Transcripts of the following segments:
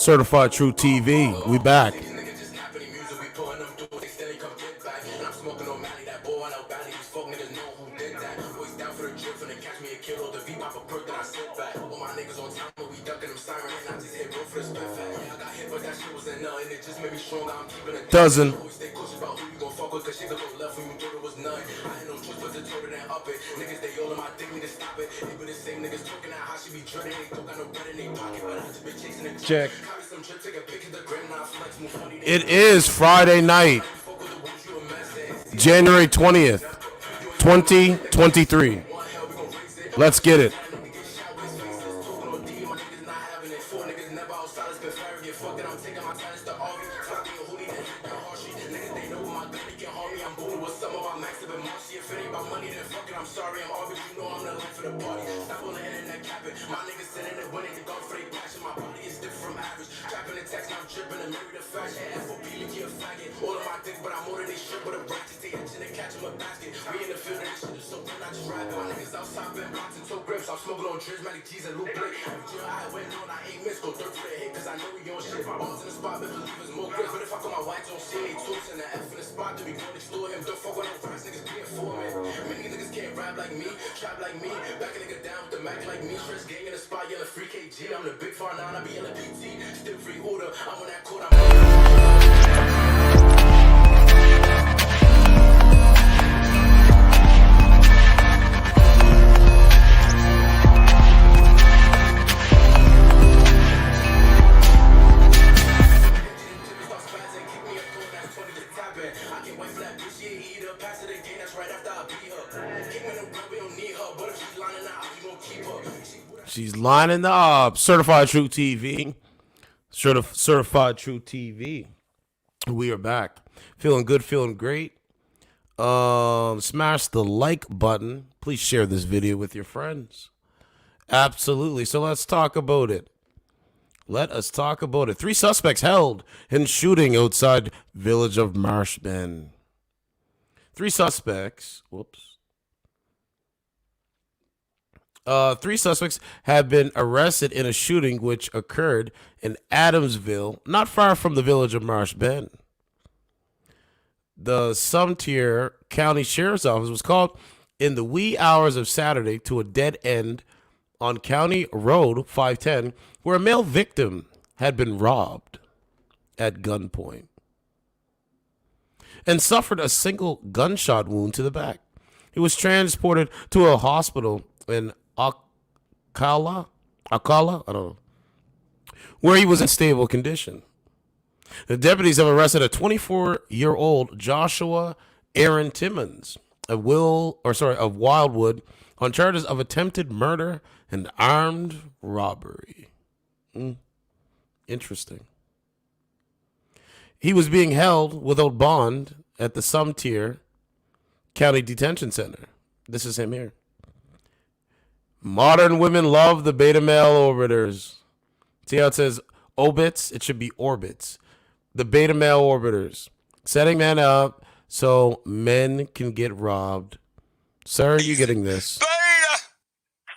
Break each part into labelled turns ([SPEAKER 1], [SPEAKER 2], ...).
[SPEAKER 1] Certified True TV. We back. Dozen. Check. It is Friday night, January 20th, 2023. Let's get it. She's lining up. Certified True TV. Certified True TV. We are back. Feeling good, feeling great. Smash the like button. Please share this video with your friends. Absolutely. So let's talk about it. Let us talk about it. 3 suspects held in shooting outside village of Marshben. 3 suspects. Whoops. 3 suspects have been arrested in a shooting which occurred in Adamsville, not far from the village of Marsh Bend. The Sumter County Sheriff's Office was called in the wee hours of Saturday to a dead end on County Road 510, where a male victim had been robbed at gunpoint and suffered a single gunshot wound to the back. He was transported to a hospital in Akala, I don't know, where he was in stable condition. The deputies have arrested a 24-year-old Joshua Aaron Timmons of Wildwood on charges of attempted murder and armed robbery. Interesting. He was being held without bond at the Sumter County Detention Center. This is him here. Modern women love the beta male orbiters. See how it says obits? It should be orbits. The beta male orbiters. Setting men up so men can get robbed. Sir, are you getting this?
[SPEAKER 2] Beta!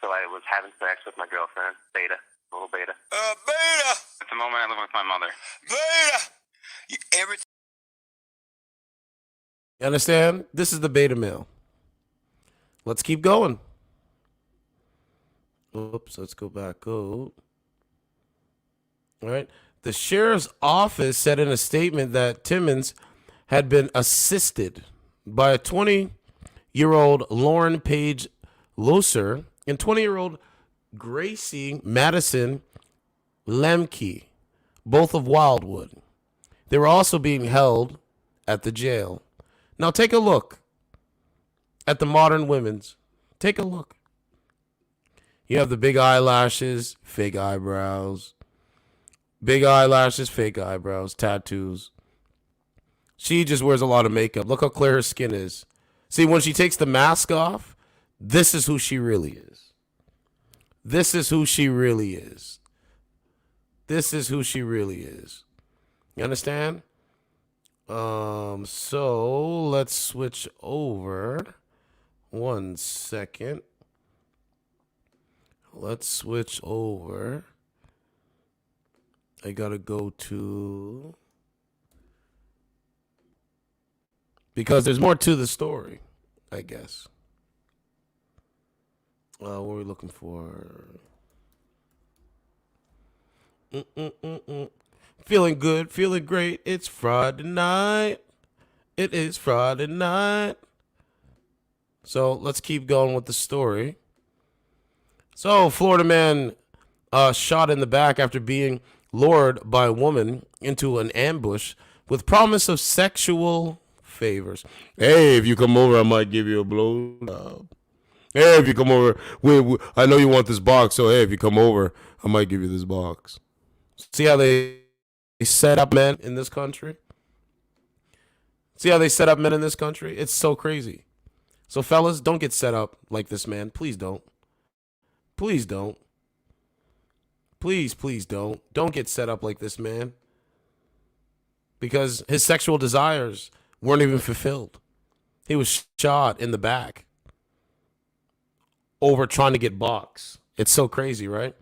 [SPEAKER 3] So I was having sex with my girlfriend. Beta. Little beta.
[SPEAKER 2] Beta!
[SPEAKER 3] At the moment I live with my mother.
[SPEAKER 2] Beta!
[SPEAKER 1] You understand? This is the beta male. Let's keep going. Oops, let's go back. All right. The sheriff's office said in a statement that Timmons had been assisted by a 20-year-old Lauren Page Loser and 20-year-old Gracie Lemke, both of Wildwood. They were also being held at the jail. Now take a look at the modern women's. Take a look. You have the big eyelashes, fake eyebrows. Big eyelashes, fake eyebrows, tattoos. She just wears a lot of makeup. Look how clear her skin is. See, when she takes the mask off, this is who she really is. This is who she really is. This is who she really is. You understand? So let's switch over. 1 second. Let's switch over. I gotta go to, because there's more to the story, I guess. What are we looking for? Feeling good, feeling great. It's Friday night. It is Friday night. So let's keep going with the story. So, Florida man shot in the back after being lured by a woman into an ambush with promise of sexual favors. Hey, if you come over, I might give you a blow. Hey, if you come over, I know you want this box, so hey, if you come over, I might give you this box. See how they set up men in this country? See how they set up men in this country? It's so crazy. So, fellas, don't get set up like this man. Please don't. Please don't. Please, please don't. Don't get set up like this man. Because his sexual desires weren't even fulfilled. He was shot in the back over trying to get box. It's so crazy, right?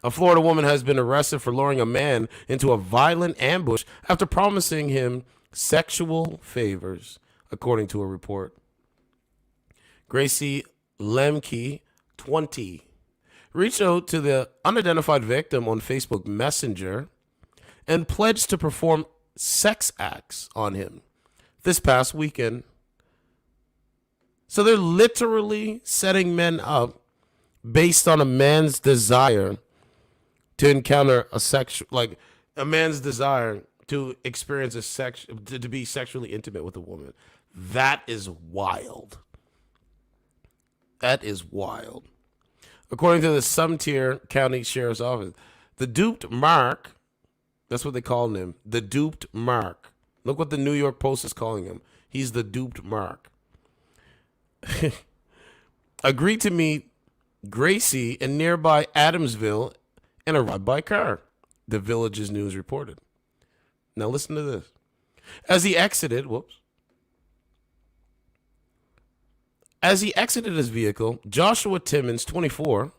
[SPEAKER 1] A Florida woman has been arrested for luring a man into a violent ambush after promising him sexual favors, according to a report. Gracie Lemke, 20, reached out to the unidentified victim on Facebook Messenger and pledged to perform sex acts on him this past weekend. So they're literally setting men up based on a man's desire to encounter a man's desire to experience to be sexually intimate with a woman. That is wild. That is wild. According to the Sumter County Sheriff's Office, the duped Mark, that's what they called him, the duped Mark. Look what the New York Post is calling him. He's the duped Mark. Agreed to meet Gracie in nearby Adamsville and arrived by car, the Village's News reported. Now listen to this. As he exited his vehicle, Joshua Timmons, 24,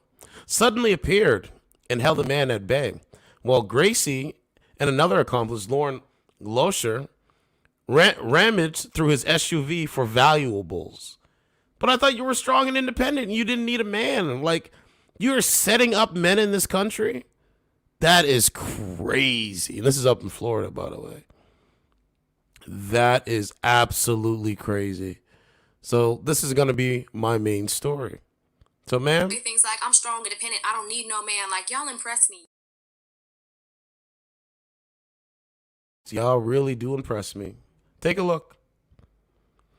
[SPEAKER 1] suddenly appeared and held the man at bay, while Gracie and another accomplice, Lauren Losher, rummaged through his SUV for valuables. But I thought you were strong and independent and you didn't need a man. Like, you're setting up men in this country? That is crazy. This is up in Florida, by the way. That is absolutely crazy. So this is going to be my main story. So, ma'am.
[SPEAKER 4] Things like, I'm strong, independent, I don't need no man. Like, y'all impress me.
[SPEAKER 1] Y'all really do impress me. Take a look.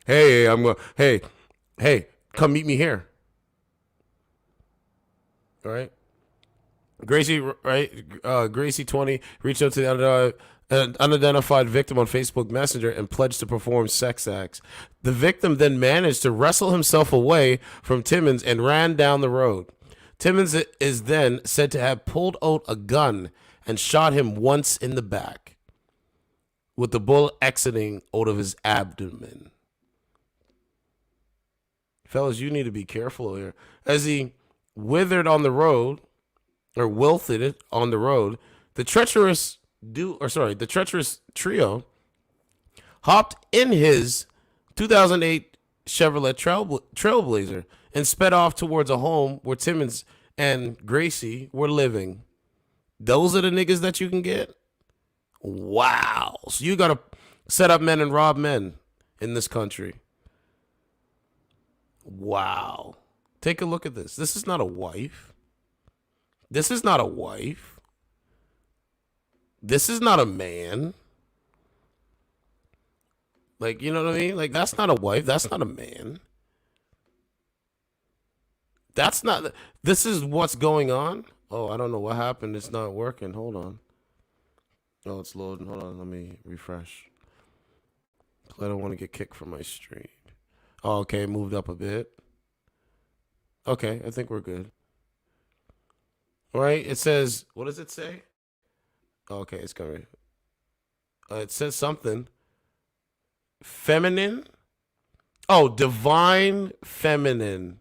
[SPEAKER 1] Hey, hey, come meet me here. All right. Gracie, Gracie, 20, reached out to the unidentified victim on Facebook Messenger and pledged to perform sex acts. The victim then managed to wrestle himself away from Timmons and ran down the road. Timmons is then said to have pulled out a gun and shot him once in the back, with the bullet exiting out of his abdomen. Fellas, you need to be careful here. As he withered on the road, or wilted on the road, the treacherous trio hopped in his 2008 Chevrolet Trailblazer and sped off towards a home where Timmons and Gracie were living. Those are the niggas that you can get? Wow. So you got to set up men and rob men in this country. Wow. Take a look at this. This is not a wife. This is not a wife. This is not a man. Like, you know what I mean? Like, that's not a wife. That's not a man. That's not. This is what's going on. Oh, I don't know what happened. It's not working. Hold on. Oh, it's loading. Hold on. Let me refresh. I don't want to get kicked from my stream. Oh, okay. It moved up a bit. Okay. I think we're good. All right, it says, what does it say? Okay, it's coming. It says something. Feminine? Oh, divine feminine.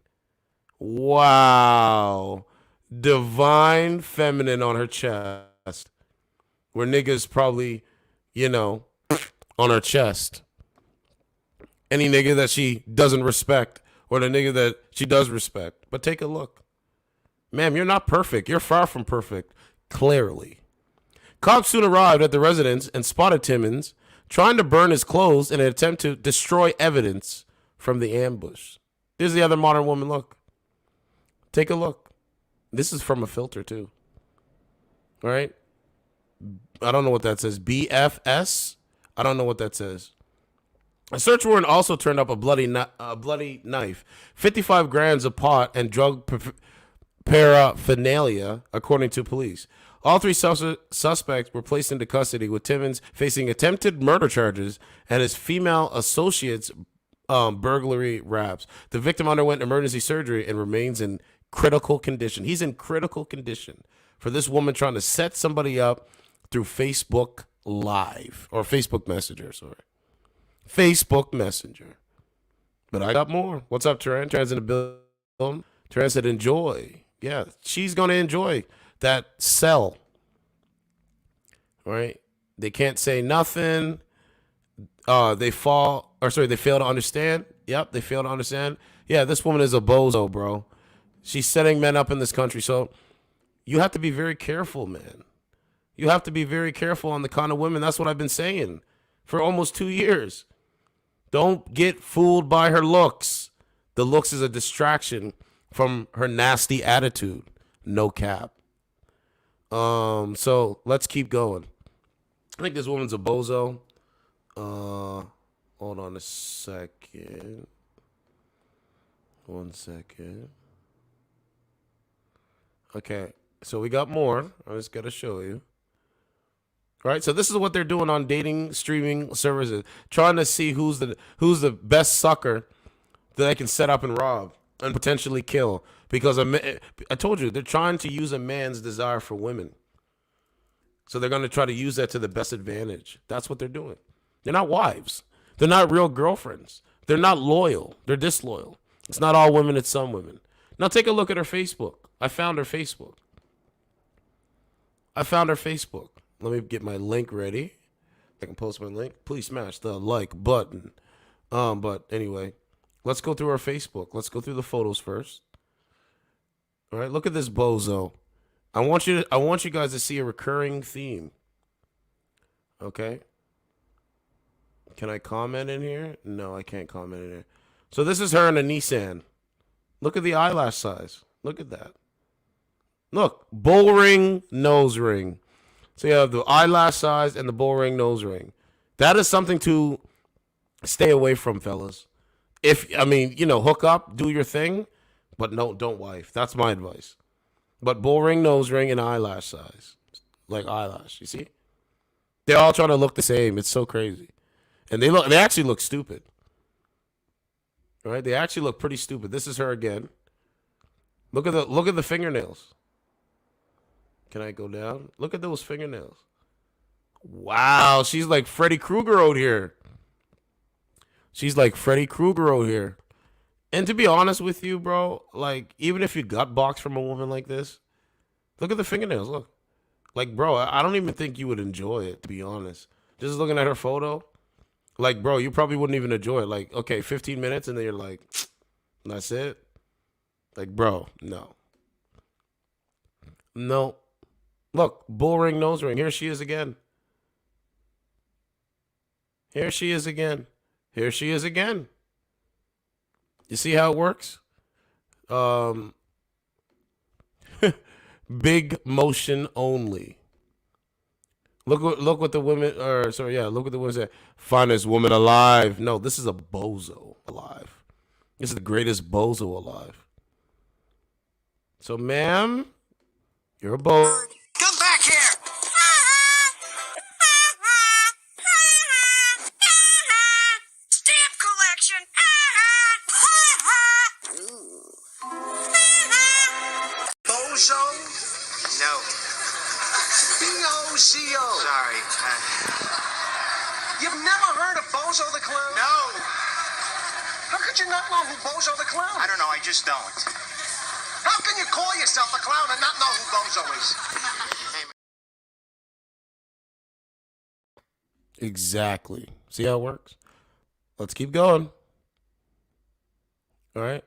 [SPEAKER 1] Wow. Divine feminine on her chest. where niggas probably, on her chest. Any nigga that she doesn't respect or the nigga that she does respect. But take a look. Ma'am, you're not perfect. You're far from perfect. Clearly. Cops soon arrived at the residence and spotted Timmons trying to burn his clothes in an attempt to destroy evidence from the ambush. Here's the other modern woman. Look. Take a look. This is from a filter, too. All right? I don't know what that says. BFS? I don't know what that says. A search warrant also turned up a bloody knife, 55 grams of pot, and drug paraphernalia, according to police. All three suspects were placed into custody, with Timmons facing attempted murder charges and his female associates' burglary raps. The victim underwent emergency surgery and remains in critical condition. He's in critical condition for this woman trying to set somebody up through Facebook Live or Facebook Messenger, sorry. Facebook Messenger. But I got more. What's up, Teran? Teran's in the building. Teran said, enjoy. Yeah, she's going to enjoy that cell. All right? They can't say nothing. They fail to understand. Yep, they fail to understand. Yeah, this woman is a bozo, bro. She's setting men up in this country. So you have to be very careful, man. You have to be very careful on the kind of women. That's what I've been saying for almost 2 years. Don't get fooled by her looks. The looks is a distraction from her nasty attitude. No cap. So let's keep going. I think this woman's a bozo. Hold on a second. 1 second. Okay, so we got more. I just got to show you. All right, so this is what they're doing on dating streaming services, trying to see who's the best sucker that they can set up and rob and potentially kill. Because I told you, they're trying to use a man's desire for women. So they're going to try to use that to the best advantage. That's what they're doing. They're not wives. They're not real girlfriends. They're not loyal. They're disloyal. It's not all women, it's some women. Now take a look at her Facebook. I found her Facebook. Let me get my link ready. I can post my link. Please smash the like button. But anyway, let's go through our Facebook. Let's go through the photos first. All right, look at this bozo. I want you guys to see a recurring theme. Okay? Can I comment in here? No, I can't comment in here. So this is her in a Nissan. Look at the eyelash size. Look at that. Look, bull ring, nose ring. So you have the eyelash size and the bull ring nose ring. That is something to stay away from, fellas. Hook up, do your thing, but no, don't wife. That's my advice. But bull ring, nose ring, and eyelash size. Like eyelash, you see? They're all trying to look the same. It's so crazy. And they actually look stupid. All right? They actually look pretty stupid. This is her again. Look at the fingernails. Can I go down? Look at those fingernails. Wow, she's like Freddy Krueger out here. And to be honest with you, bro, like, even if you got boxed from a woman like this, look at the fingernails, look. Like, bro, I don't even think you would enjoy it, to be honest. Just looking at her photo, like, bro, you probably wouldn't even enjoy it. Like, okay, 15 minutes, and then you're like, that's it? Like, bro, no. No. Look, bull ring, nose ring. Here she is again. You see how it works? Big motion only. Look what the women look what the women say. Finest woman alive. No, this is a bozo alive. This is the greatest bozo alive. So, ma'am, you're a bozo.
[SPEAKER 2] Come back here! Stamp collection! Bozo?
[SPEAKER 3] No.
[SPEAKER 2] B-O-Z-O.
[SPEAKER 3] Sorry.
[SPEAKER 2] You've never heard of Bozo the Clown?
[SPEAKER 3] No.
[SPEAKER 2] How could you not know who Bozo the Clown is?
[SPEAKER 3] I don't know. I just don't.
[SPEAKER 2] How can you call yourself a clown and not know who Bozo is?
[SPEAKER 1] Exactly. See how it works? Let's keep going. All right.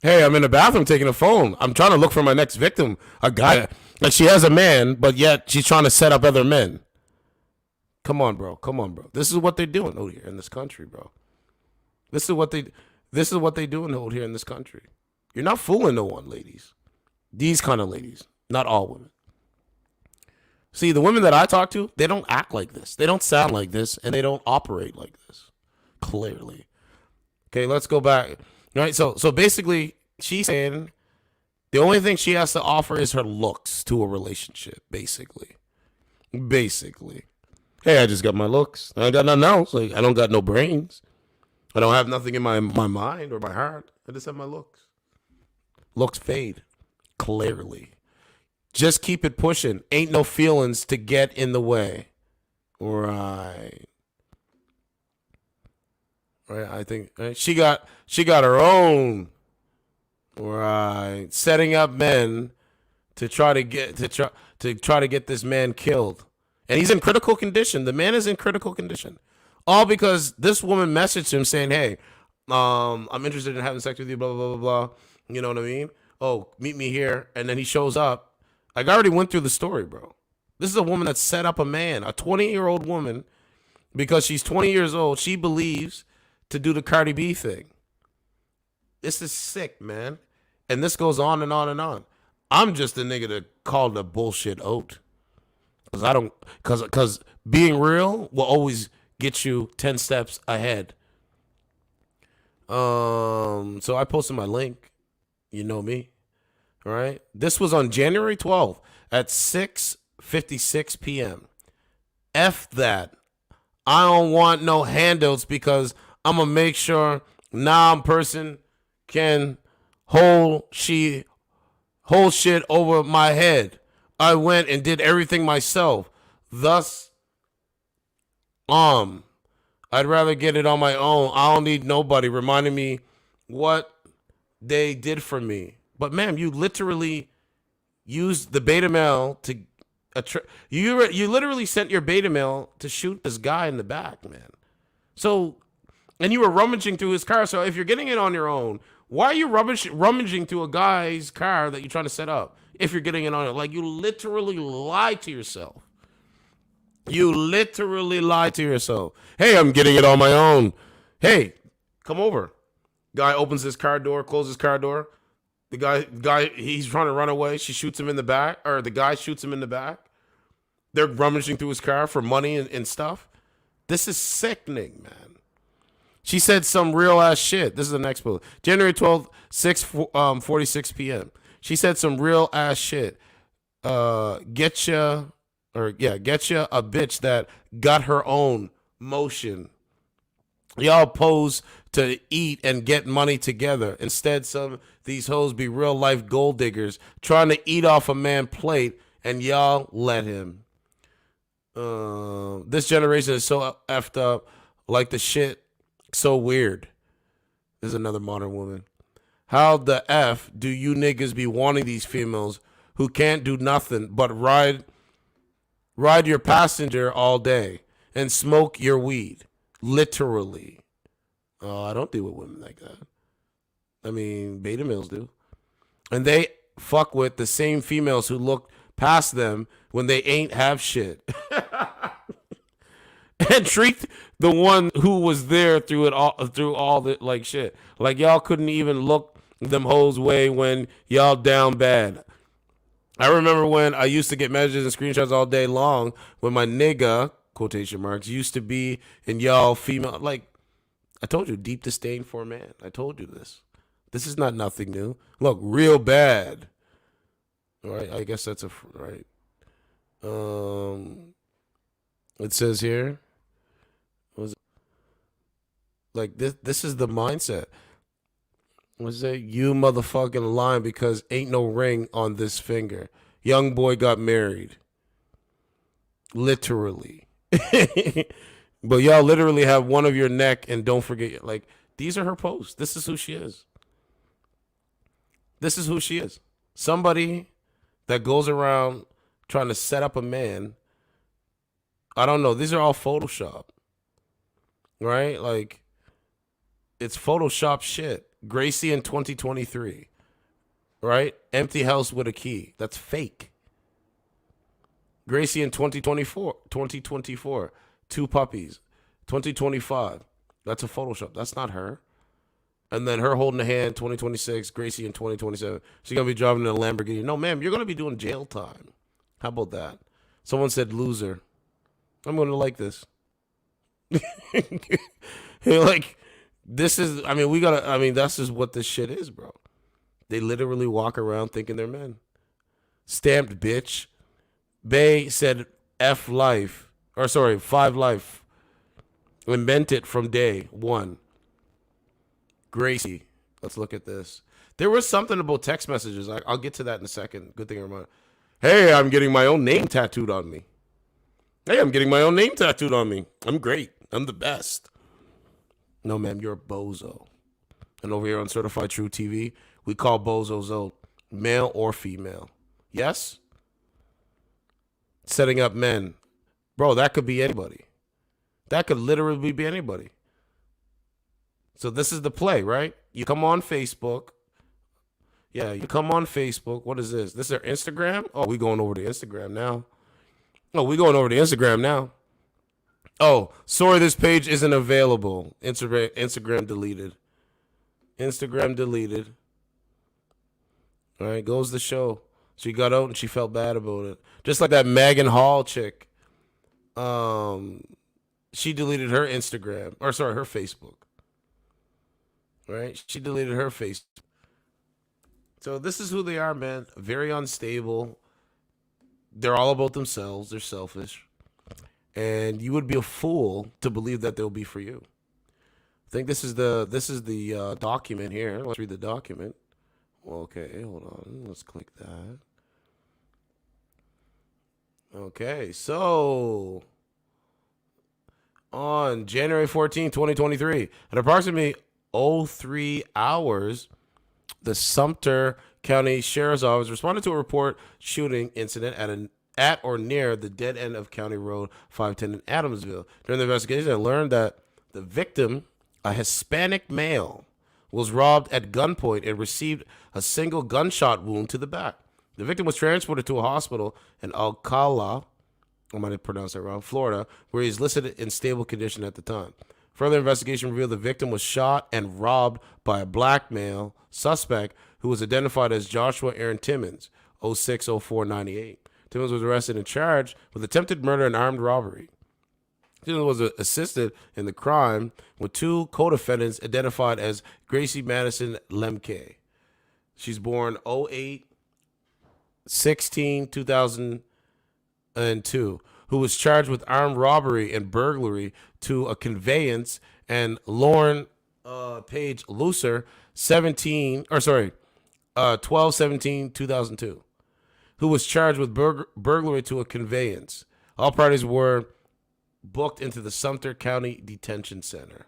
[SPEAKER 1] Hey, I'm in the bathroom taking a phone. I'm trying to look for my next victim. A guy. Like, she has a man, but yet she's trying to set up other men. Come on, bro. Come on, bro. This is what they're doing out here in this country, bro. This is what they doing out here in this country. You're not fooling no one, ladies. These kind of ladies. Not all women. See, the women that I talk to, they don't act like this. They don't sound like this, and they don't operate like this. Clearly. Okay, let's go back. All right, so basically, she's saying the only thing she has to offer is her looks to a relationship, basically. Basically. Hey, I just got my looks. I got nothing else. Like, I don't got no brains. I don't have nothing in my mind or my heart. I just have my looks. Looks fade. Clearly. Just keep it pushing. Ain't no feelings to get in the way. Right. Right. I think she got her own. Right. Setting up men to try to get this man killed. And he's in critical condition. The man is in critical condition. All because this woman messaged him saying, "Hey, I'm interested in having sex with you, blah, blah, blah, blah." You know what I mean? Oh, meet me here. And then he shows up. I already went through the story, bro. This is a woman that set up a man, a 20-year-old woman, because she's 20 years old. She believes to do the Cardi B thing. This is sick, man. And this goes on and on and on. I'm just a nigga that called a bullshit out. Because being real will always get you 10 steps ahead. So I posted my link. You know me. All right. This was on January 12th at 6:56 p.m. F that. I don't want no handouts because I'm going to make sure person can hold shit over my head. I went and did everything myself. Thus, I'd rather get it on my own. I don't need nobody reminding me what they did for me. But ma'am, you literally used the beta male to you literally sent your beta male to shoot this guy in the back, man. So, and you were rummaging through his car. So if you're getting it on your own, why are you rummaging through a guy's car that you're trying to set up? If you're getting it on it, like, you literally lied to yourself. You literally lied to yourself. Hey, I'm getting it on my own. Hey, come over. Guy opens his car door, closes his car door. The guy, he's trying to run away. She shoots him in the back, or the guy shoots him in the back. They're rummaging through his car for money and stuff. This is sickening, man. She said some real ass shit. This is the next post. January 12th, 6:46 p.m. She said some real ass shit. Get ya a bitch that got her own motion. Y'all pose to eat and get money together. Instead, these hoes be real life gold diggers trying to eat off a man's plate, and y'all let him. This generation is so effed up, like the shit, so weird. This is another modern woman. How the F do you niggas be wanting these females who can't do nothing but ride your passenger all day and smoke your weed? Literally. I don't deal with women like that. I mean, beta males do. And they fuck with the same females who look past them when they ain't have shit. And treat the one who was there through all the like shit. Like, y'all couldn't even look them hoes way when y'all down bad. I remember when I used to get messages and screenshots all day long when my nigga, quotation marks, used to be in y'all female. Like, I told you, deep disdain for a man. I told you this. This is not nothing new. Look, real bad. All right, I guess that's right. It says here, like, this is the mindset. What's that? You motherfucking lying because ain't no ring on this finger. Young boy got married. Literally. But y'all literally have one of your neck, and don't forget, like, these are her posts. This is who she is. This is who she is. Somebody that goes around trying to set up a man I don't know. These are all Photoshop, right? Like, it's Photoshop shit. Gracie in 2023, right? Empty house with a key. That's fake. Gracie in 2024, 2 puppies. 2025, that's a Photoshop. That's not her. And then her holding a hand, 2026, Gracie in 2027. She's going to be driving in a Lamborghini. No, ma'am, you're going to be doing jail time. How about that? Someone said loser. I'm going to like this. Like, this is, I mean, that's just what this shit is, bro. They literally walk around thinking they're men. Stamped bitch. Bay said F life, or sorry, 5 life. And meant it from day 1. Gracie, let's look at this. There was something about text messages. I'll get to that in a second. Good thing I reminded. Hey, I'm getting my own name tattooed on me. Hey, I'm getting my own name tattooed on me. I'm great. I'm the best. No, ma'am, you're a bozo. And over here on Certified True TV, we call bozos out, male or female. Yes? Setting up men. Bro, that could be anybody. That could literally be anybody. So this is the play, right? You come on Facebook. Yeah, you come on Facebook. What is this? This is their Instagram? Oh, we going over to Instagram now. Oh, sorry, this page isn't available. Instagram deleted. All right, goes the show. She got out and she felt bad about it. Just like that Megan Hall chick. She deleted her Instagram. Or sorry, her Facebook. Right? She deleted her Facebook. So this is who they are, man. Very unstable. They're all about themselves. They're selfish. And you would be a fool to believe that they'll be for you. I think this is the document here. Let's read the document. Okay, hold on. Let's click that. Okay, so on January 14, 2023, at approximately 03 hours, the Sumter County Sheriff's Office responded to a report shooting incident at or near the dead end of County Road 510 in Adamsville. During the investigation, they learned that the victim, a Hispanic male, was robbed at gunpoint and received a single gunshot wound to the back. The victim was transported to a hospital in Ocala, I might have pronounced that wrong, Florida, where he is listed in stable condition at the time. Further investigation revealed the victim was shot and robbed by a black male suspect who was identified as Joshua Aaron Timmons, 060498. Timmons was arrested and charged with attempted murder and armed robbery. Timmons was assisted in the crime with 2 co-defendants identified as Gracie Madison Lemke. She's born 08/16/2002, who was charged with armed robbery and burglary to a conveyance, and Lauren Page Lucer, 12/17/2002, who was charged with burglary to a conveyance. All parties were booked into the Sumter County Detention Center.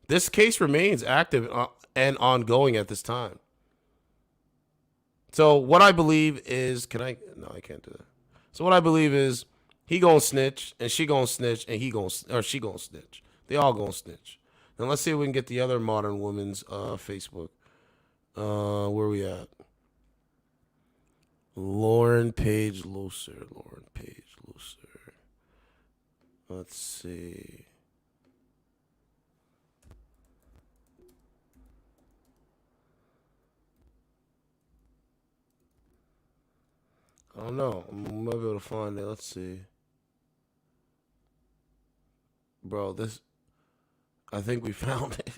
[SPEAKER 1] This case remains active and ongoing at this time. So what I believe is, I can't do that. So what I believe is, he gonna snitch, and she gonna snitch, and she gonna snitch. They all gonna snitch. Now let's see if we can get the other modern woman's Facebook. Where we at? Lauren Page Lucer. Let's see. I don't know. I might be able to find it. Let's see. Bro, I think we found it.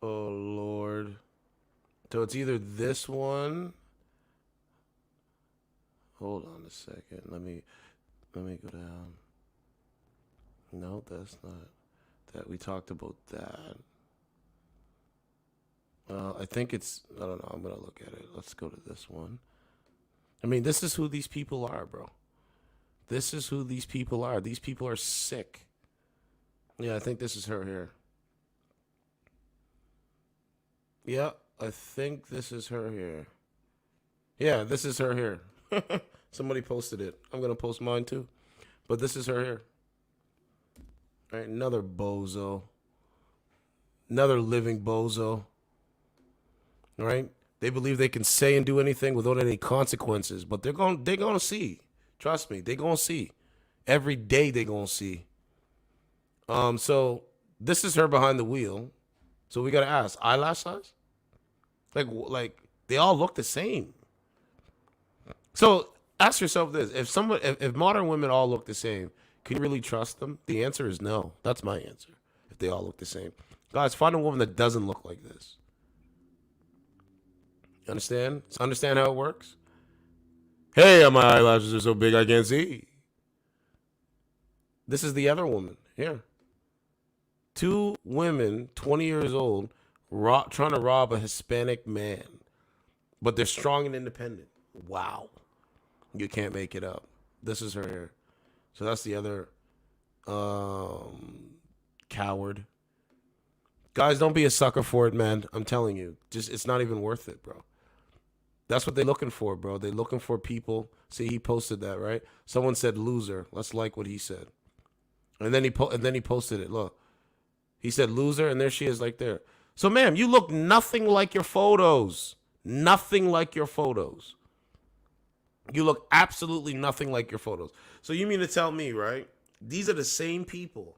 [SPEAKER 1] Oh, Lord. So it's either this one. Hold on a second. Let me go down. No, that's not that. We talked about that. I think it's, I don't know. I'm going to look at it. Let's go to this one. I mean, this is who these people are, bro. This is who these people are. These people are sick. Yeah, I think this is her here. Yeah, I think this is her here. Yeah, this is her here. Somebody posted it. I'm gonna post mine too. But this is her here. All right, another bozo. Another living bozo. All right? They believe they can say and do anything without any consequences, but they're going to see. Trust me, they're going to see. Every day they're going to see. So this is her behind the wheel. So we got to ask, eyelash size? Like they all look the same. So ask yourself this, if modern women all look the same, can you really trust them? The answer is no. That's my answer. If they all look the same. Guys, find a woman that doesn't look like this. You understand? Understand how it works? Hey, my eyelashes are so big I can't see. This is the other woman. Here. 2 women, 20 years old, trying to rob a Hispanic man. But they're strong and independent. Wow. You can't make it up. This is her here. So that's the other coward. Guys, don't be a sucker for it, man. I'm telling you. Just it's not even worth it, bro. That's what they're looking for, bro. They're looking for people. See, he posted that, right? Someone said loser. Let's like what he said. And then he posted it. Look. He said loser, and there she is like there. So, ma'am, you look nothing like your photos. Nothing like your photos. You look absolutely nothing like your photos. So you mean to tell me, right? These are the same people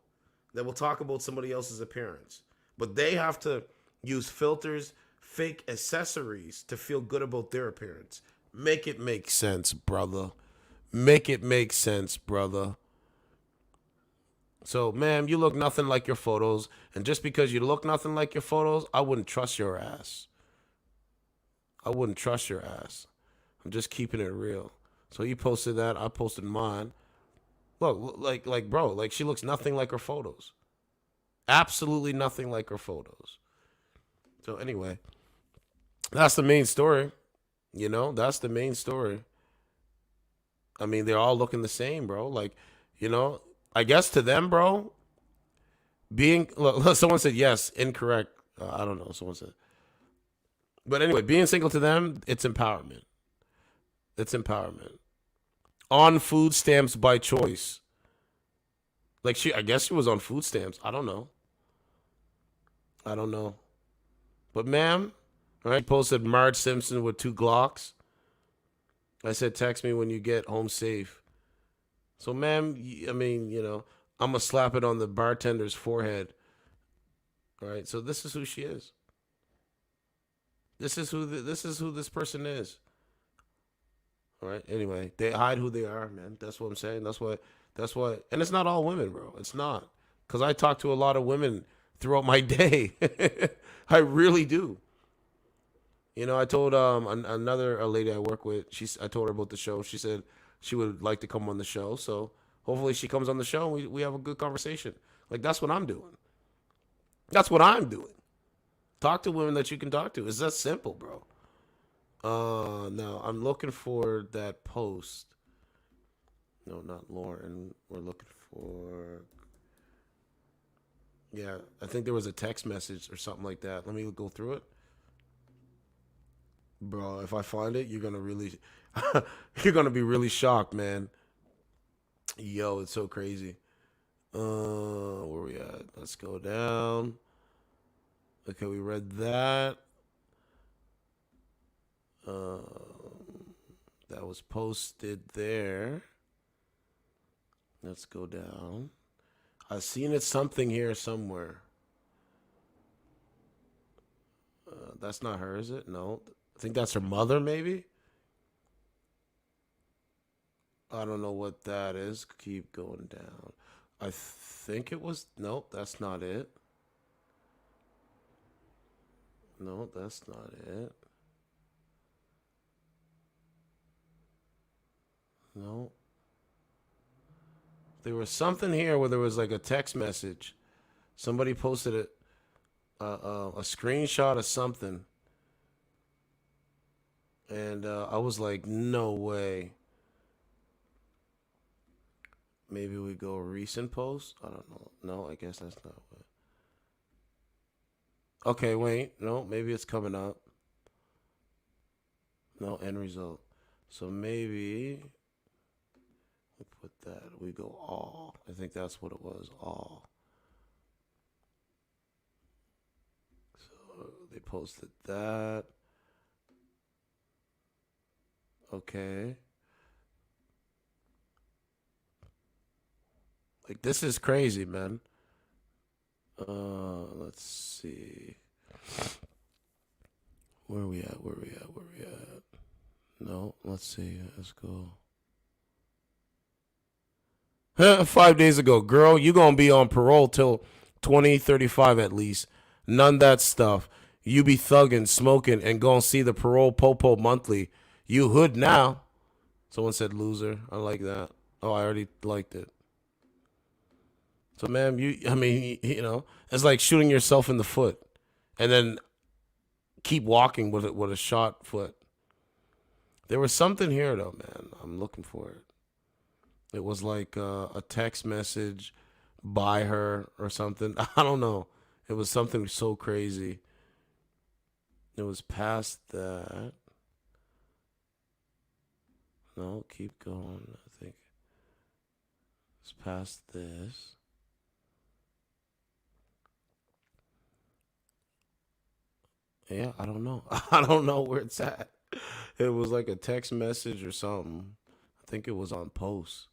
[SPEAKER 1] that will talk about somebody else's appearance. But they have to use filters, fake accessories to feel good about their appearance. Make it make sense, brother. Make it make sense, brother. So, ma'am, you look nothing like your photos. And just because you look nothing like your photos, I wouldn't trust your ass. I wouldn't trust your ass. I'm just keeping it real. So you posted that. I posted mine. Look, bro, like she looks nothing like her photos. Absolutely nothing like her photos. So anyway, that's the main story. You know, that's the main story. I mean, they're all looking the same, bro. Like, you know, I guess to them, bro, someone said yes, incorrect. I don't know. Someone said. But anyway, being single to them, it's empowerment. It's empowerment. On food stamps by choice. Like I guess she was on food stamps. I don't know. But ma'am, all right, posted Marge Simpson with 2 Glocks. I said, text me when you get home safe. So ma'am, I mean, you know, I'm going to slap it on the bartender's forehead. All right, so this is who she is. This is who this person is. All right. Anyway, they hide who they are, man. That's what I'm saying. That's what. And it's not all women, bro. It's not. Because I talk to a lot of women throughout my day. I really do. You know, I told a lady I work with. I told her about the show. She said she would like to come on the show. So hopefully she comes on the show and we have a good conversation. Like that's what I'm doing. That's what I'm doing. Talk to women that you can talk to. It's that simple, bro. No, I'm looking for that post. No, not Lauren. We're looking for. Yeah, I think there was a text message or something like that. Let me go through it. Bro, if I find it, you're gonna be really shocked, man. Yo, it's so crazy. Where we at? Let's go down. Okay, we read that. That was posted there. Let's go down. I've seen it something here somewhere. That's not her, is it? No. I think that's her mother, maybe? I don't know what that is. Keep going down. I think it was... Nope, that's not it. No, that's not it. No. There was something here where there was like a text message. Somebody posted it, a screenshot of something. And I was like, no way. Maybe we go recent post? I don't know. No, I guess that's not what. Okay, wait. No, maybe it's coming up. No, end result. So maybe We put that. We go all. I think that's what it was. All. So they posted that. Okay. Like, this is crazy, man. Let's see. Where are we at? No, let's see. Let's go. 5 days ago, girl, you gonna be on parole till 2035 at least. None that stuff. You be thugging, smoking, and gonna see the parole popo monthly. You hood now. Someone said loser. I like that. Oh, I already liked it. So, ma'am, it's like shooting yourself in the foot and then keep walking with it with a shot foot. There was something here, though, man. I'm looking for it. It was like a text message by her or something. I don't know. It was something so crazy. It was past that. No, keep going. I think it's past this. Yeah, I don't know. I don't know where it's at. It was like a text message or something. I think it was on post.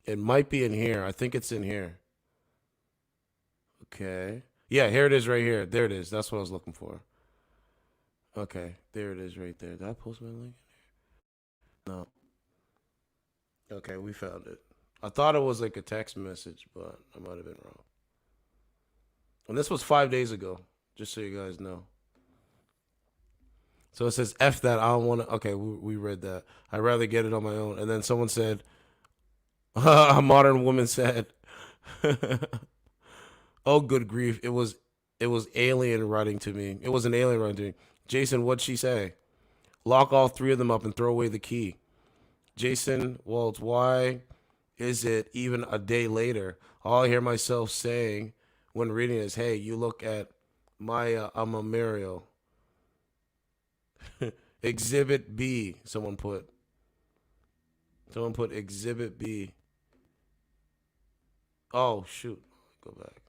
[SPEAKER 1] It might be in here. I think it's in here. Okay. Yeah, here it is right here. There it is. That's what I was looking for. Okay, there it is right there. Did I post my link in here? No. Okay, we found it. I thought it was like a text message, but I might have been wrong. And this was 5 days ago, just so you guys know. So it says, F that, I don't want to. Okay, we read that. I'd rather get it on my own. And then someone said, a modern woman said, oh, good grief. It was alien writing to me. It was an alien writing to me. Jason, what'd she say? Lock all three of them up and throw away the key. Jason Waltz, why is it even a day later? All I hear myself saying when reading is, hey, you look at my I'm a Mario. Exhibit B, someone put Exhibit B. Oh, shoot. Go back.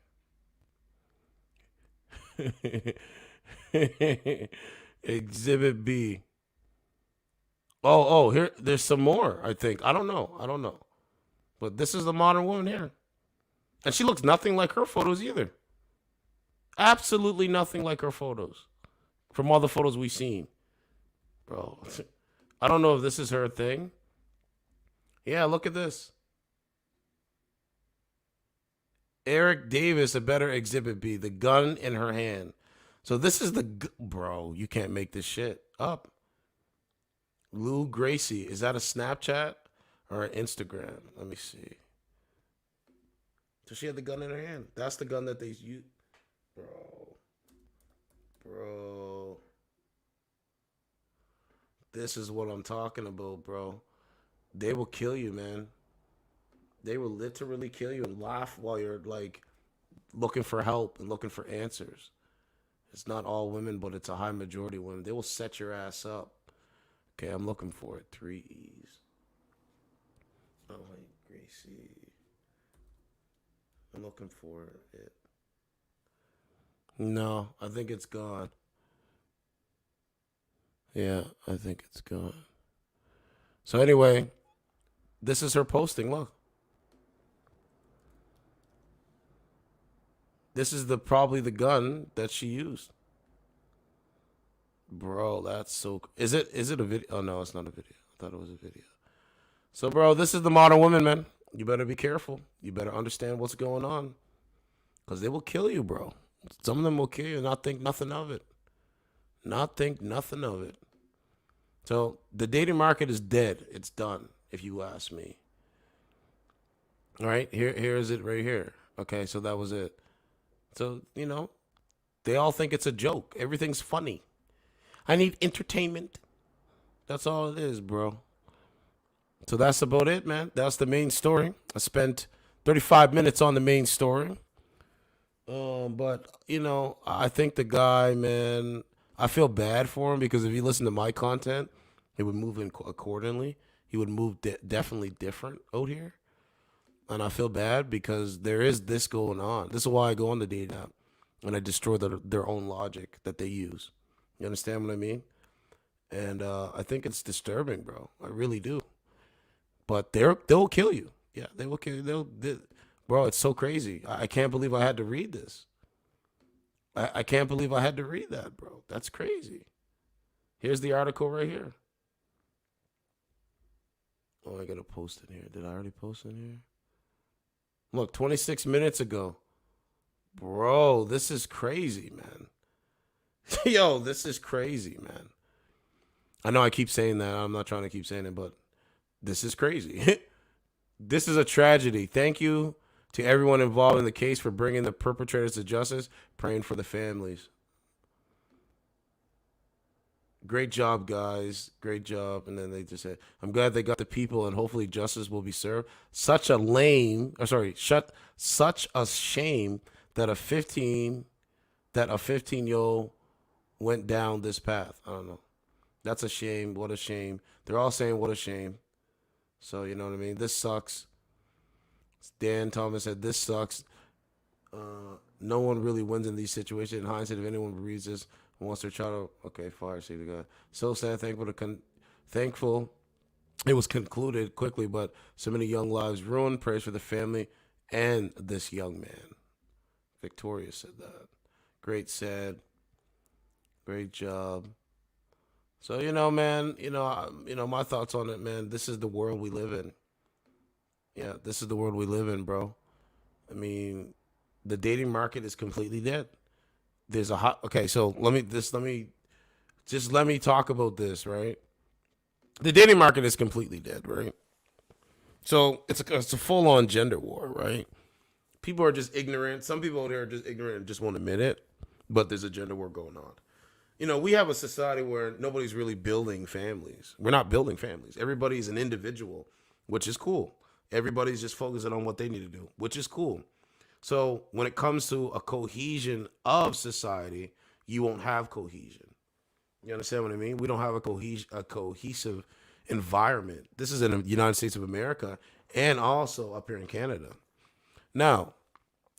[SPEAKER 1] Exhibit B. Oh, here, there's some more, I think. I don't know. But this is the modern woman here. And she looks nothing like her photos either. Absolutely nothing like her photos. From all the photos we've seen. Bro, I don't know if this is her thing. Yeah, look at this. Eric Davis, a better Exhibit B. The gun in her hand. So this is bro, you can't make this shit up. Lou Gracie, is that a Snapchat or an Instagram? Let me see. So she had the gun in her hand. That's the gun that they use. Bro. This is what I'm talking about, bro. They will kill you, man. They will literally kill you and laugh while you're like looking for help and looking for answers. It's not all women, but it's a high majority of women. They will set your ass up. Okay, I'm looking for it. 3 E's. Oh, wait, Gracie. I'm looking for it. No, I think it's gone. Yeah, I think it's gone. So anyway, this is her posting. Look. This is probably the gun that she used. Bro, that's so... Is it a video? Oh, no, it's not a video. I thought it was a video. So, bro, this is the modern woman, man. You better be careful. You better understand what's going on. Because they will kill you, bro. Some of them will kill you and not think nothing of it. Not think nothing of it. So, the dating market is dead. It's done, if you ask me. All right, here is it right here. Okay, so that was it. So, they all think it's a joke. Everything's funny. I need entertainment. That's all it is, bro. So that's about it, man. That's the main story. I spent 35 minutes on the main story. But, I think the guy, man, I feel bad for him because if he listened to my content, he would move in accordingly. he would move definitely different out here. And I feel bad because there is this going on. This is why I go on the dating app and I destroy their own logic that they use. You understand what I mean? And I think it's disturbing, bro. I really do. But they'll kill you. Yeah, they will kill you. Bro, it's so crazy. I can't believe I had to read this. I can't believe I had to read that, bro. That's crazy. Here's the article right here. Oh, I got to post it here. Did I already post it here? Look, 26 minutes ago. Bro, this is crazy, man. Yo, this is crazy, man. I know I keep saying that. I'm not trying to keep saying it, but this is crazy. This is a tragedy. Thank you to everyone involved in the case for bringing the perpetrators to justice. Praying for the families. Great job, guys. Great job. And then they just said, I'm glad they got the people and hopefully justice will be served. Such a shame that a 15-year-old went down this path. I don't know. That's a shame. What a shame. They're all saying what a shame. So, you know what I mean? This sucks. Dan Thomas said, this sucks. No one really wins in these situations. In hindsight, if anyone reads this and wants their child, okay, fire, see the guy. So sad, thankful it was concluded quickly, but so many young lives ruined. Praise for the family and this young man. Victoria said that. Great, sad. Great job. So, man, my thoughts on it, man, this is the world we live in. Yeah, this is the world we live in, bro. I mean, the dating market is completely dead. There's so let me talk about this, right? The dating market is completely dead, right? So it's a full-on gender war, right? People are just ignorant. Some people out there are just ignorant and just won't admit it, but there's a gender war going on. We have a society where nobody's really building families. We're not building families. Everybody's an individual, which is cool. Everybody's just focusing on what they need to do, which is cool. So when it comes to a cohesion of society, you won't have cohesion. You understand what I mean? We don't have a cohesive environment. This is in the United States of America and also up here in Canada. Now,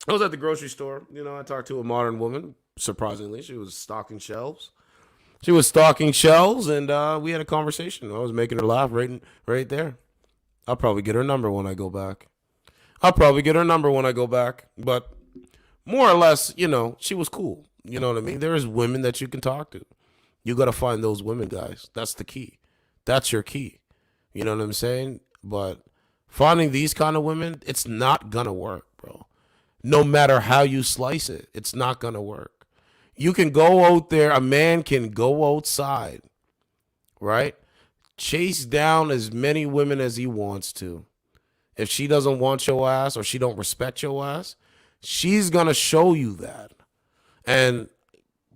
[SPEAKER 1] I was at the grocery store. I talked to a modern woman. Surprisingly, she was stocking shelves. And we had a conversation. I was making her laugh right there. I'll probably get her number when I go back. But more or less, she was cool. You know what I mean? There is women that you can talk to. You got to find those women, guys. That's the key. That's your key. You know what I'm saying? But finding these kind of women, it's not going to work, bro. No matter how you slice it, it's not going to work. You can go out there. A man can go outside, right? Chase down as many women as he wants to. If she doesn't want your ass or she don't respect your ass, she's going to show you that. And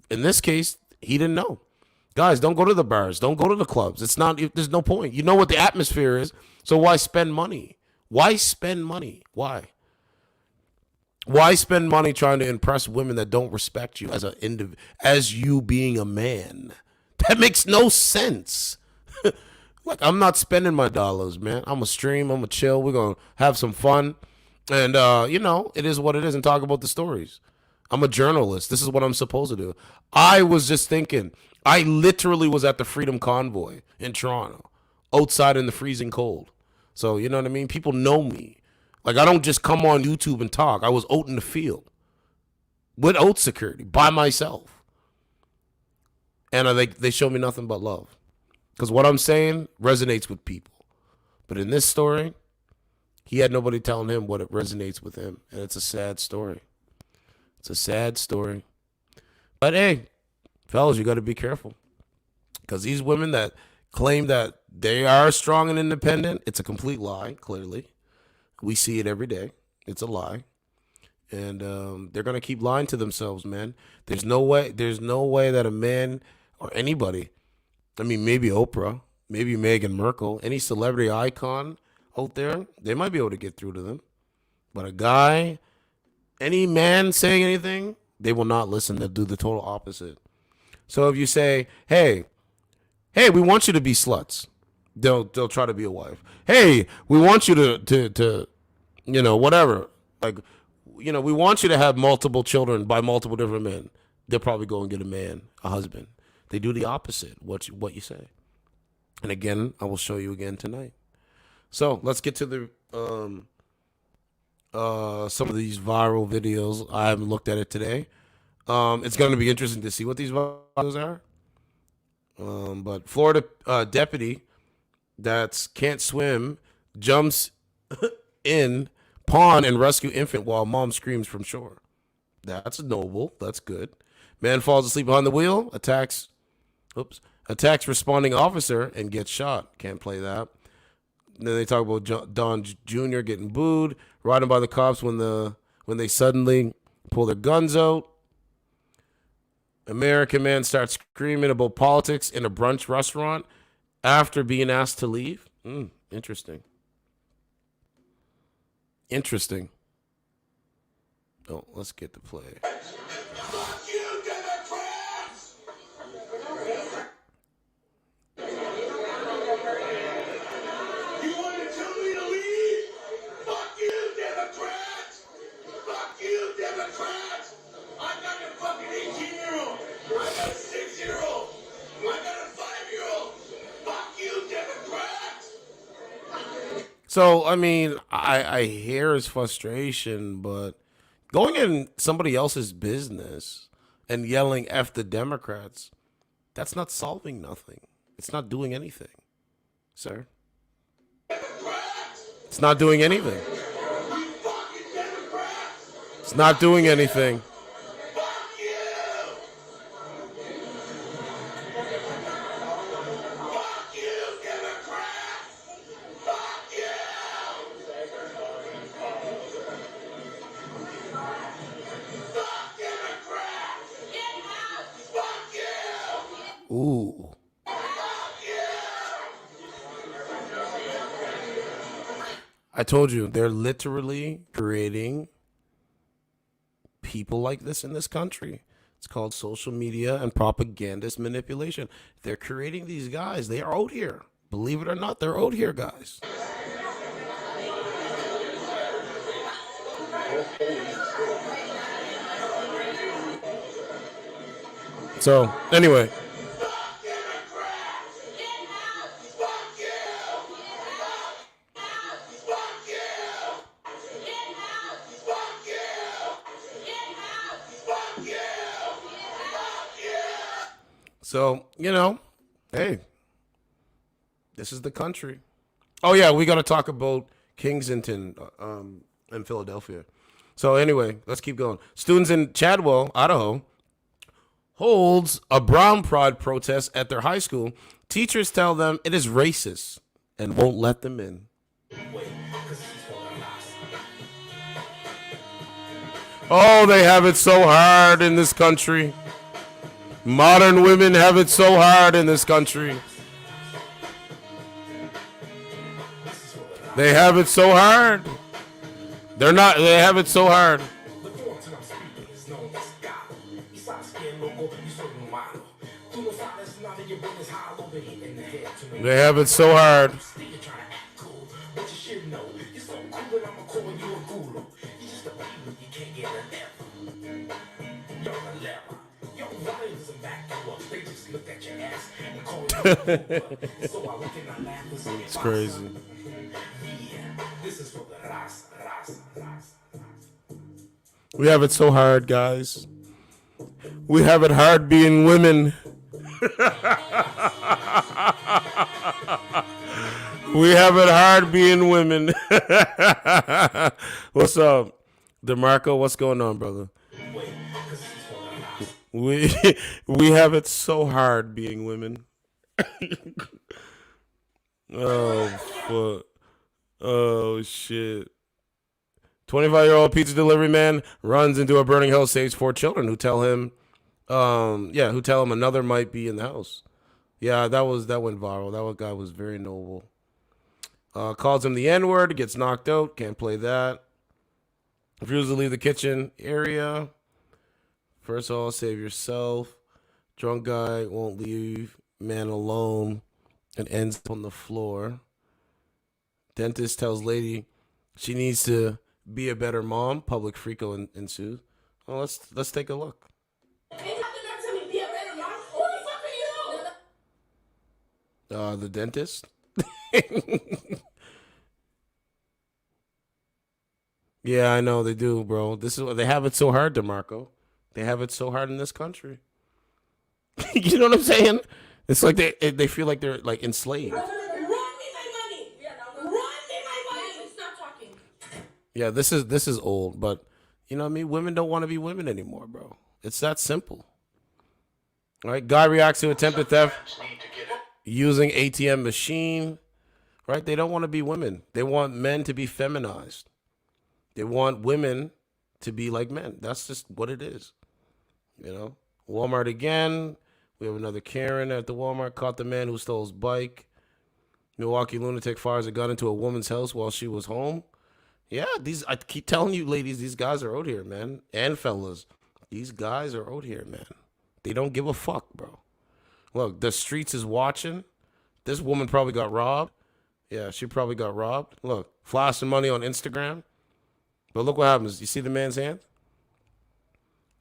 [SPEAKER 1] in this case, he didn't know. Guys, don't go to the bars. Don't go to the clubs. There's no point. You know what the atmosphere is. So why spend money? Why spend money? Why? Why spend money trying to impress women that don't respect you as you being a man? That makes no sense. Like, I'm not spending my dollars, man. I'm going to stream. I'm going to chill. We're going to have some fun. And, it is what it is, and talk about the stories. I'm a journalist. This is what I'm supposed to do. I was just thinking, I literally was at the Freedom Convoy in Toronto, outside in the freezing cold. So, you know what I mean? People know me. Like, I don't just come on YouTube and talk. I was out in the field with oat security by myself. And they show me nothing but love. Because what I'm saying resonates with people. But in this story, he had nobody telling him what it resonates with him. And it's a sad story. It's a sad story. But hey, fellas, you got to be careful. Because these women that claim that they are strong and independent, it's a complete lie, clearly. We see it every day. It's a lie. And they're going to keep lying to themselves, man. There's no way that a man or anybody, I mean, maybe Oprah, maybe Meghan Markle, any celebrity icon out there, they might be able to get through to them. But a guy, any man saying anything, they will not listen. They'll do the total opposite. So if you say, hey, we want you to be sluts. They'll try to be a wife. Hey, we want you to whatever. Like, we want you to have multiple children by multiple different men. They'll probably go and get a man, a husband. They do the opposite. What you say. And again, I will show you again tonight. So let's get to the some of these viral videos. I haven't looked at it today. It's going to be interesting to see what these videos are. But Florida deputy that can't swim jumps in pond and rescue infant while mom screams from shore. That's noble. That's good. Man falls asleep behind the wheel, attacks responding officer and gets shot. Can't play that. And then they talk about Don Jr. getting booed, riding by the cops when they suddenly pull their guns out. American man starts screaming about politics in a brunch restaurant after being asked to leave. Interesting. Interesting. Oh, let's get the play.
[SPEAKER 2] Fuck you, Democrats! You want to tell me to leave? Fuck you, Democrats! Fuck you, Democrats! I got a fucking 18-year-old. I got a 6-year-old. I got a 5-year-old. Fuck you, Democrats!
[SPEAKER 1] So, I mean, I hear his frustration, but going in somebody else's business and yelling F the Democrats, that's not solving nothing. It's not doing anything, sir. It's not doing anything. It's not doing anything. Ooh. I told you, they're literally creating people like this in this country. It's called social media and propagandist manipulation. They're creating these guys. They are out here. Believe it or not, they're out here, guys. So, anyway. So, hey, this is the country. Oh, yeah, we got to talk about Kensington in Philadelphia. So, anyway, let's keep going. Students in Chadwell, Idaho, holds a brown pride protest at their high school. Teachers tell them it is racist and won't let them in. Oh, they have it so hard in this country. Modern women have it so hard in this country. They have it so hard. They have it so hard. They have it so hard. It's crazy. We have it so hard, guys. We have it hard being women. We have it hard being women. What's up, DeMarco? What's going on, brother? We have it so hard being women. Oh, fuck. Oh, shit. 25-year-old pizza delivery man runs into a burning house, saves 4 children who tell him another might be in the house. Yeah, that went viral. That guy was very noble. Calls him the N-word, gets knocked out, can't play that. Refuses to leave the kitchen area. First of all, save yourself. Drunk guy won't leave man alone. and ends up on the floor. Dentist tells lady she needs to be a better mom. Public freako ensues. Well, let's take a look. The dentist. Yeah, I know they do, bro. This is they have it so hard, DeMarco. They have it so hard in this country. You know what I'm saying? It's like they feel like they're like enslaved.
[SPEAKER 2] Run me my money. Run me my money. Stop talking.
[SPEAKER 1] Yeah, this is old, but you know what I mean? Women don't want to be women anymore, bro. It's that simple. All right, guy reacts to attempted theft using ATM machine. Right? They don't want to be women. They want men to be feminized. They want women to be like men. That's just what it is. You know? Walmart again. We have another Karen at the Walmart. Caught the man who stole his bike. Milwaukee lunatic fires a gun into a woman's house while she was home. Yeah, I keep telling you, ladies, these guys are out here, man. And fellas. These guys are out here, man. They don't give a fuck, bro. Look, the streets is watching. This woman probably got robbed. Yeah, she probably got robbed. Look, flashing money on Instagram. But look what happens. You see the man's hand?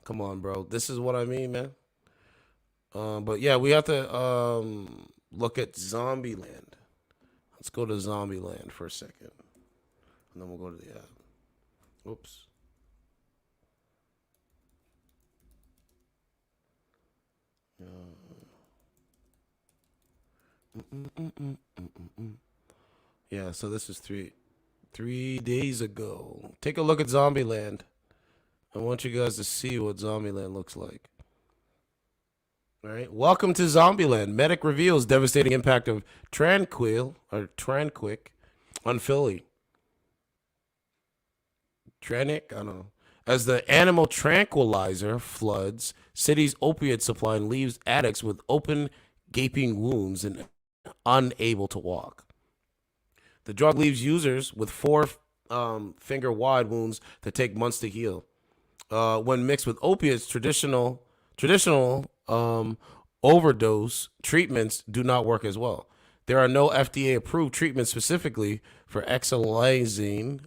[SPEAKER 1] Come on, bro. This is what I mean, man. But yeah, we have to look at Zombieland. Let's go to Zombieland for a second. And then we'll go to the app. Oops. Yeah, so this is three days ago. Take a look at Zombieland. I want you guys to see what Zombieland looks like. All right, welcome to Zombieland. Medic reveals devastating impact of Tranquic on Philly. Tranic, I don't know. As the animal tranquilizer floods city's opiate supply and leaves addicts with open, gaping wounds and unable to walk. The drug leaves users with 4 finger-wide wounds that take months to heal. When mixed with opiates, traditional overdose treatments do not work as well. There are no FDA-approved treatments specifically for exilazine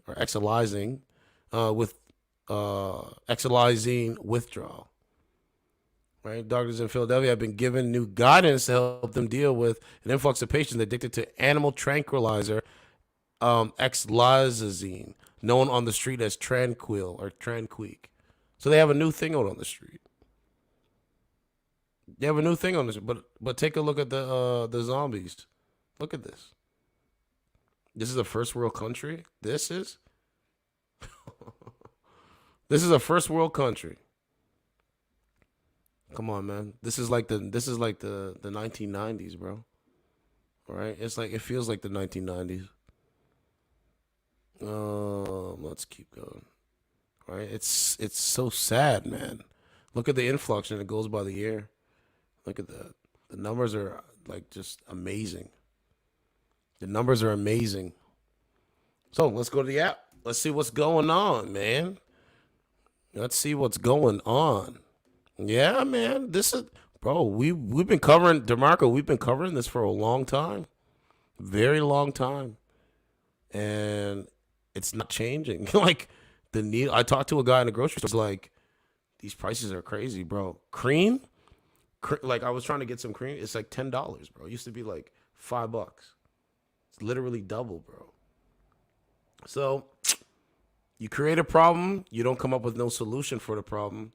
[SPEAKER 1] withdrawal. Right? Doctors in Philadelphia have been given new guidance to help them deal with an influx of patients addicted to animal tranquilizer exilazine, known on the street as Tranquic. So they have a new thing out on the street. They have a new thing on this, but take a look at the zombies. Look at this. This is a first world country. This is a first world country. Come on, man. This is like the 1990s, bro. All right? It's like it feels like the 1990s. Let's keep going. All right? It's so sad, man. Look at the influx and it goes by the year. Look at that. The numbers are like just amazing. The numbers are amazing. So let's go to the app. Let's see what's going on, man. Let's see what's going on. Yeah, man. This is, bro, we've been covering, DeMarco, we've been covering this for a long time. Very long time. And it's not changing. Like, I talked to a guy in the grocery store, like, these prices are crazy, bro. Cream, like, I was trying to get some cream. It's like $10, bro. It used to be like $5. It's literally double, bro. So, you create a problem, you don't come up with no solution for the problem,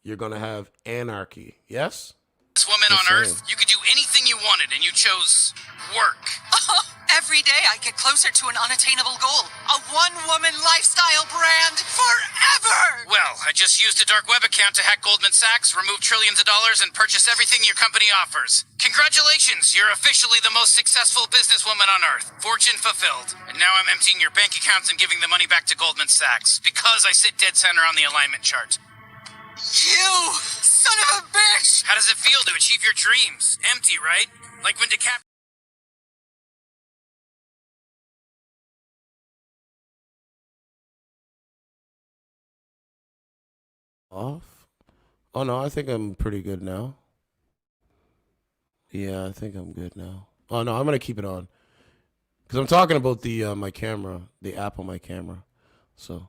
[SPEAKER 1] you're going to have anarchy. Yes?
[SPEAKER 5] This woman on Earth, you could do anything you wanted, and you chose work.
[SPEAKER 6] Every day I get closer to an unattainable goal. A one-woman lifestyle brand forever!
[SPEAKER 5] Well, I just used a dark web account to hack Goldman Sachs, remove trillions of dollars, and purchase everything your company offers. Congratulations, you're officially the most successful businesswoman on Earth. Fortune fulfilled. And now I'm emptying your bank accounts and giving the money back to Goldman Sachs, because I sit dead center on the alignment chart.
[SPEAKER 6] You son of a bitch!
[SPEAKER 5] How does it feel to achieve your dreams? Empty, right? Like when
[SPEAKER 1] Off? Oh, no, I think I'm pretty good now. Yeah, I think I'm good now. Oh no, I'm gonna keep it on because I'm talking about the my camera, the app on my camera. So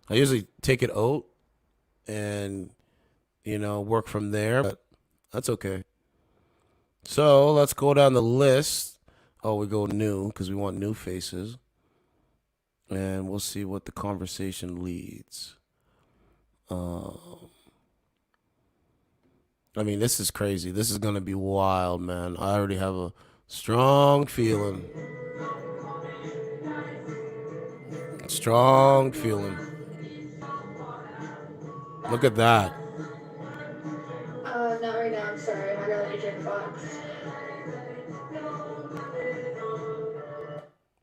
[SPEAKER 1] I usually take it out and work from there, but that's okay. So let's go down the list. Oh, we go new because we want new faces, and we'll see what the conversation leads. I mean, this is crazy. This is gonna be wild, man. I already have a strong feeling. Strong feeling. Look at that.
[SPEAKER 7] Not right now, I'm sorry. I got Adrian Fox.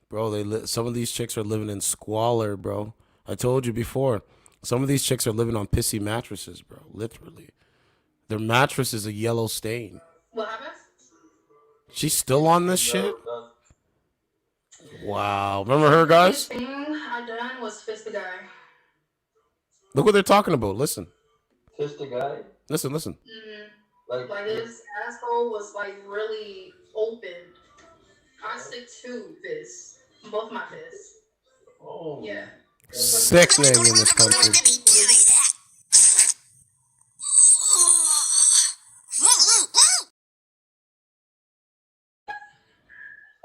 [SPEAKER 1] Bro, some of these chicks are living in squalor, bro. I told you before. Some of these chicks are living on pissy mattresses, bro. Literally. Their mattress is a yellow stain.
[SPEAKER 7] What happened?
[SPEAKER 1] She's still on this shit? Wow. Remember her, guys?
[SPEAKER 7] The thing I done was fist the guy.
[SPEAKER 1] Look what they're talking about. Listen.
[SPEAKER 8] Fist the guy?
[SPEAKER 1] Listen.
[SPEAKER 7] Like his asshole was like really open. I stick to fists. Both my fists.
[SPEAKER 8] Oh.
[SPEAKER 7] Yeah.
[SPEAKER 1] Sickening in this country.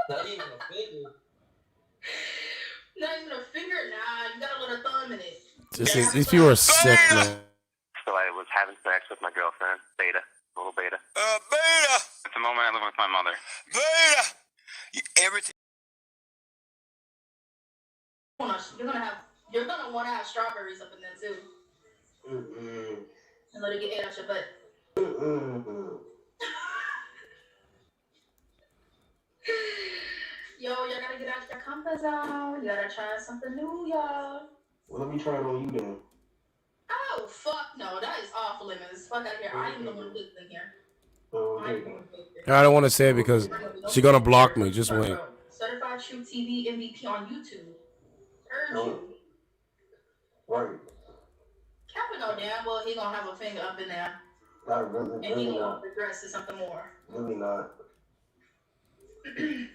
[SPEAKER 8] Not even a finger.
[SPEAKER 7] Not even a finger? Nah, you got a little thumb in it.
[SPEAKER 1] These people are sick, man.
[SPEAKER 3] So I was having sex with my girlfriend, Beta, little Beta.
[SPEAKER 5] Beta!
[SPEAKER 3] At the moment, I live with my mother.
[SPEAKER 5] Beta! Everything.
[SPEAKER 7] You're gonna want to have strawberries up in there too. And let it get ate out your butt. Yo, y'all gotta get out your comfort zone. You gotta try something new, y'all.
[SPEAKER 8] Well, let me try it on you then.
[SPEAKER 7] Oh, fuck no. That is off limits. Fuck out here. I am the one who lives in here.
[SPEAKER 1] I don't want to say it because she's gonna block me. Just wait.
[SPEAKER 7] Certified True TV MVP on YouTube. Urge you.
[SPEAKER 8] Right.
[SPEAKER 7] Kevin know damn well he gonna have a finger up in there.
[SPEAKER 8] Not really.
[SPEAKER 7] And he gonna regress to something more.
[SPEAKER 8] Really not.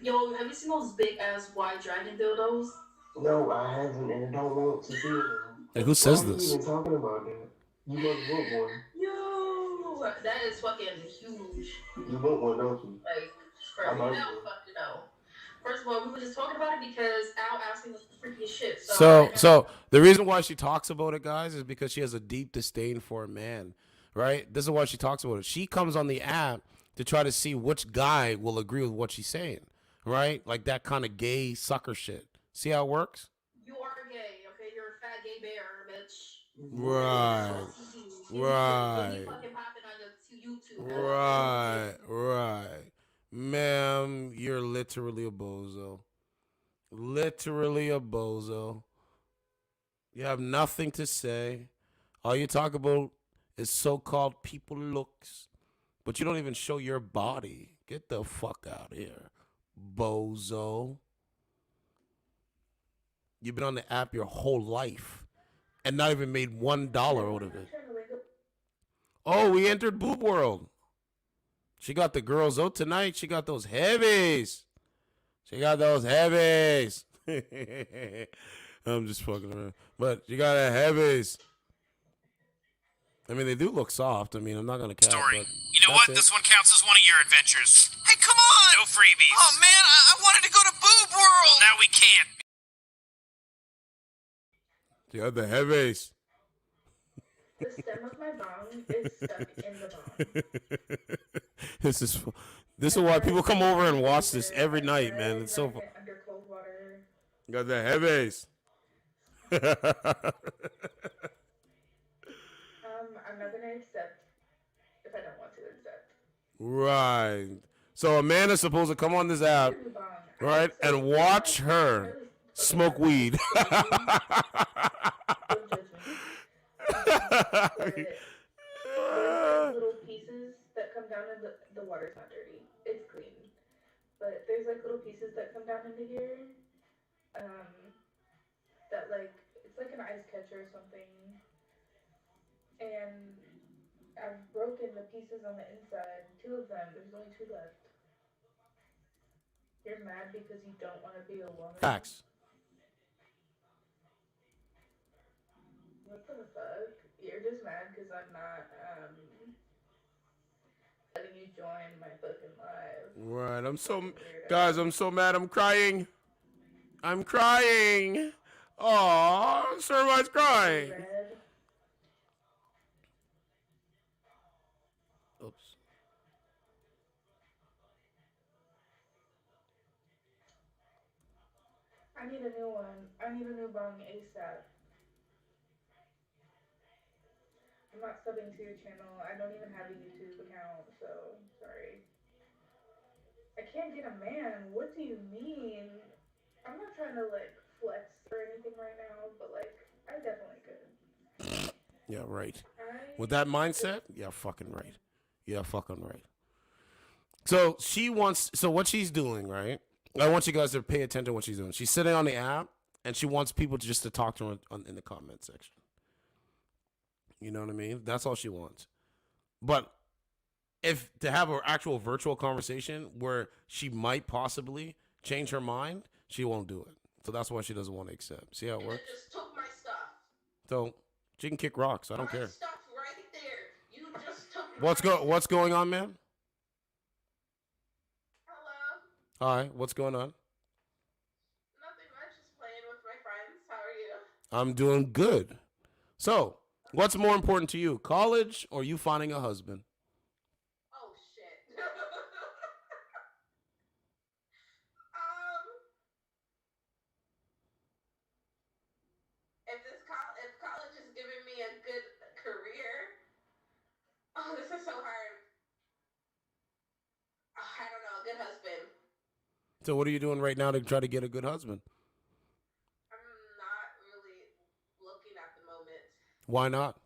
[SPEAKER 7] Yo, have you seen those big ass white dragon dildos?
[SPEAKER 8] No, I haven't, and I don't want to see them.
[SPEAKER 1] Hey, who says
[SPEAKER 8] Why are
[SPEAKER 1] this?
[SPEAKER 8] you even talking about that? You must want one.
[SPEAKER 7] Yo, that is fucking huge.
[SPEAKER 8] You want one, don't you?
[SPEAKER 7] Like,
[SPEAKER 8] I
[SPEAKER 7] crazy.
[SPEAKER 8] like
[SPEAKER 7] Now,
[SPEAKER 8] it.
[SPEAKER 7] fuck it out. First of all, we were just talking about it because Al asked me the freakiest shit.
[SPEAKER 1] So the reason why she talks about it, guys, is because she has a deep disdain for a man, right? This is why she talks about it. She comes on the app to try to see which guy will agree with what she's saying, right? Like that kind of gay sucker shit. See how it works?
[SPEAKER 7] You are gay, okay? You're a fat gay bear, bitch.
[SPEAKER 1] Right. Right. Ma'am, you're literally a bozo. Literally a bozo. You have nothing to say. All you talk about is so-called people looks. But you don't even show your body. Get the fuck out of here, bozo. You've been on the app your whole life and not even made $1 out of it. Oh, we entered Boob World. She got the girls out tonight. She got those heavies. I'm just fucking around. But you got the heavies. I mean, they do look soft. I mean, I'm not going to cap.
[SPEAKER 5] Story.
[SPEAKER 1] But
[SPEAKER 5] You know what? This one counts as one of your adventures. Hey, come on! No freebies. Oh, man, I wanted to go to Boob World! Well, now we can't.
[SPEAKER 1] You got the heavies.
[SPEAKER 7] The stem of my bong is stuck in the bong.
[SPEAKER 1] This is why people come over and watch this every night, man. It's so fun.
[SPEAKER 7] Under cold water.
[SPEAKER 1] You got the heavies.
[SPEAKER 7] I'm not gonna accept if I don't want to accept.
[SPEAKER 1] Right. So Amanda's supposed to come on this app, right, and watch her smoke weed.
[SPEAKER 7] Little pieces that come down in the water's not dirty. It's clean. But there's like little pieces that come down into here. That like it's like an ice catcher or something. And I've broken the pieces on the inside. 2 of them. There's only 2 left. You're mad because you don't want to be a woman?
[SPEAKER 1] Facts.
[SPEAKER 7] What the fuck? You're just mad because I'm not, letting you join my fucking live.
[SPEAKER 1] Right. I'm so,
[SPEAKER 7] Weirdo.
[SPEAKER 1] guys, I'm so mad. I'm crying. I'm crying. Aww, Servine's crying.
[SPEAKER 7] Red.
[SPEAKER 1] Oops.
[SPEAKER 7] I need a new one. I need a new bong ASAP. I'm not subbing to your channel. I don't even have a YouTube account, so sorry. I can't get a man. What do you mean? I'm not trying to like flex or anything right now, but like I definitely could.
[SPEAKER 1] Yeah, right. With that mindset, yeah, fucking right. Yeah, fucking right. So she wants. So what she's doing, right? I want you guys to pay attention to what she's doing. She's sitting on the app, and she wants people just to talk to her in the comment section. You know what I mean? That's all she wants. But if to have an actual virtual conversation where she might possibly change her mind, she won't do it. So that's why she doesn't want to accept. See how it works?
[SPEAKER 2] You just took my stuff.
[SPEAKER 1] So she can kick rocks. I don't
[SPEAKER 2] My
[SPEAKER 1] care.
[SPEAKER 2] stuff right there. You just took
[SPEAKER 1] What's going on, man?
[SPEAKER 2] Hello.
[SPEAKER 1] Hi, what's going on?
[SPEAKER 2] Nothing much. Just playing with my friends. How are you?
[SPEAKER 1] I'm doing good. So, what's more important to you, college or you finding a husband?
[SPEAKER 2] Oh shit. if college is giving me a good career, oh, this is so hard. Oh, I don't know, a good husband.
[SPEAKER 1] So, what are you doing right now to try to get a good husband?
[SPEAKER 2] I'm not really looking at the moment.
[SPEAKER 1] Why not?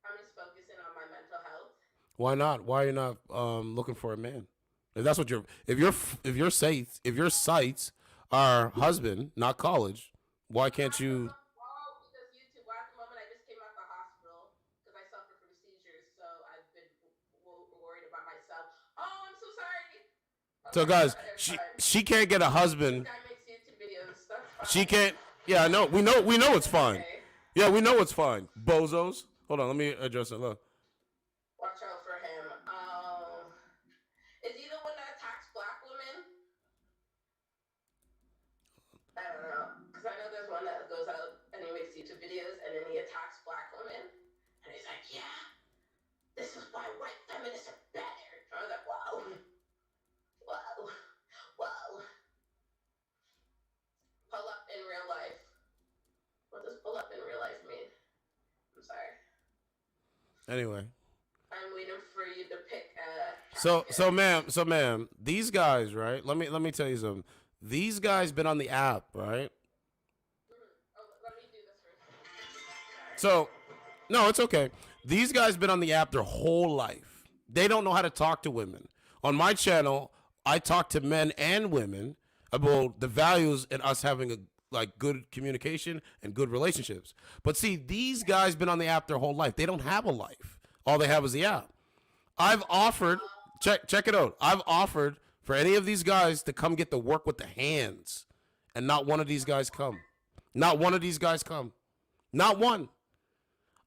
[SPEAKER 2] I'm just focusing on my mental health.
[SPEAKER 1] Why not? Why are you not looking for a man? If that's what if your sights are husband, not college, why can't you?
[SPEAKER 2] Oh, because YouTube. Well, at the moment, I just came out the hospital because I suffer from seizures, so I've been worried about myself. Oh, I'm so sorry.
[SPEAKER 1] So, guys, she can't get a husband.
[SPEAKER 2] This guy makes YouTube videos. That's fine.
[SPEAKER 1] She can't. Yeah, I know. We know it's fine.
[SPEAKER 2] Okay.
[SPEAKER 1] Yeah, we know it's fine. Bozos. Hold on, let me address it. Look.
[SPEAKER 2] Watch out for him. Is he the one that attacks black women? I don't know. Because I know there's one that goes out and he makes YouTube videos and then he attacks black women. And he's like, yeah, this is why white feminists are better. I was like, whoa. Whoa. Whoa. Pull up in real life. What does pull up in real life mean? I'm sorry.
[SPEAKER 1] Anyway.
[SPEAKER 2] I'm waiting for you to pick a.
[SPEAKER 1] So ma'am, these guys, right? Let me tell you something. These guys been on the app, right?
[SPEAKER 2] Oh, let me do this first.
[SPEAKER 1] So, no, it's okay. These guys been on the app their whole life. They don't know how to talk to women. On my channel, I talk to men and women about the values in us having a good communication and good relationships. But see, these guys been on the app their whole life. They don't have a life. All they have is the app. I've offered, check it out. I've offered for any of these guys to come get the work with the hands, and not one of these guys come. Not one of these guys come. Not one.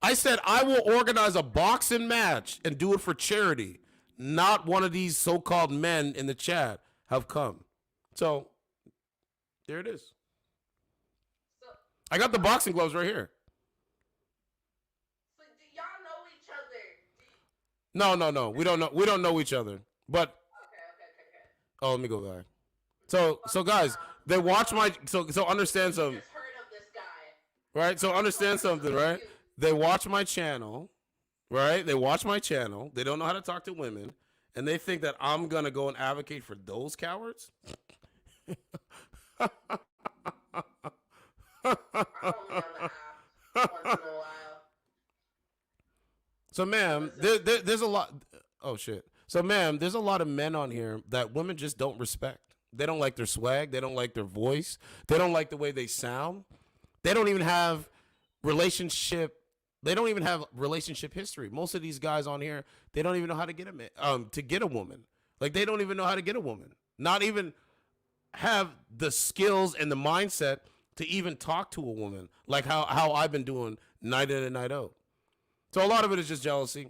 [SPEAKER 1] I said I will organize a boxing match and do it for charity. Not one of these so-called men in the chat have come. So, there it is. I got the boxing gloves right here.
[SPEAKER 2] So do y'all know each other?
[SPEAKER 1] No. We don't know each other. But
[SPEAKER 2] Okay.
[SPEAKER 1] oh, let me go back. So guys, they watch my so understand something.
[SPEAKER 2] Just heard of this guy.
[SPEAKER 1] Right? So understand something, right? They watch my channel, right? They watch my channel. They don't know how to talk to women, and they think that I'm gonna go and advocate for those cowards.
[SPEAKER 2] I'm only on the app once in a while.
[SPEAKER 1] So, ma'am, there's a lot. Oh shit. So, ma'am, there's a lot of men on here that women just don't respect. They don't like their swag. They don't like their voice. They don't like the way they sound. They don't even have relationship. They don't even have relationship history. Most of these guys on here, they don't even know how to get a woman. Like, they don't even know how to get a woman. Not even have the skills and the mindset to even talk to a woman like how I've been doing night in and night out. So a lot of it is just jealousy.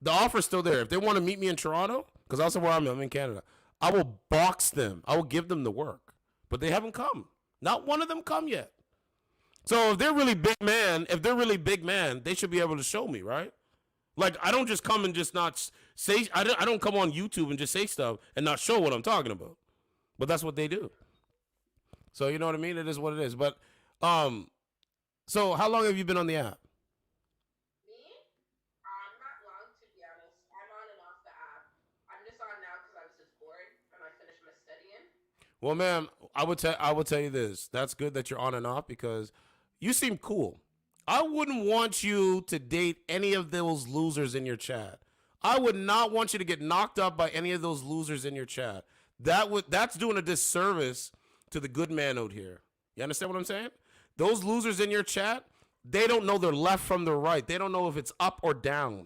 [SPEAKER 1] The offer's still there. If they want to meet me in Toronto, because that's where I'm in Canada, I will box them. I will give them the work. But they haven't come. Not one of them come yet. So if they're really big man, they should be able to show me, right? Like, I don't just come and just not say, I don't come on YouTube and just say stuff and not show what I'm talking about. But that's what they do. So you know what I mean? It is what it is. But, so how long have you been on the app?
[SPEAKER 9] Not long, to be honest. I'm on and off the app. I'm just on now because I was just bored and I finished my studying.
[SPEAKER 1] Well, ma'am, I would tell you this. That's good that you're on and off because you seem cool. I wouldn't want you to date any of those losers in your chat. I would not want you to get knocked up by any of those losers in your chat. That's doing a disservice to the good man out here. You understand what I'm saying? Those losers in your chat, they don't know their left from their right. They don't know if it's up or down.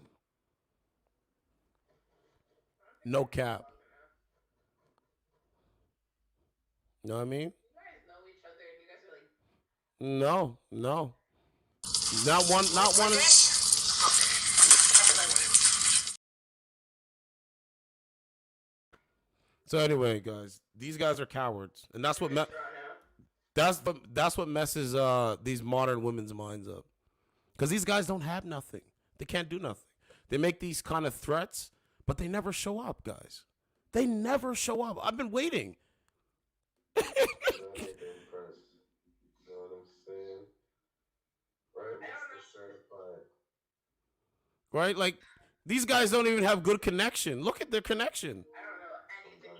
[SPEAKER 1] No cap. You know what I mean?
[SPEAKER 9] You guys know each other and you guys are like...
[SPEAKER 1] No. Not one. So anyway, guys, these guys are cowards, and that's what messes these modern women's minds up. Because these guys don't have nothing. They can't do nothing. They make these kind of threats, but they never show up, guys. They never show up. I've been waiting.
[SPEAKER 8] You know what I'm saying? Right? Mr. Certified.
[SPEAKER 1] Right? Like, these guys don't even have good connection. Look at their connection.
[SPEAKER 9] I don't know anything.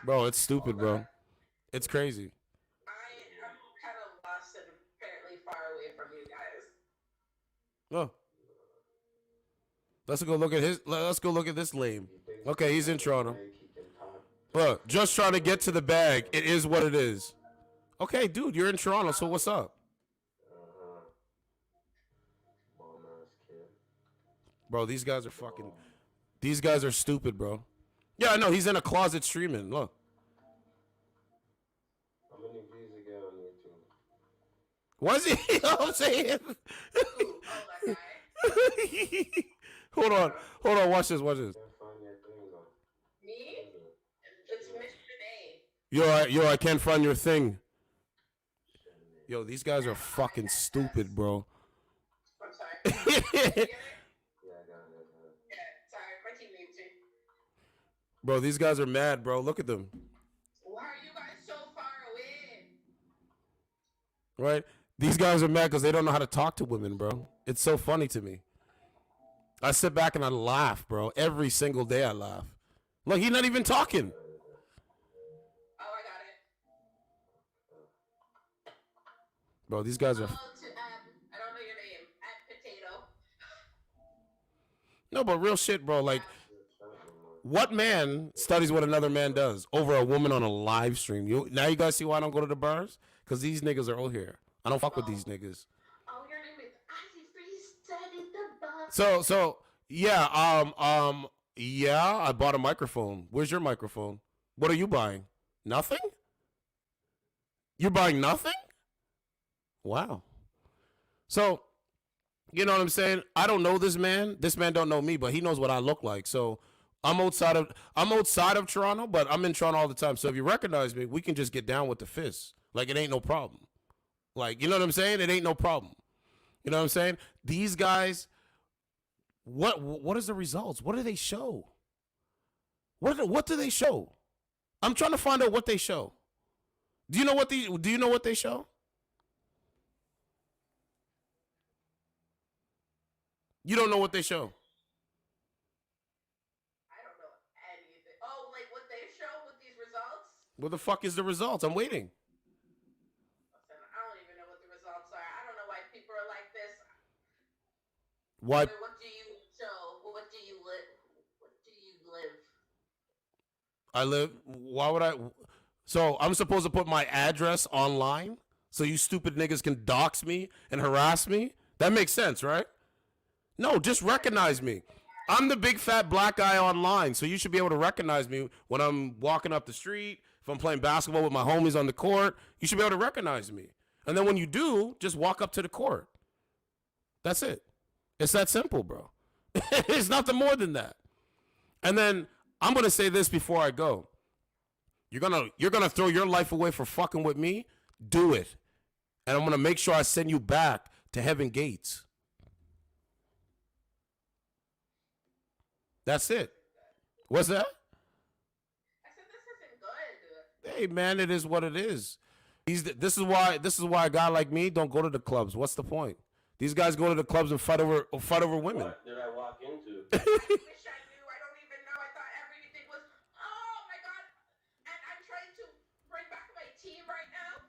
[SPEAKER 1] Bro, it's stupid, bro. It's crazy.
[SPEAKER 9] I'm kind of lost and apparently far away from you guys.
[SPEAKER 1] Oh. Let's go look at this lame. Okay, he's in Toronto. Look, just trying to get to the bag. It is what it is. Okay, dude, you're in Toronto, so what's up? Bro, these guys are stupid, bro. Yeah, I know, he's in a closet streaming. Look.
[SPEAKER 8] How many views you get on YouTube?
[SPEAKER 1] Was he? You know what I'm saying? Hold on, watch this.
[SPEAKER 8] Can't find your things on.
[SPEAKER 9] Me? It's Mission A.
[SPEAKER 1] Yo, I can't find your thing. Yo, these guys are fucking stupid, bro.
[SPEAKER 9] I'm sorry.
[SPEAKER 8] Yeah, I got it.
[SPEAKER 9] Yeah, sorry, my team needs you.
[SPEAKER 1] Bro, these guys are mad, bro. Look at them.
[SPEAKER 9] Why are you guys so far away?
[SPEAKER 1] Right? These guys are mad because they don't know how to talk to women, bro. It's so funny to me. I sit back and I laugh, bro. Every single day I laugh. Look, he's not even talking.
[SPEAKER 9] Oh, I got it.
[SPEAKER 1] Bro, these guys are...
[SPEAKER 9] I don't know your name. Potato.
[SPEAKER 1] No, but real shit, bro. Like, what man studies what another man does over a woman on a live stream? Now you guys see why I don't go to the bars? Because these niggas are out here. I don't fuck with these niggas.
[SPEAKER 9] Oh, your name is Ozzy Freeze studied the bar.
[SPEAKER 1] So, yeah, yeah, I bought a microphone. Where's your microphone? What are you buying? Nothing? You're buying nothing? Wow. So, you know what I'm saying? I don't know this man. This man don't know me, but he knows what I look like. So I'm outside of Toronto, but I'm in Toronto all the time. So if you recognize me, we can just get down with the fists. Like, it ain't no problem. Like, you know what I'm saying? It ain't no problem. You know what I'm saying? These guys, what is the results? What do they show? What do they show? I'm trying to find out what they show. Do you know what they show? You don't know what they show.
[SPEAKER 9] I don't know anything. Oh, like what they show with these results?
[SPEAKER 1] What the fuck is the results? I'm waiting.
[SPEAKER 9] Listen, I don't even know what the results are. I don't know why people are like this.
[SPEAKER 1] Why?
[SPEAKER 9] What do you show? What do you live? What do you live?
[SPEAKER 1] I live. Why would I? So I'm supposed to put my address online so you stupid niggas can dox me and harass me? That makes sense, right? No, just recognize me. I'm the big fat black guy online, so you should be able to recognize me when I'm walking up the street. If I'm playing basketball with my homies on the court, you should be able to recognize me. And then when you do, just walk up to the court. That's it. It's that simple, bro. It's nothing more than that. And then I'm gonna say this before I go. You're gonna throw your life away for fucking with me? Do it. And I'm gonna make sure I send you back to heaven gates. That's it. What's that?
[SPEAKER 9] I said this isn't good.
[SPEAKER 1] Hey man, it is what it is. This is why a guy like me don't go to the clubs. What's the point? These guys go to the clubs and fight over women.
[SPEAKER 8] What did I walk into?
[SPEAKER 9] I wish I knew. I don't even know. I thought everything was. Oh my god! And I'm trying to bring back my team right now.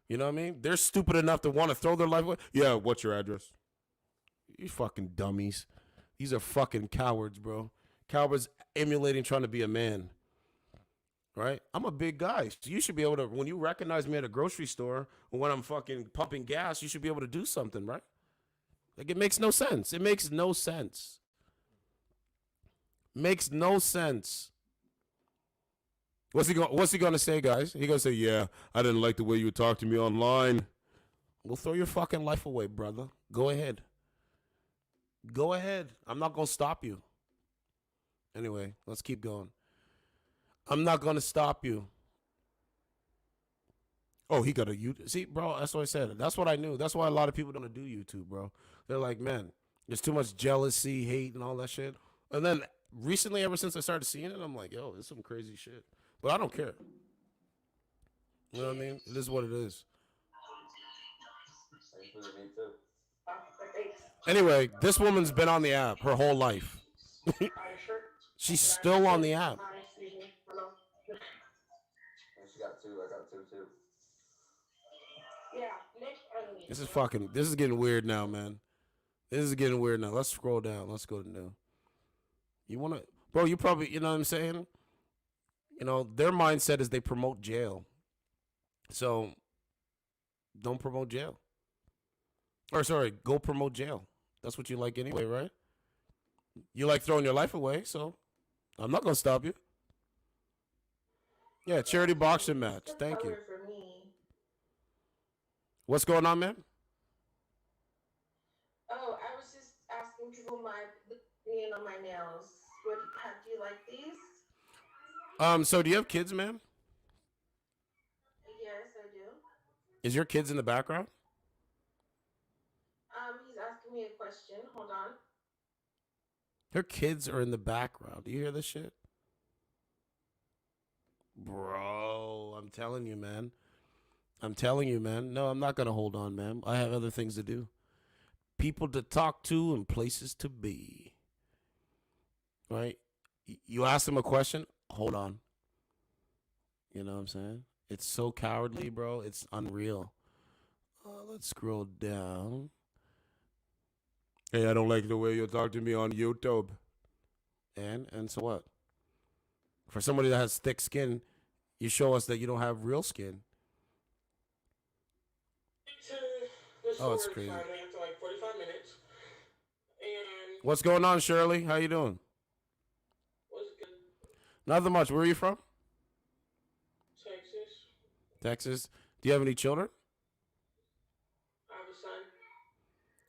[SPEAKER 1] You know what I mean? They're stupid enough to want to throw their life away. Yeah, what's your address? You fucking dummies. These are fucking cowards, bro. Cowards emulating trying to be a man. Right? I'm a big guy. So you should be able to, when you recognize me at a grocery store or when I'm fucking pumping gas, you should be able to do something, right? Like, it makes no sense. It makes no sense. Makes no sense. What's he going to say, guys? He going to say, yeah, I didn't like the way you talked to me online. Well, throw your fucking life away, brother. Go ahead. Go ahead. I'm not going to stop you. Anyway, let's keep going. I'm not going to stop you. Oh, he got a YouTube. See, bro, that's what I said. That's what I knew. That's why a lot of people don't do YouTube, bro. They're like, man, there's too much jealousy, hate, and all that shit. And then recently, ever since I started seeing it, I'm like, yo, it's some crazy shit. But I don't care. You know what I mean? It is what it is. Anyway, this woman's been on the app her whole life. She's still on the app.
[SPEAKER 8] She got two. I got two too.
[SPEAKER 9] Yeah,
[SPEAKER 1] This is getting weird now, man. This is getting weird now. Let's scroll down. Let's go to new. You want to, bro, you probably, you know what I'm saying? You know, their mindset is they promote jail. So, don't promote jail. Or, sorry, go promote jail. That's what you like anyway, right? You like throwing your life away, so I'm not going to stop you. Yeah, charity boxing match. Thank you. What's going on, man?
[SPEAKER 9] Oh, I was just asking people my opinion on my nails. Do you like these?
[SPEAKER 1] So do you have kids, man?
[SPEAKER 9] Yes, I do.
[SPEAKER 1] Is your kids in the background?
[SPEAKER 9] He's asking me a question. Hold on.
[SPEAKER 1] Her kids are in the background. Do you hear this shit? Bro, I'm telling you, man. No, I'm not going to hold on, man. I have other things to do. People to talk to and places to be. Right? You ask them a question, hold on. You know what I'm saying? It's so cowardly, bro. It's unreal. Let's scroll down. Hey, I don't like the way you talk to me on YouTube. And so what? For somebody that has thick skin, you show us that you don't have real skin. Oh, it's crazy.
[SPEAKER 2] After like 45 minutes. And
[SPEAKER 1] What's going on, Shirley? How you doing?
[SPEAKER 2] what's good?
[SPEAKER 1] Nothing much. Where are you from?
[SPEAKER 2] Texas.
[SPEAKER 1] Texas. Do you have any children?
[SPEAKER 2] I have a son.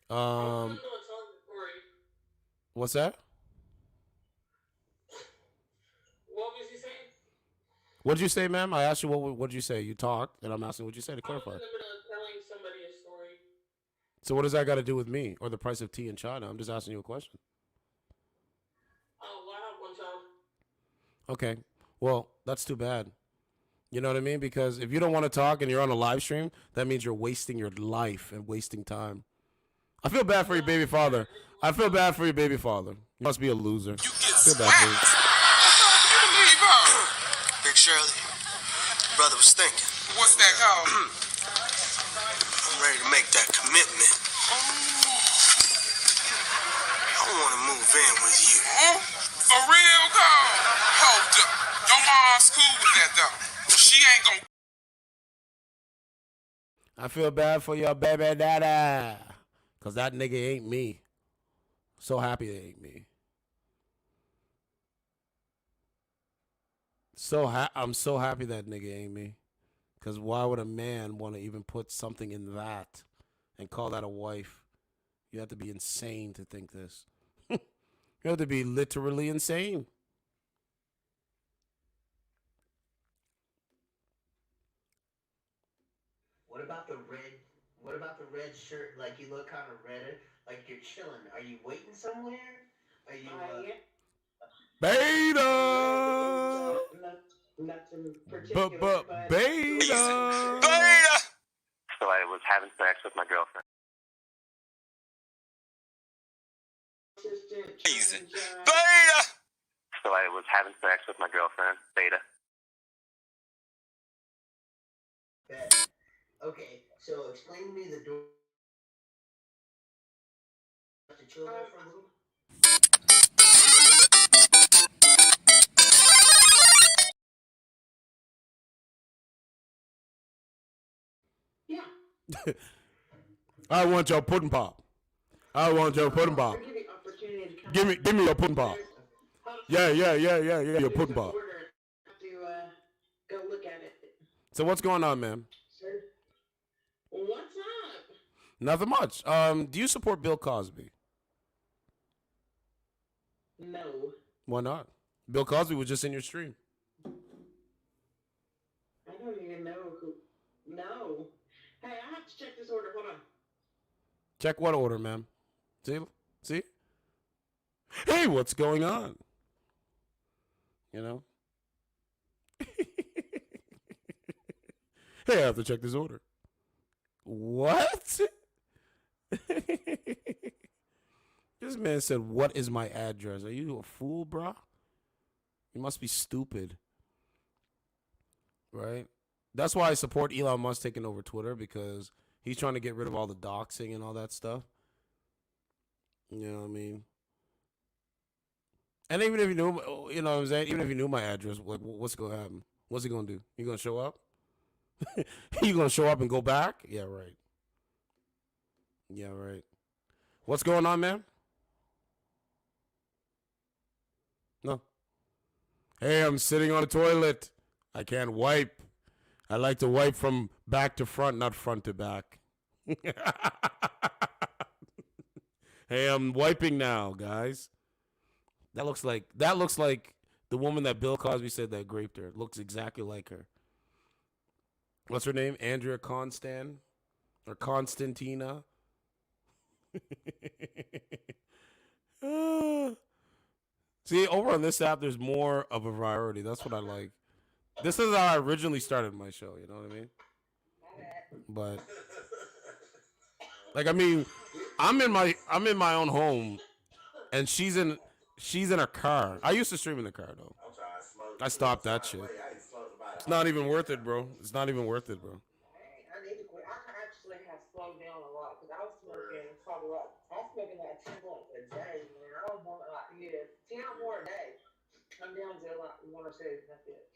[SPEAKER 2] I'm gonna tell the story.
[SPEAKER 1] What's that?
[SPEAKER 2] What was he saying?
[SPEAKER 1] What'd you say, ma'am? I asked you what'd you say. You talked, and I'm asking what you say to
[SPEAKER 2] I was
[SPEAKER 1] clarify.
[SPEAKER 2] in the middle of telling somebody a story.
[SPEAKER 1] So what does that got to do with me or the price of tea in China? I'm just asking you a question.
[SPEAKER 2] Oh, well, I have one child.
[SPEAKER 1] Okay. Well, that's too bad. You know what I mean? Because if you don't want to talk and you're on a live stream, that means you're wasting your life and wasting time. I feel bad for your baby father. You must be a loser.
[SPEAKER 5] You get
[SPEAKER 1] Feel bad for you.
[SPEAKER 10] Big Shirley, brother was thinking.
[SPEAKER 5] What's that called?
[SPEAKER 10] I'm ready to make that commitment. I want to move in with you.
[SPEAKER 5] For real, call? Hold up. Your mom's cool with that, though. She ain't gonna.
[SPEAKER 1] I feel bad for your baby daddy. Because that nigga ain't me. So happy it ain't me. I'm so happy that nigga ain't me. Because why would a man want to even put something in that and call that a wife? You have to be insane to think this. You have to be literally insane.
[SPEAKER 11] What about the red shirt? Like you look kind of red, like you're chilling. Are you waiting somewhere? Are you?
[SPEAKER 1] Beta.
[SPEAKER 9] Nothing particular, but
[SPEAKER 1] beta.
[SPEAKER 5] Beta.
[SPEAKER 3] So I was having sex with my girlfriend.
[SPEAKER 5] Beta.
[SPEAKER 3] So I was having sex with my girlfriend, Beta.
[SPEAKER 11] Okay, so explain to me the door. To chill there for a little.
[SPEAKER 9] yeah.
[SPEAKER 1] I want your pudding pop. I want your pudding pop.
[SPEAKER 9] Give you opportunity to come
[SPEAKER 1] Give me your pudding pop. Yeah, your pudding pop.
[SPEAKER 9] to go look at it.
[SPEAKER 1] So what's going on, man?
[SPEAKER 9] Sir, what's up?
[SPEAKER 1] Nothing much. Do you support Bill Cosby?
[SPEAKER 9] No.
[SPEAKER 1] Why not? Bill Cosby was just in your stream.
[SPEAKER 9] I don't even know who. No. Hey, I have to check this order. Hold on.
[SPEAKER 1] Check what order, ma'am? See? Hey, what's going on? You know? Hey, I have to check this order. What? This man said, what is my address? Are you a fool, bro? You must be stupid. Right? That's why I support Elon Musk taking over Twitter, because he's trying to get rid of all the doxing and all that stuff. You know what I mean? And even if you knew, you know what I'm saying? Even if you knew my address, like, what's going to happen? What's he going to do? You going to show up? You going to show up and go back? Yeah, right. Yeah, right. What's going on, man? No. Hey, I'm sitting on a toilet. I can't wipe. I like to wipe from back to front, not front to back. Hey, I'm wiping now, guys. That looks like the woman that Bill Cosby said that raped her. It looks exactly like her. What's her name? Andrea Constan or Constantina? See, over on this app, there's more of a variety. That's what I like. This is how I originally started my show. You know what I mean? But like, I mean, I'm in my own home, and she's in her car. I used to stream in the car though. I stopped that shit. It's not even worth it, bro. It's not even worth it, bro.
[SPEAKER 9] I need to quit. I actually have slowed down a lot because I was smoking probably like 10 blunts a day, man. I was more like 10 or more a day. I'm down to like 1 or 2. That's it.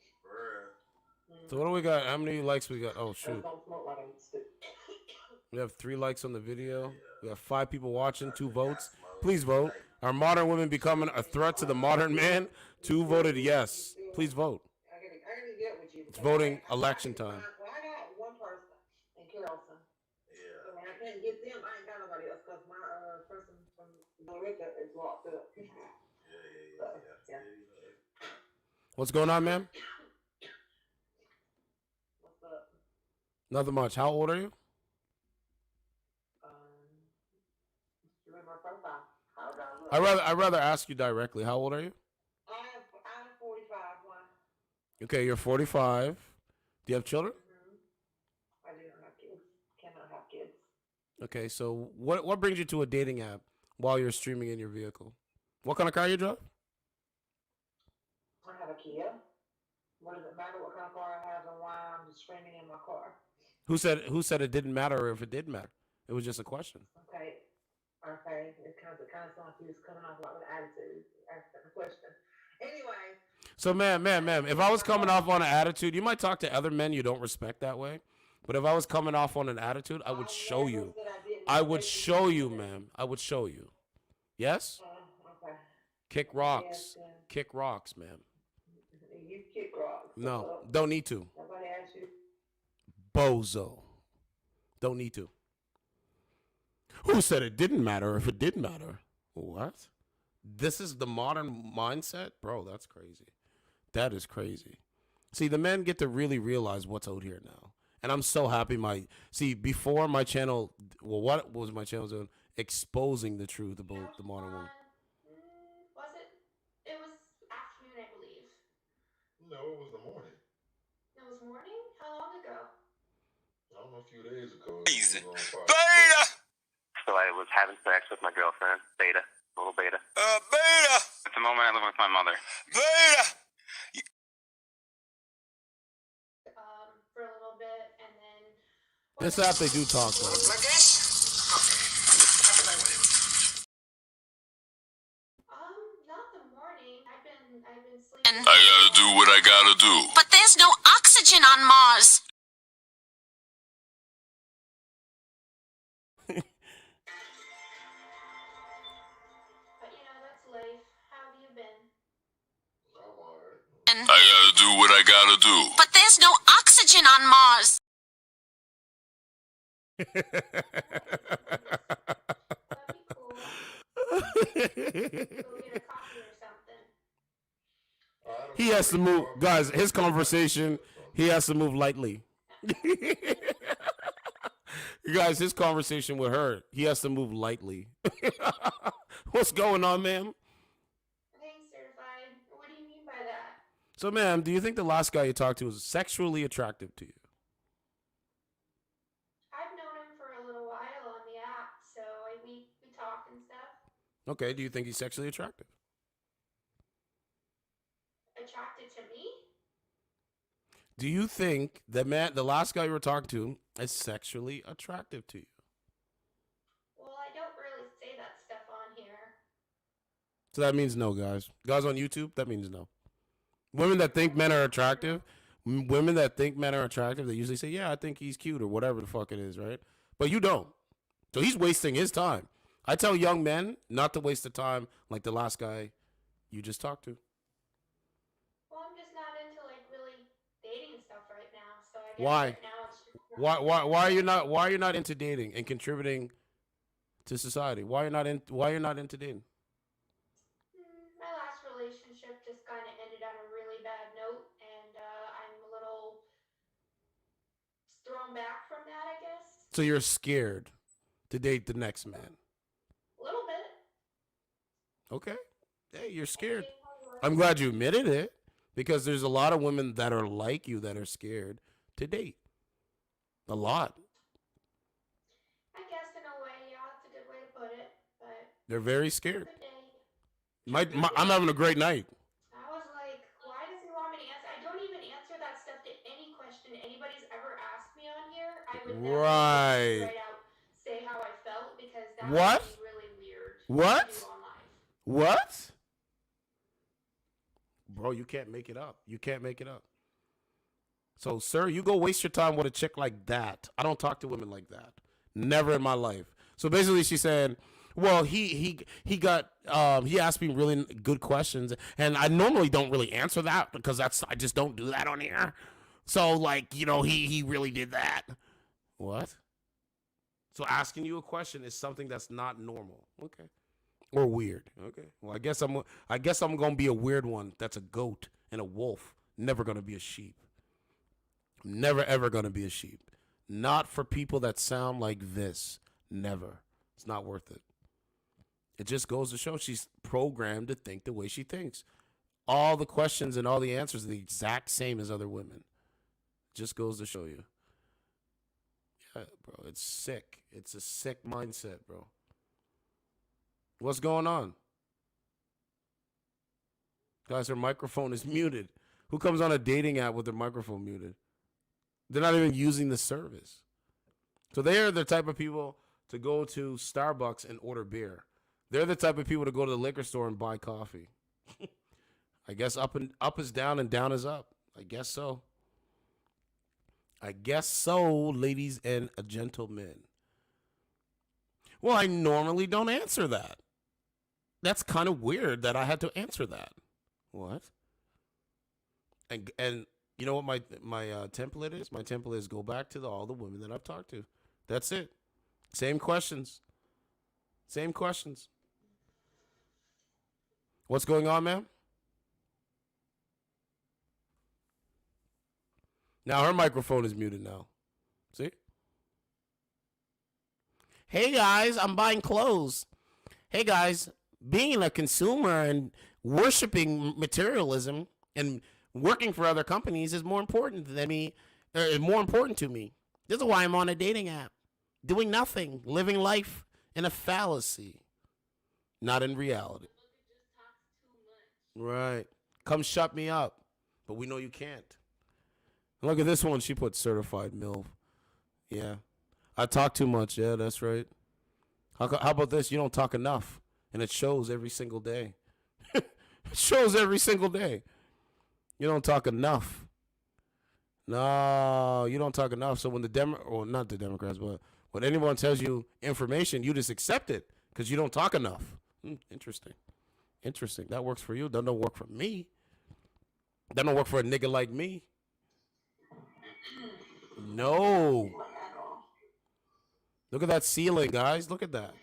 [SPEAKER 1] So what do we got? How many likes we got? Oh shoot.
[SPEAKER 9] Don't smoke like I used to.
[SPEAKER 1] We have 3 likes on the video. We have 5 people watching, 2 votes. Please vote. Are modern women becoming a threat to the modern man? 2 voted yes. Please vote.
[SPEAKER 9] I gotta get with you.
[SPEAKER 1] It's voting election time.
[SPEAKER 9] Well, I got one person in Carrollton. Yeah. So when I can't get them, I ain't got nobody else because my person from Billerica is locked up. Yeah.
[SPEAKER 1] What's going on, ma'am?
[SPEAKER 9] What's up?
[SPEAKER 1] Nothing much. How old are you?
[SPEAKER 9] You read my profile. How old are you?
[SPEAKER 1] I'd rather ask you directly. How old are you?
[SPEAKER 9] I'm 45. Why?
[SPEAKER 1] Okay, you're 45. Do you have children?
[SPEAKER 9] I do not have kids. Cannot have kids.
[SPEAKER 1] Okay, so what brings you to a dating app while you're streaming in your vehicle? What kind of car you drive?
[SPEAKER 9] I have a Kia. What does it matter what kind of car I have and why I'm just streaming in my car?
[SPEAKER 1] Who said it didn't matter, or if it did matter? It was just a question.
[SPEAKER 9] Okay. It kind of sounds like he was coming off like with attitude. Asking the question. Anyway.
[SPEAKER 1] So, ma'am, if I was coming off on an attitude, you might talk to other men you don't respect that way. But if I was coming off on an attitude, I would show you. I would show you, ma'am. I would show you. Yes?
[SPEAKER 9] Okay.
[SPEAKER 1] Kick rocks. Kick rocks, ma'am.
[SPEAKER 9] You kick rocks.
[SPEAKER 1] No, don't need to.
[SPEAKER 9] Nobody asked you.
[SPEAKER 1] Bozo. Don't need to. Who said it didn't matter if it did matter? What? This is the modern mindset? Bro, that's crazy. That is crazy. See, the men get to really realize what's out here now. And I'm so happy before my channel, well, what was my channel doing? Exposing the truth about the modern woman.
[SPEAKER 4] Was it? It was afternoon, I believe.
[SPEAKER 8] No, it was the morning.
[SPEAKER 4] It was morning? How long ago?
[SPEAKER 8] I don't know, a few days ago.
[SPEAKER 10] Easy.
[SPEAKER 8] Beta!
[SPEAKER 10] Beta!
[SPEAKER 3] So I was having sex with my girlfriend, Beta, little Beta.
[SPEAKER 10] Beta!
[SPEAKER 3] At the moment, I live with my mother.
[SPEAKER 10] Beta!
[SPEAKER 4] For a little bit, and then.
[SPEAKER 1] This app they do talk though.
[SPEAKER 10] Like this?
[SPEAKER 4] Not the morning. I've been sleeping.
[SPEAKER 10] I gotta do what I gotta do.
[SPEAKER 6] But there's no oxygen on Mars.
[SPEAKER 4] But that's life. How have you been?
[SPEAKER 8] I'm alright.
[SPEAKER 10] I gotta do what I gotta do.
[SPEAKER 6] But there's no oxygen on Mars.
[SPEAKER 4] That'd be cool. Go get a coffee or something.
[SPEAKER 1] He has to move, guys. His conversation, he has to move lightly. You guys, his conversation with her, he has to move lightly. What's going on, ma'am?
[SPEAKER 4] Thanks, certified. What do you mean by that?
[SPEAKER 1] So, ma'am, do you think the last guy you talked to was sexually attractive to you?
[SPEAKER 4] I've known him for a little while on the app, so we talk and stuff.
[SPEAKER 1] Okay, do you think he's sexually attractive?
[SPEAKER 4] Attracted to me?
[SPEAKER 1] Do you think the last guy you were talking to, is sexually attractive to you?
[SPEAKER 4] Well, I don't really say that stuff on here.
[SPEAKER 1] So that means no, guys. Guys on YouTube, that means no. Women that think men are attractive, they usually say, yeah, I think he's cute or whatever the fuck it is, right? But you don't. So he's wasting his time. I tell young men not to waste the time like the last guy you just talked to.
[SPEAKER 4] Well, I'm just not into really dating stuff right now, so I guess
[SPEAKER 1] Why?
[SPEAKER 4] right now it's just
[SPEAKER 1] Why are you not into dating and contributing to society? Why are you not into dating?
[SPEAKER 4] My last relationship just kind of ended on a really bad note, and I'm a little thrown back from that, I guess.
[SPEAKER 1] So you're scared to date the next man.
[SPEAKER 4] A little bit.
[SPEAKER 1] Okay. Hey, you're scared. I'm glad you admitted it, because there's a lot of women that are like you that are scared to date. A lot.
[SPEAKER 4] I guess in a way, yeah, that's a good way to put it. But
[SPEAKER 1] They're very scared.
[SPEAKER 4] good day.
[SPEAKER 1] I'm having a great night.
[SPEAKER 4] I was like, why does he want me to answer? I don't even answer that stuff to any question anybody's ever asked me on here. I would never
[SPEAKER 1] Right.
[SPEAKER 4] straight out say how I felt, because that
[SPEAKER 1] What?
[SPEAKER 4] would be really weird
[SPEAKER 1] What?
[SPEAKER 4] to do on live.
[SPEAKER 1] What? Bro, you can't make it up. You can't make it up. So, sir, you go waste your time with a chick like that. I don't talk to women like that. Never in my life. So basically, she said, well, he asked me really good questions, and I normally don't really answer that because I just don't do that on here. So he really did that. What? So asking you a question is something that's not normal. Okay. Or weird. Okay. Well, I guess I'm gonna be a weird one. That's a goat and a wolf. Never gonna be a sheep. I'm never ever gonna be a sheep. Not for people that sound like this. Never. It's not worth it. It just goes to show she's programmed to think the way she thinks. All the questions and all the answers are the exact same as other women. Just goes to show you. Yeah, bro, it's sick. It's a sick mindset, bro. What's going on? Guys, her microphone is muted. Who comes on a dating app with their microphone muted? They're not even using the service. So they are the type of people to go to Starbucks and order beer. They're the type of people to go to the liquor store and buy coffee. I guess up is down and down is up. I guess so. I guess so, ladies and gentlemen. Well, I normally don't answer that. That's kind of weird that I had to answer that. What? And You know what my template is? My template is go back to all the women that I've talked to. That's it. Same questions. Same questions. What's going on, ma'am? Now her microphone is muted now. See? Hey guys, I'm buying clothes. Hey guys, being a consumer and worshiping materialism and working for other companies is more important than me, more important to me. This is why I'm on a dating app, doing nothing, living life in a fallacy, not in reality. Right. Come shut me up. But we know you can't. Look at this one. She put certified MILF. Yeah. I talk too much. Yeah, that's right. How about this? You don't talk enough. And it shows every single day. It shows every single day. You don't talk enough. No, you don't talk enough. So when not the Democrats, but when anyone tells you information, you just accept it because you don't talk enough. Interesting. Interesting. That works for you. That don't work for me. That don't work for a nigga like me. No. Look at that ceiling, guys. Look at that.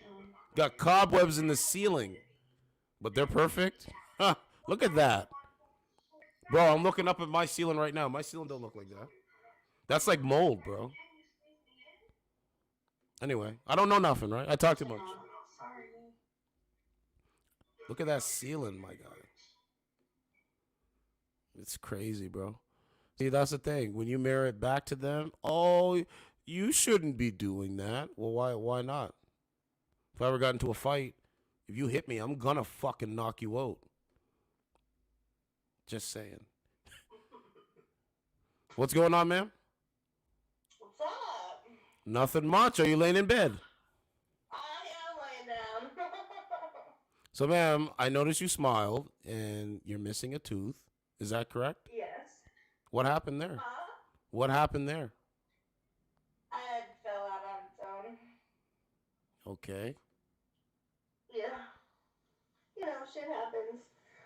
[SPEAKER 1] Got cobwebs in the ceiling. But they're perfect. Huh. Look at that. Bro, I'm looking up at my ceiling right now. My ceiling don't look like that. That's like mold, bro. Anyway, I don't know nothing, right? I talk too much. Look at that ceiling, my guy. It's crazy, bro. See, that's the thing. When you mirror it back to them, oh, you shouldn't be doing that. Well, why not? If I ever got into a fight, if you hit me, I'm gonna fucking knock you out. Just saying. What's going on, ma'am?
[SPEAKER 12] What's up?
[SPEAKER 1] Nothing much. Are you laying in bed?
[SPEAKER 12] I am laying down.
[SPEAKER 1] So, ma'am, I noticed you smiled and you're missing a tooth. Is that correct?
[SPEAKER 12] Yes.
[SPEAKER 1] What happened there? What happened there?
[SPEAKER 12] I fell out on its own.
[SPEAKER 1] Okay.
[SPEAKER 12] Yeah. You know, shit happens.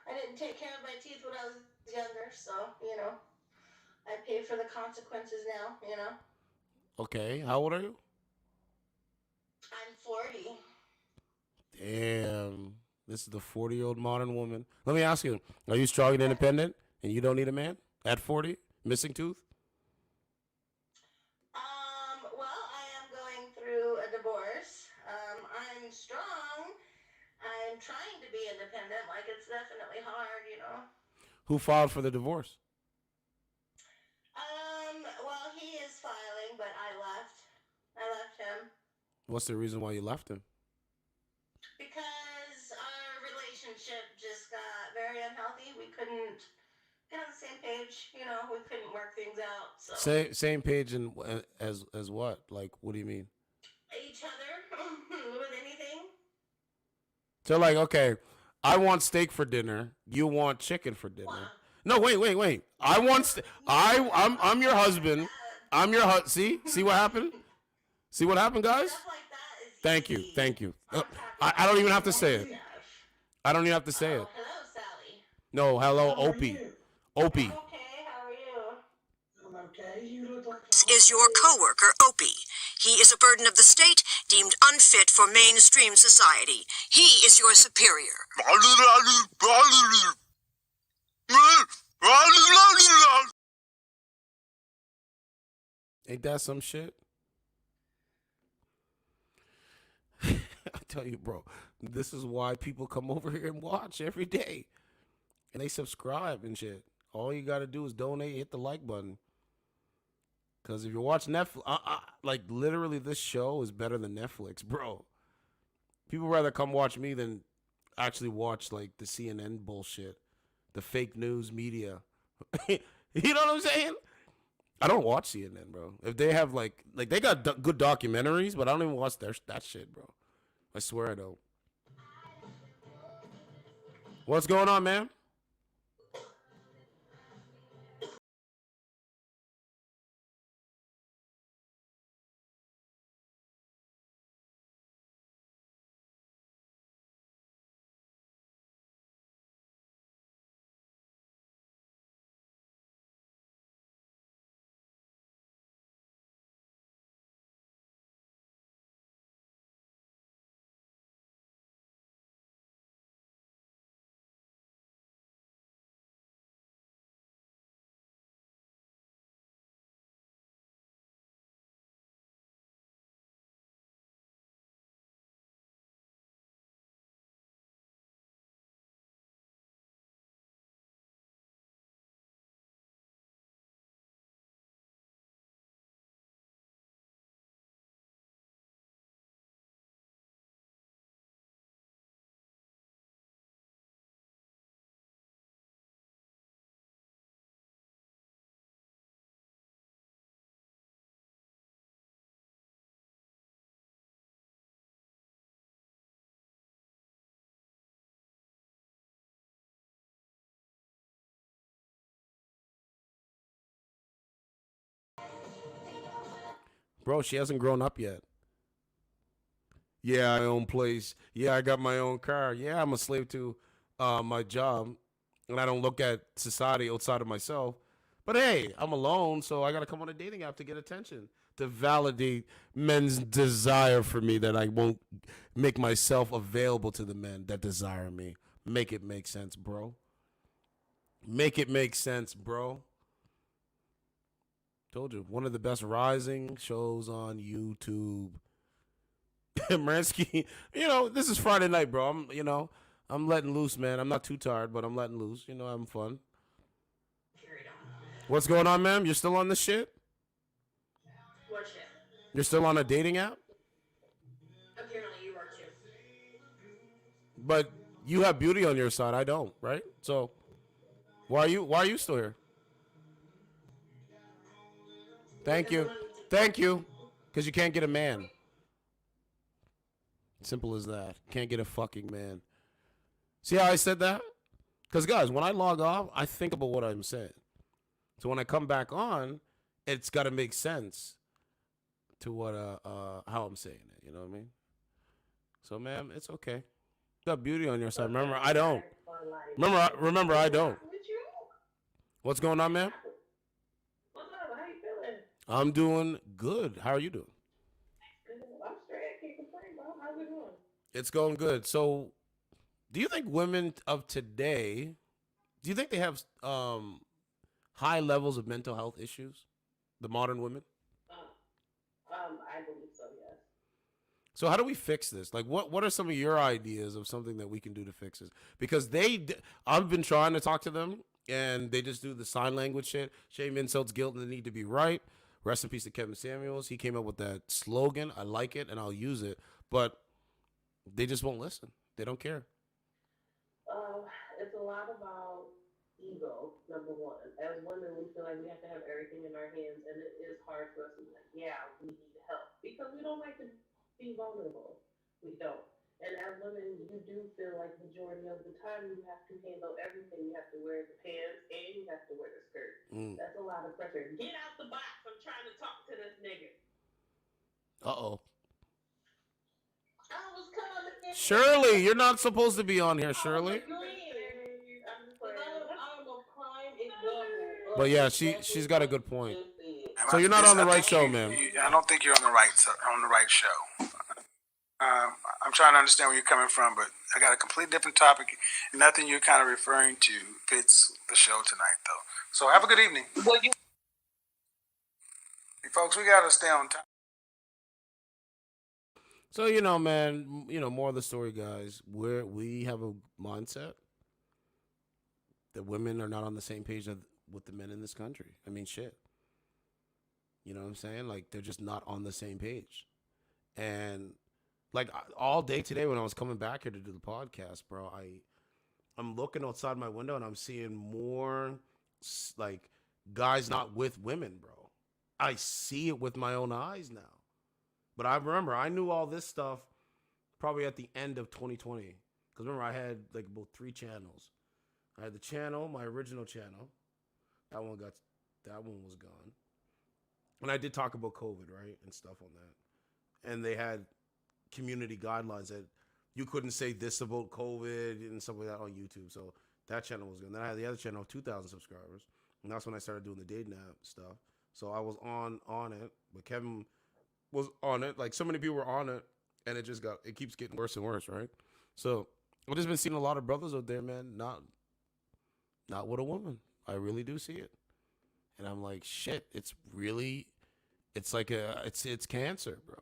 [SPEAKER 12] I didn't take care of my teeth when I was younger, so, you know, I pay for the consequences now, you know.
[SPEAKER 1] Okay. How old are you?
[SPEAKER 12] I'm 40.
[SPEAKER 1] Damn. This is the 40-year-old modern woman. Let me ask you, are you strong and independent and you don't need a man at 40? Missing tooth?
[SPEAKER 12] Well, I am going through a divorce. I'm strong. I'm trying to be independent. Like, it's definitely hard, you know.
[SPEAKER 1] Who filed for the divorce?
[SPEAKER 12] Well, he is filing, but I left. I left him.
[SPEAKER 1] What's the reason why you left him?
[SPEAKER 12] Because our relationship just got very unhealthy. We couldn't get on the same page, you know. We couldn't work things out. So
[SPEAKER 1] Same page as what? Like, what do you mean?
[SPEAKER 12] each other with anything.
[SPEAKER 1] So like, okay, I want steak for dinner. You want chicken for dinner. Wow. No, wait. I want I'm your husband. I'm your See what happened? See what happened, guys? Thank you. I don't even have to say it. I don't even have to say it.
[SPEAKER 12] Hello, Sally.
[SPEAKER 1] No, hello, Opie. Opie.
[SPEAKER 12] Okay, how are you?
[SPEAKER 2] I'm okay. You look like
[SPEAKER 13] Is your coworker Opie. He is a burden of the state, deemed unfit for mainstream society. He is your superior.
[SPEAKER 1] Ain't that some shit? I tell you, bro, this is why people come over here and watch every day. And they subscribe and shit. All you got to do is donate, hit the like button. Because if you watch Netflix, like literally this show is better than Netflix, bro. People rather come watch me than actually watch like the CNN bullshit, the fake news media. You know what I'm saying? I don't watch CNN, bro. If they have like they got good documentaries, but I don't even watch that shit, bro. I swear I don't. What's going on, man? Bro, she hasn't grown up yet. Yeah, my own place. Yeah, I got my own car. Yeah, I'm a slave to my job, and I don't look at society outside of myself. But hey, I'm alone, so I got to come on a dating app to get attention, to validate men's desire for me, that I won't make myself available to the men that desire me. Make it make sense, bro. Make it make sense, bro. Told you, one of the best rising shows on YouTube. Maransky, this is Friday night, bro. I'm letting loose, man. I'm not too tired, but I'm letting loose. Having fun. What's going on, ma'am? You're still on this shit?
[SPEAKER 4] What shit?
[SPEAKER 1] You're still on a dating app?
[SPEAKER 4] Apparently you are too.
[SPEAKER 1] But you have beauty on your side. I don't, right? So why are you still here? Thank you. Because you can't get a man. Simple as that. Can't get a fucking man. See how I said that? Because, guys, when I log off, I think about what I'm saying. So when I come back on, it's got to make sense to what how I'm saying it. You know what I mean? So, ma'am, it's okay. You got beauty on your side. Remember, I don't. Remember, I don't. What's going on, ma'am?
[SPEAKER 9] What's up? How you feeling?
[SPEAKER 1] I'm doing good. How are you doing?
[SPEAKER 9] I'm straight. Can't complain, bro. How's it going?
[SPEAKER 1] It's going good. So, do you think women of today, do you think they have high levels of mental health issues? The modern women?
[SPEAKER 9] I believe so, yes.
[SPEAKER 1] So how do we fix this? Like, what are some of your ideas of something that we can do to fix this? Because I've been trying to talk to them, and they just do the sign language shit. Shame, insults, guilt, and the need to be right. Rest in peace to Kevin Samuels. He came up with that slogan. I like it, and I'll use it. But they just won't listen. They don't care.
[SPEAKER 9] It's a lot about ego, number one. As women, we feel like we have to have everything in our hands, and it is hard for us to be like, yeah, we need help. Because we don't like to be vulnerable. We don't. And as women, you do feel like the majority of the time you have to handle everything. You have to wear the pants and you have to wear the skirt. That's a lot of pressure. Get out the box. I'm trying to talk to this nigga.
[SPEAKER 1] Uh-oh.
[SPEAKER 9] I was coming in.
[SPEAKER 1] Shirley, you're not supposed to be on here, Shirley. But yeah, she's got a good point. So you're not on the right show, ma'am.
[SPEAKER 14] I don't think you're on the right show. I'm trying to understand where you're coming from, but I got a completely different topic. Nothing you're kind of referring to fits the show tonight, though. So have a good evening. Hey, folks, we got to stay on time.
[SPEAKER 1] So, man, more of the story, guys, where we have a mindset that women are not on the same page with the men in this country. I mean, shit. You know what I'm saying? Like, they're just not on the same page. And, like, all day today when I was coming back here to do the podcast, bro, I'm looking outside my window and I'm seeing more, like, guys not with women, bro. I see it with my own eyes now. But I remember, I knew all this stuff probably at the end of 2020. Because remember, I had like about 3 channels. I had the channel, my original channel. That one was gone. And I did talk about COVID, right? And stuff on that. And they had community guidelines that you couldn't say this about COVID and stuff like that on YouTube. So that channel was gone. Then I had the other channel, 2,000 subscribers. And that's when I started doing the dating app stuff. So I was on it. But Kevin was on it. Like, so many people were on it, and it keeps getting worse and worse, right? So I've just been seeing a lot of brothers out there, man, not with a woman. I really do see it. And I'm like, shit, it's like it's cancer, bro.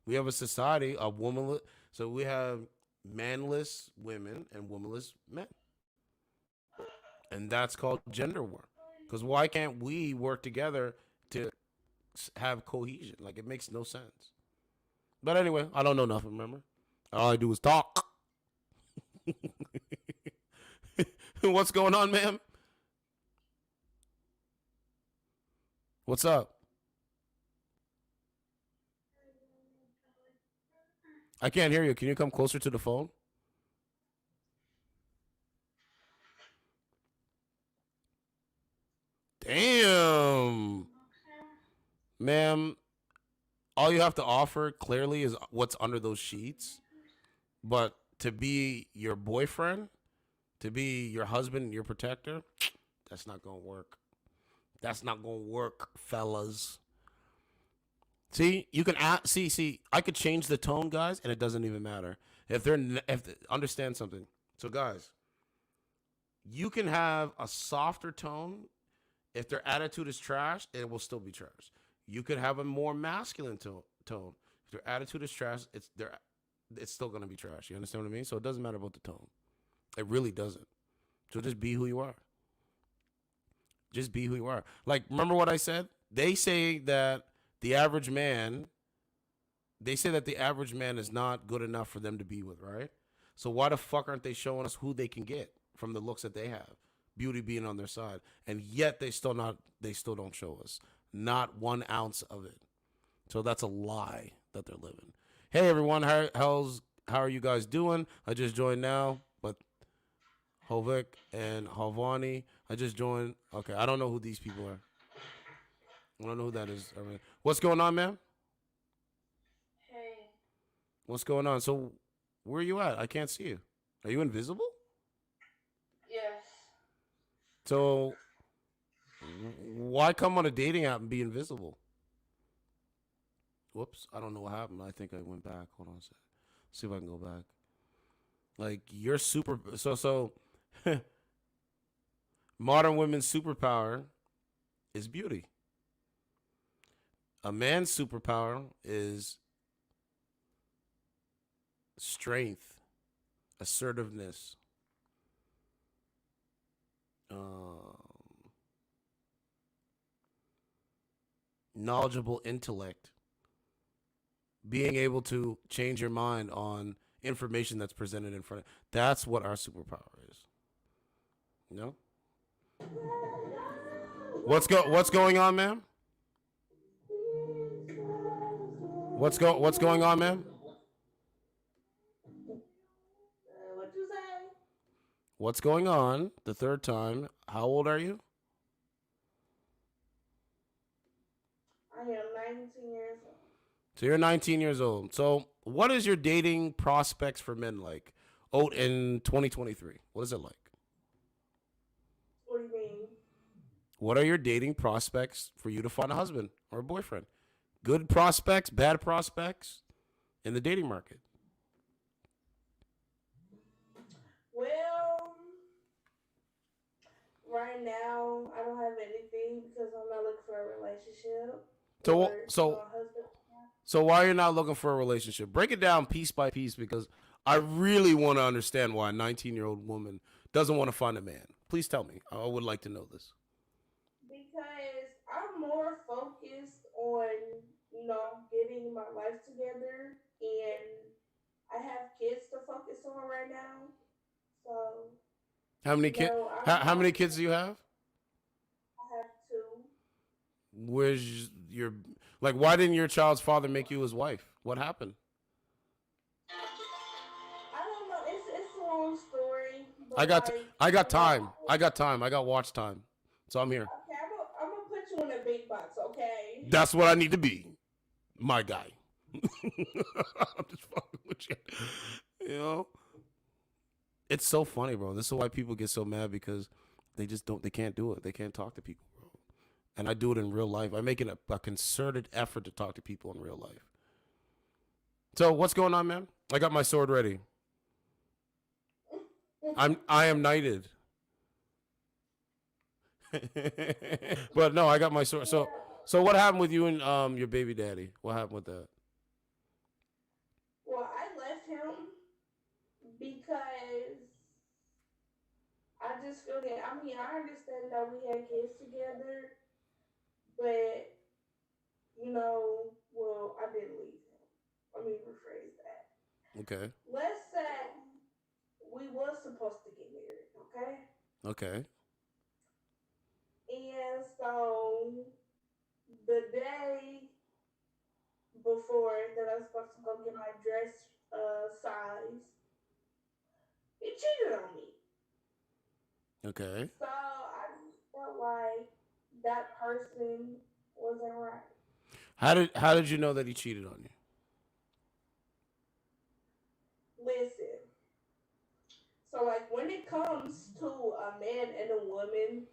[SPEAKER 1] We have a society of womanless, so we have manless women and womanless men. And that's called gender war. Because why can't we work together to have cohesion? Like, it makes no sense. But anyway, I don't know nothing, remember? All I do is talk. What's going on, ma'am? What's up? I can't hear you. Can you come closer to the phone? Damn. Ma'am, all you have to offer clearly is what's under those sheets. But to be your boyfriend, to be your husband, your protector, that's not gonna work. That's not gonna work, fellas. See, you can see. I could change the tone, guys, and it doesn't even matter understand something. So, guys, you can have a softer tone. If their attitude is trash, it will still be trash. You could have a more masculine tone. If their attitude is trash, it's still gonna be trash. You understand what I mean? So it doesn't matter about the tone. It really doesn't. So just be who you are. Just be who you are. Like, remember what I said? They say that the average man is not good enough for them to be with, right? So why the fuck aren't they showing us who they can get from the looks that they have? Beauty being on their side. And yet they still don't show us. Not 1 ounce of it. So that's a lie that they're living. Hey everyone, how are you guys doing? I just joined now, but Hovik and Havani, I just joined. Okay, I don't know who these people are. I don't know who that is. What's going on, ma'am?
[SPEAKER 12] Hey.
[SPEAKER 1] What's going on? So, where are you at? I can't see you. Are you invisible?
[SPEAKER 12] Yes.
[SPEAKER 1] So, why come on a dating app and be invisible? Whoops, I don't know what happened. I think I went back. Hold on a second. See if I can go back. Like, you're super. So, modern women's superpower is beauty. A man's superpower is strength, assertiveness, knowledgeable intellect, being able to change your mind on information that's presented in front of. That's what our superpower is. You know? What's going on, ma'am? What's going on, ma'am?
[SPEAKER 12] What you say?
[SPEAKER 1] What's going on? The third time. How old are you?
[SPEAKER 12] I am 19 years old.
[SPEAKER 1] So you're 19 years old. So what is your dating prospects for men like? Oh, in 2023, what is it like?
[SPEAKER 12] What do you mean?
[SPEAKER 1] What are your dating prospects for you to find a husband or a boyfriend? Good prospects, bad prospects in the dating market?
[SPEAKER 12] Well, right now I don't have anything because I'm not looking for a relationship. A husband.
[SPEAKER 1] So why are you not looking for a relationship? Break it down piece by piece because I really want to understand why a 19-year-old woman doesn't want to find a man. Please tell me. I would like to know this.
[SPEAKER 12] Because I'm more focused on, getting my life together, and I have kids to focus on right now. So
[SPEAKER 1] How many kids? How many kids do you have?
[SPEAKER 12] I have 2.
[SPEAKER 1] Where's your why didn't your child's father make you his wife? What happened?
[SPEAKER 12] I don't know. It's a long story. But
[SPEAKER 1] I got time. I got watch time. So I'm here.
[SPEAKER 12] Okay, I'm gonna put you in a big box, okay?
[SPEAKER 1] That's what I need to be. My guy. I'm just fucking with you. You know? It's so funny, bro. This is why people get so mad because they can't do it. They can't talk to people, bro. And I do it in real life. I make it a concerted effort to talk to people in real life. So what's going on, man? I got my sword ready. I am knighted. But no, I got my sword. So what happened with you and your baby daddy? What happened with that?
[SPEAKER 12] Well, I left him because I just feel that, I understand that we had kids together, but, well, I didn't leave him. Let me rephrase that.
[SPEAKER 1] Okay.
[SPEAKER 12] Let's say we was supposed to get married, okay?
[SPEAKER 1] Okay.
[SPEAKER 12] And so the day before that I was supposed to go get my dress size, he cheated on me.
[SPEAKER 1] Okay.
[SPEAKER 12] So I felt like that person wasn't right.
[SPEAKER 1] How did you know that he cheated on you?
[SPEAKER 12] Listen. So like when it comes to a man and a woman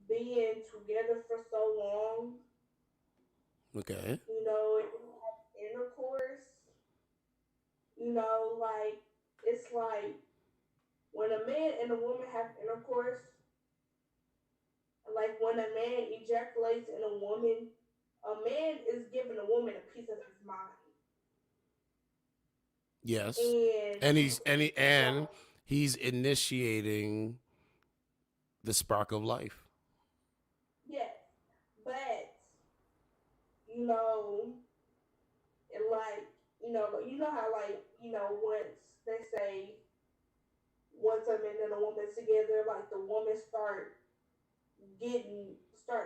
[SPEAKER 12] being together for so long,
[SPEAKER 1] Okay.
[SPEAKER 12] and have intercourse, like it's like when a man and a woman have intercourse, like when a man ejaculates in a woman, a man is giving a woman a piece of his mind.
[SPEAKER 1] Yes.
[SPEAKER 12] And
[SPEAKER 1] And he's initiating the spark of life.
[SPEAKER 12] yes, but you know, and like how once they say once a man and a woman's together, like the woman start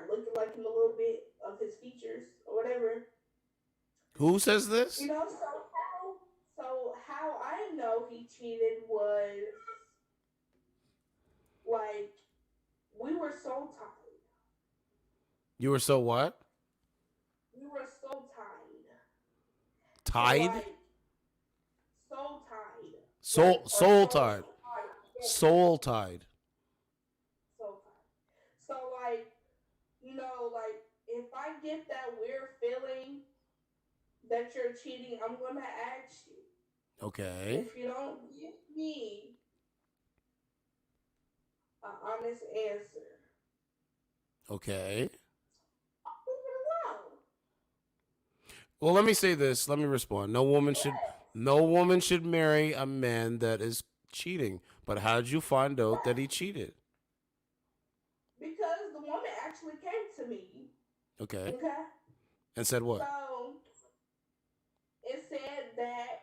[SPEAKER 12] looking like him a little bit of his features or whatever.
[SPEAKER 1] Who says this?
[SPEAKER 12] So how I know he cheated was like we were so tied.
[SPEAKER 1] You were so what?
[SPEAKER 12] We were so tied. So
[SPEAKER 1] Tied?
[SPEAKER 12] like so tied.
[SPEAKER 1] Soul
[SPEAKER 12] Or
[SPEAKER 1] soul
[SPEAKER 12] so
[SPEAKER 1] tied.
[SPEAKER 12] tied. Yes,
[SPEAKER 1] Soul tied.
[SPEAKER 12] so tied. So like like if I get that weird feeling that you're cheating, I'm gonna ask you.
[SPEAKER 1] Okay.
[SPEAKER 12] If you don't give me an honest answer,
[SPEAKER 1] Okay.
[SPEAKER 12] I'll leave it alone.
[SPEAKER 1] Well, let me say this. Let me respond. No woman should marry a man that is cheating. But how did you find out that he cheated?
[SPEAKER 12] Because the woman actually came to me.
[SPEAKER 1] Okay.
[SPEAKER 12] Okay.
[SPEAKER 1] And said what?
[SPEAKER 12] So it said that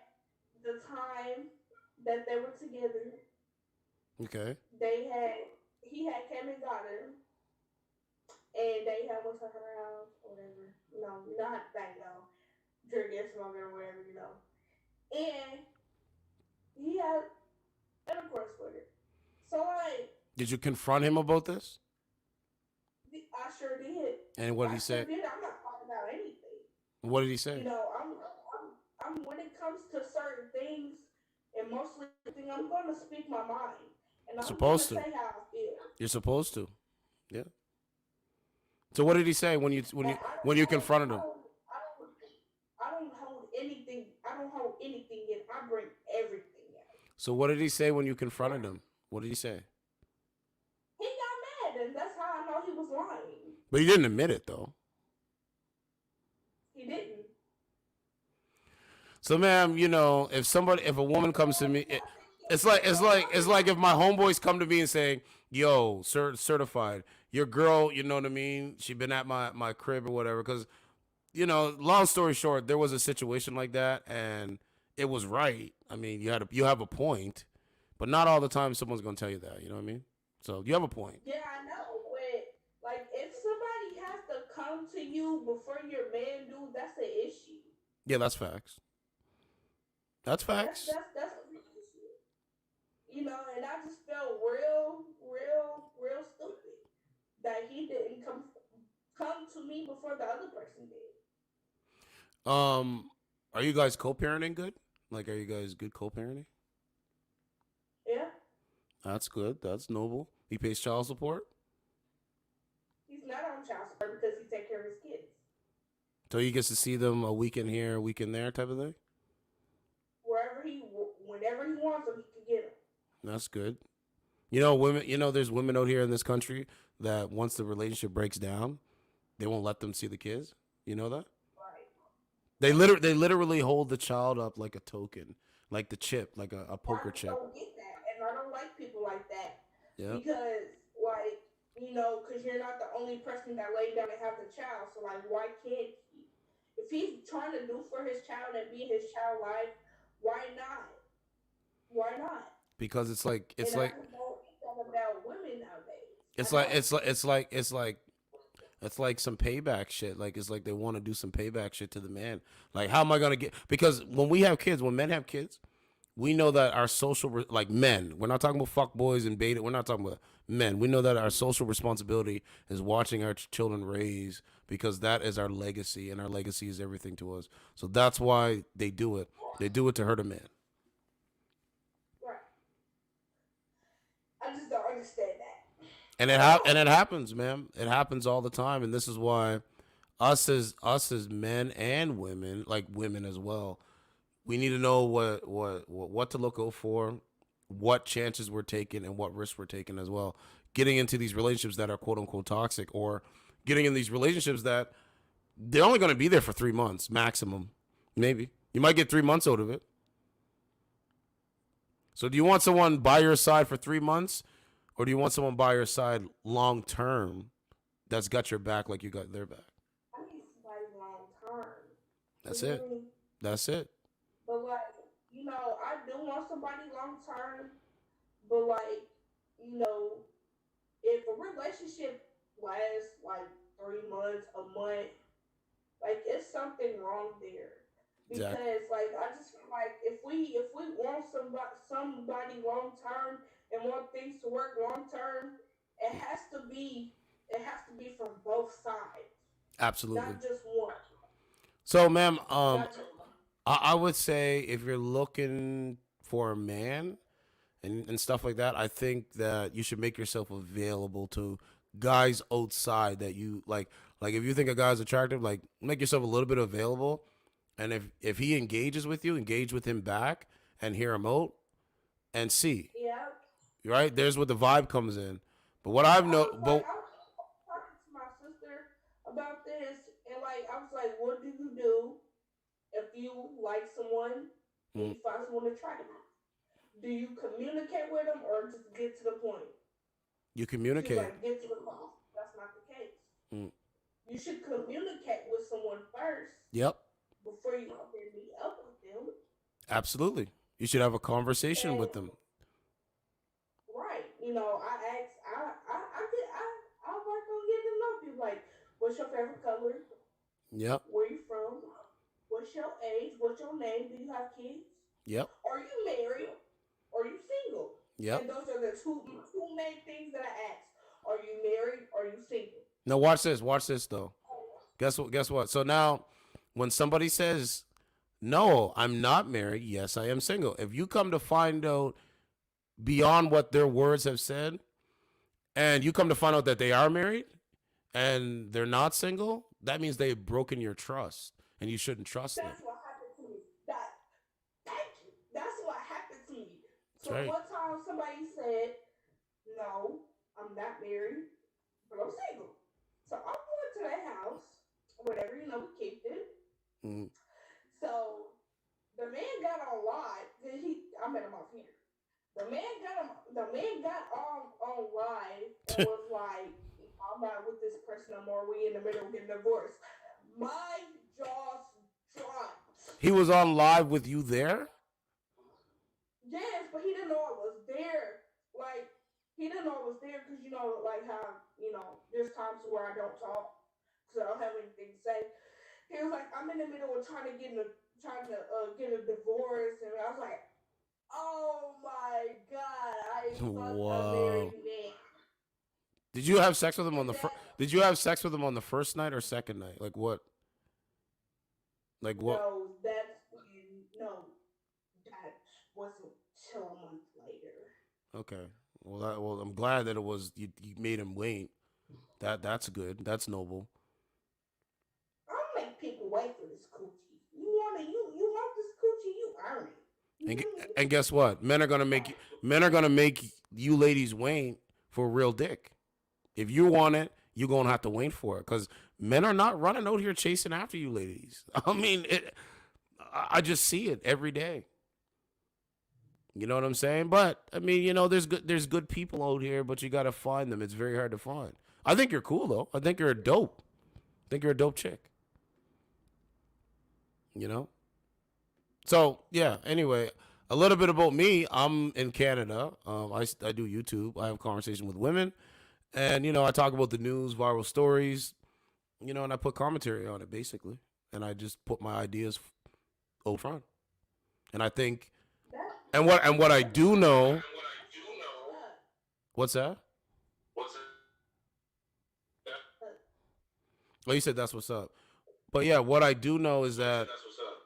[SPEAKER 12] the time that they were together,
[SPEAKER 1] Okay.
[SPEAKER 12] he had came and got her, and they had went to her house or whatever. You know how to bang though, drinking, smoking, or whatever. And he had intercourse with her. So like,
[SPEAKER 1] Did you confront him about this?
[SPEAKER 12] I sure did.
[SPEAKER 1] And what did
[SPEAKER 12] I
[SPEAKER 1] he
[SPEAKER 12] sure
[SPEAKER 1] say?
[SPEAKER 12] did. I'm not talking about anything.
[SPEAKER 1] What did he say?
[SPEAKER 12] I'm when it comes to certain things, and mostly everything, I'm going to speak my mind, and I'm going to
[SPEAKER 1] Supposed to.
[SPEAKER 12] say how I feel.
[SPEAKER 1] You're supposed to. Yeah. So what did he say when you confronted him?
[SPEAKER 12] I don't hold anything. I don't hold anything in. I bring everything out.
[SPEAKER 1] So what did he say when you confronted him? What did he say?
[SPEAKER 12] He got mad, and that's how I know he was lying.
[SPEAKER 1] But he didn't admit it though.
[SPEAKER 12] He didn't.
[SPEAKER 1] So, ma'am, if a woman comes to me, it's like if my homeboys come to me and say, "Yo, certified, your girl, you know what I mean? She been at my crib or whatever." Because long story short, there was a situation like that, and it was right. I mean, you have a point, but not all the time someone's gonna tell you that. You know what I mean? So you have a point.
[SPEAKER 12] Yeah, I know, but like if somebody has to come to you before your man do, that's an issue.
[SPEAKER 1] Yeah, that's facts. That's facts.
[SPEAKER 12] That's a big issue. And I just felt real stupid that he didn't come to me before the other person did.
[SPEAKER 1] Are you guys co-parenting good? Like, are you guys good co-parenting?
[SPEAKER 12] Yeah.
[SPEAKER 1] That's good. That's noble. He pays child support?
[SPEAKER 12] He's not on child support because he takes care of his kids.
[SPEAKER 1] So he gets to see them a weekend here, a weekend there type of thing?
[SPEAKER 12] Whenever he wants them, he can get them.
[SPEAKER 1] That's good. There's women out here in this country that once the relationship breaks down, they won't let them see the kids. You know that?
[SPEAKER 12] Right.
[SPEAKER 1] They literally hold the child up like a token, like the chip, like a poker chip.
[SPEAKER 12] I don't get that, and I don't like people like that.
[SPEAKER 1] Yeah.
[SPEAKER 12] Because because you're not the only person that laid down and have the child. So like, why can't he? If he's trying to do for his child and be in his child life, why not? Why not?
[SPEAKER 1] Because it's like
[SPEAKER 12] I don't think that about women nowadays.
[SPEAKER 1] It's like some payback shit. Like it's like they want to do some payback shit to the man. Like how am I gonna get? Because when men have kids, we know that our like men, we're not talking about fuck boys and beta. We're not talking about men. We know that our social responsibility is watching our children raise, because that is our legacy, and our legacy is everything to us. So that's why they do it. They do it to hurt a man.
[SPEAKER 12] Right. I just don't understand that.
[SPEAKER 1] And it happens, man. It happens all the time, and this is why us as men and women, like women as well, we need to know what to look out for, what chances we're taking, and what risks we're taking as well. Getting into these relationships that are quote unquote toxic, or getting in these relationships that they're only going to be there for 3 months maximum. Maybe you might get 3 months out of it. So do you want someone by your side for 3 months, or do you want someone by your side long term that's got your back like you got their back?
[SPEAKER 12] I need somebody long term.
[SPEAKER 1] That's it. That's it.
[SPEAKER 12] But like, I do want somebody long term. But like, if a relationship lasts like 3 months, a month, like it's something wrong there. Because
[SPEAKER 1] Exactly.
[SPEAKER 12] like I just feel like if we want somebody long term and want things to work long term, it has to be from both sides,
[SPEAKER 1] Absolutely.
[SPEAKER 12] not just one.
[SPEAKER 1] So, ma'am,
[SPEAKER 12] Not just
[SPEAKER 1] I would say if you're looking for a man and stuff like that, I think that you should make yourself available to guys outside that you like. Like if you think a guy's attractive, like make yourself a little bit available. And if he engages with you, engage with him back and hear him out and see.
[SPEAKER 12] yeah.
[SPEAKER 1] Right? There's where the vibe comes in. But what I've but
[SPEAKER 12] I was talking to my sister about this, and like I was like, what do you do if you like someone and you find someone attractive? Do you communicate with them or just get to the point?
[SPEAKER 1] you
[SPEAKER 12] She was
[SPEAKER 1] communicate.
[SPEAKER 12] like, get to the point. That's not the case.
[SPEAKER 1] Mm.
[SPEAKER 12] You should communicate with someone first
[SPEAKER 1] Yep.
[SPEAKER 12] before you go there and meet up with them.
[SPEAKER 1] Absolutely. You should have a conversation
[SPEAKER 12] And
[SPEAKER 1] with them.
[SPEAKER 12] right, I work on getting to know people. Like, what's your favorite color?
[SPEAKER 1] Yep.
[SPEAKER 12] Where you from? What's your age? What's your name? Do you have kids?
[SPEAKER 1] Yep.
[SPEAKER 12] Are you married? Are you single?
[SPEAKER 1] Yep.
[SPEAKER 12] And those are the two main things that I ask. Are you married? Are you single?
[SPEAKER 1] Now watch this. Watch this though. Guess what? So now when somebody says, "No, I'm not married. Yes, I am single." If you come to find out beyond what their words have said, and you come to find out that they are married and they're not single, that means they've broken your trust, and you shouldn't trust them.
[SPEAKER 12] That's what happened to me. Thank you. That's what happened to me.
[SPEAKER 1] That's
[SPEAKER 12] So
[SPEAKER 1] right.
[SPEAKER 12] one time somebody said, "No, I'm not married, but I'm single." So I went to their house, whatever, we kicked it.
[SPEAKER 1] Mm.
[SPEAKER 12] So the man got on live. I met him off here. The man got on live and was like, "I'm not with this person no more. We in the middle of getting divorced." My jaws dropped.
[SPEAKER 1] He was on live with you there?
[SPEAKER 12] Yes, but he didn't know I was there. Like, he didn't know I was there because, like how, there's times where I don't talk because I don't have anything to say. He was like, I'm in the middle of trying to get a divorce, and I was like, oh my God, I fucked a married man.
[SPEAKER 1] Did you have sex with him on the Did you have sex with him on the first night or second night? Like what? Like what?
[SPEAKER 12] No, that wasn't till a month later.
[SPEAKER 1] Okay. Well, I'm glad that it was you made him wait. That's good. That's noble.
[SPEAKER 12] I'll make people wait for this coochie. You want this coochie, you earn it.
[SPEAKER 1] And guess what? Men are gonna make you ladies wait for a real dick. If you want it, you're gonna have to wait for it, because men are not running out here chasing after you ladies. I mean, I just see it every day. You know what I'm saying? But I mean, there's good people out here, but you gotta find them. It's very hard to find. I think you're cool though. I think you're a dope. I think you're a dope chick. So yeah. Anyway, a little bit about me. I'm in Canada. I do YouTube. I have conversation with women, and I talk about the news, viral stories. And I put commentary on it basically, and I just put my ideas out front. And I think And what I do know.
[SPEAKER 2] And what I do know.
[SPEAKER 1] What's that?
[SPEAKER 2] What's that?
[SPEAKER 1] Oh, you said that's what's up. But yeah, what I do know is that
[SPEAKER 2] That's what's up.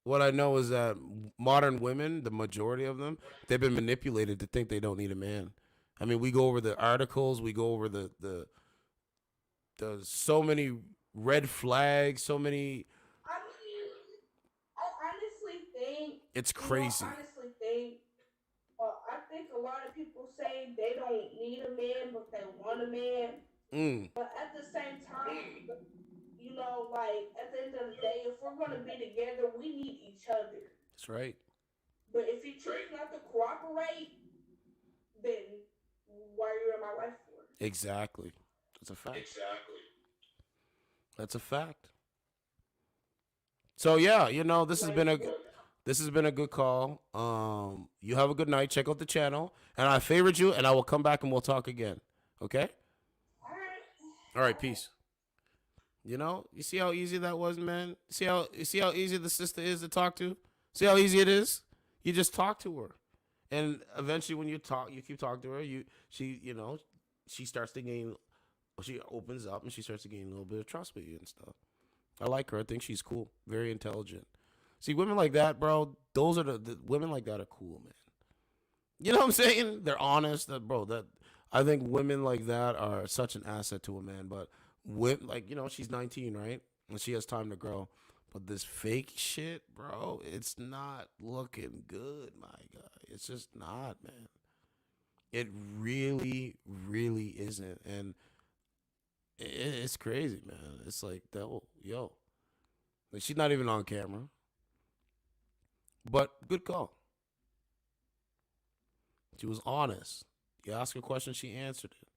[SPEAKER 1] what I know is that modern women, the majority of them, they've been manipulated to think they don't need a man. I mean, we go over the articles, we go over the so many red flags, so many.
[SPEAKER 12] I honestly think
[SPEAKER 1] It's crazy.
[SPEAKER 12] I think a lot of people say they don't need a man, but they want a man. But at the same time, like at the end of the day, if we're gonna be together, we need each other.
[SPEAKER 1] That's right.
[SPEAKER 12] But if you choose not to cooperate, then why are you in my life for?
[SPEAKER 1] Exactly. That's a fact.
[SPEAKER 2] Exactly.
[SPEAKER 1] That's a fact. So yeah, this has been a good call. You have a good night. Check out the channel, and I favored you, and I will come back and we'll talk again. Okay? All right. Peace. You see how easy that was, man. You see how easy the sister is to talk to. See how easy it is. You just talk to her, and eventually, when you keep talking to her. She starts to gain. She opens up and she starts to gain a little bit of trust with you and stuff. I like her. I think she's cool. Very intelligent. See, women like that, bro, those are the women like that are cool, man. You know what I'm saying? They're honest. I think women like that are such an asset to a man. But she's 19, right? And she has time to grow. But this fake shit, bro, it's not looking good, my guy. It's just not, man. It really, really isn't. And it's crazy, man. It's like, yo. Like, she's not even on camera. But good call. She was honest. You ask her a question, she answered it.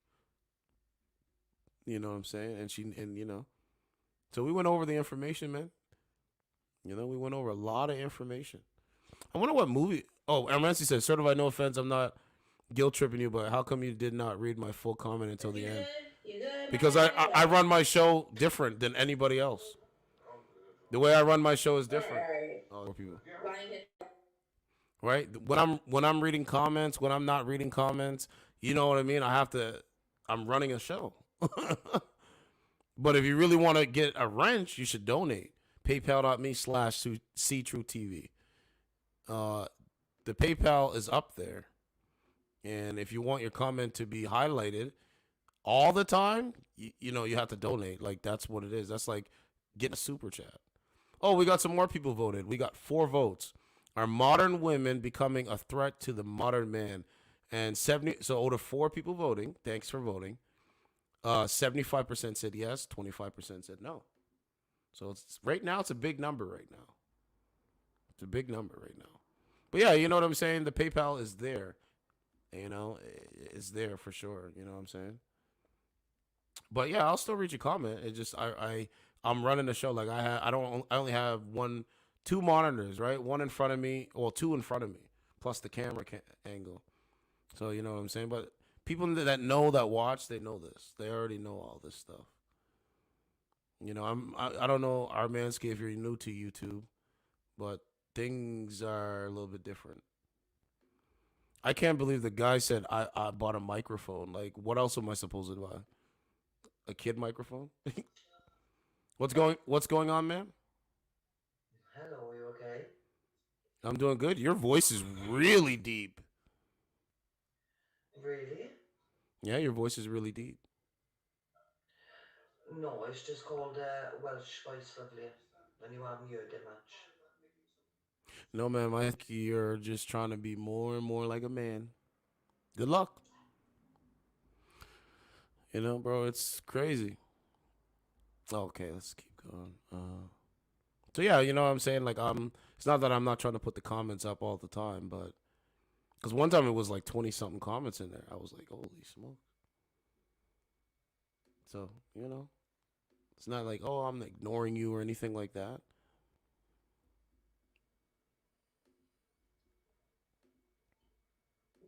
[SPEAKER 1] You know what I'm saying? So we went over the information, man. We went over a lot of information. I wonder what movie. Oh, Amancy said, certified no offense, I'm not guilt tripping you, but how come you did not read my full comment until the end? Because I run my show different than anybody else. The way I run my show is different. Oh, people. Right? When I'm reading comments, when I'm not reading comments, you know what I mean? I'm running a show. But if you really want to get a wrench, you should donate. PayPal.me/CTrueTV. The PayPal is up there. And if you want your comment to be highlighted all the time, you have to donate. Like, that's what it is. That's like getting a super chat. Oh, we got some more people voted. We got 4 votes. Are modern women becoming a threat to the modern man? And out of 4 people voting, thanks for voting. 75% said yes, 25% said no. So right now it's a big number right now. It's a big number right now. But yeah, you know what I'm saying? The PayPal is there. It's there for sure. You know what I'm saying? But yeah, I'll still read your comment. It just I'm running the show like I only have 2 monitors, right? 1 in front of me, 2 in front of me, plus the camera angle. So you know what I'm saying? But people that watch, they know this. They already know all this stuff. I don't know, Armansky, if you're new to YouTube, but things are a little bit different. I can't believe the guy said I bought a microphone. Like, what else am I supposed to buy? A kid microphone? What's going on, man?
[SPEAKER 11] Hello, are you okay?
[SPEAKER 1] I'm doing good. Your voice is really deep.
[SPEAKER 11] Really?
[SPEAKER 1] Yeah, your voice is really deep.
[SPEAKER 11] No, it's just called Welsh Voice Lovely, and you haven't heard it much.
[SPEAKER 1] No, man, I think you're just trying to be more and more like a man. Good luck. Bro, it's crazy. Okay, let's keep going. So yeah, you know what I'm saying? Like, it's not that I'm not trying to put the comments up all the time, but because one time it was like 20-something comments in there. I was like, holy smoke. So, it's not like, oh, I'm ignoring you or anything like that.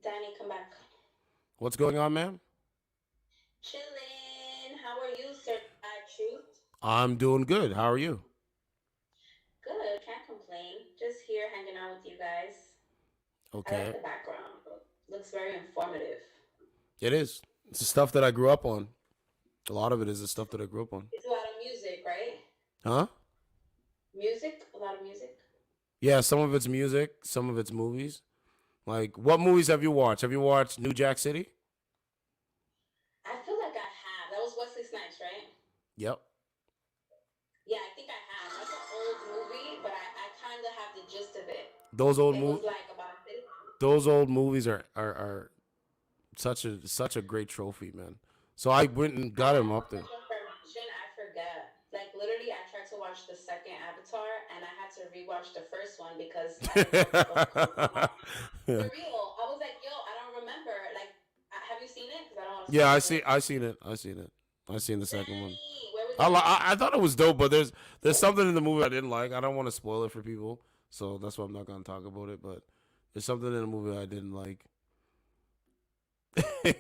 [SPEAKER 4] Danny, come back.
[SPEAKER 1] What's going on, ma'am?
[SPEAKER 4] Chillin'. How are you, sir? Truth?
[SPEAKER 1] I'm doing good. How are you?
[SPEAKER 4] Good. Can't complain. Just here hanging out with you guys.
[SPEAKER 15] guys. I
[SPEAKER 1] Okay.
[SPEAKER 15] like the background. Looks very informative.
[SPEAKER 1] It is. It's the stuff that I grew up on. A lot of it is the stuff that I grew up on.
[SPEAKER 15] It's a lot of music, right?
[SPEAKER 1] Huh?
[SPEAKER 15] Music? A lot of music?
[SPEAKER 1] Yeah, some of it's music, some of it's movies. Like, what movies have you watched? Have you watched New Jack City?
[SPEAKER 15] I feel like I have. That was Wesley Snipes, right?
[SPEAKER 1] Yep.
[SPEAKER 15] Yeah, I think I have. That's an old movie, but I kind of have the gist of it.
[SPEAKER 1] Those old
[SPEAKER 15] It
[SPEAKER 1] movies.
[SPEAKER 15] was like about a sitcom.
[SPEAKER 1] Those old movies are such a great trophy, man. So I went and got him up there.
[SPEAKER 15] I forgot. Like literally, I tried to watch the second Avatar, and I had to rewatch the first one because for real, I was like, "Yo, I don't remember." Like, have you seen it? Because I don't want to.
[SPEAKER 1] Yeah, I seen it. I seen the second one. I thought it was dope, but there's something in the movie I didn't like. I don't want to spoil it for people, so that's why I'm not gonna talk about it. But there's something in the movie I didn't like.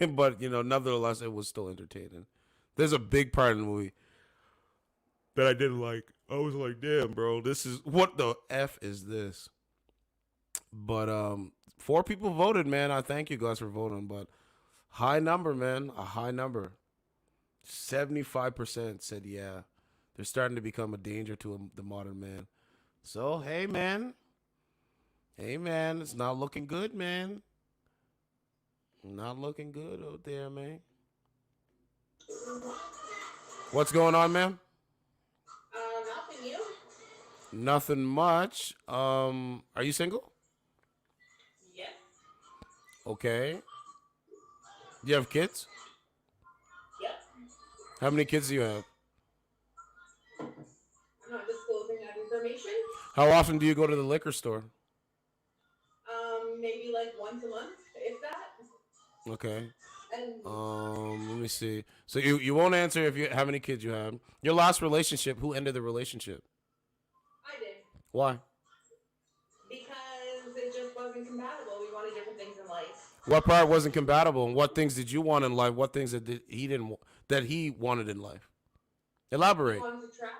[SPEAKER 1] But nevertheless, it was still entertaining. There's a big part in the movie that I didn't like. I was like, damn, bro, this is what the F is this? But 4 people voted, man. I thank you guys for voting, but high number, man, a high number. 75% said yeah. They're starting to become a danger to the modern man. So, hey, man, it's not looking good, man. Not looking good out there, man. What's going on, man?
[SPEAKER 15] Nothing new.
[SPEAKER 1] Nothing much. Are you single?
[SPEAKER 15] Yes.
[SPEAKER 1] Okay. Do you have kids?
[SPEAKER 15] Yep.
[SPEAKER 1] How many kids do you have?
[SPEAKER 15] I'm not disclosing that information.
[SPEAKER 1] How often do you go to the liquor store?
[SPEAKER 15] Maybe like once a month, if that.
[SPEAKER 1] Okay.
[SPEAKER 15] And
[SPEAKER 1] Let me see. So you won't answer if you how many kids you have. Your last relationship, who ended the relationship?
[SPEAKER 15] I did.
[SPEAKER 1] Why?
[SPEAKER 15] Because it just wasn't compatible. We wanted different things in life.
[SPEAKER 1] What part wasn't compatible, and what things did you want in life? What things that he wanted in life? Elaborate.
[SPEAKER 15] He wanted to travel.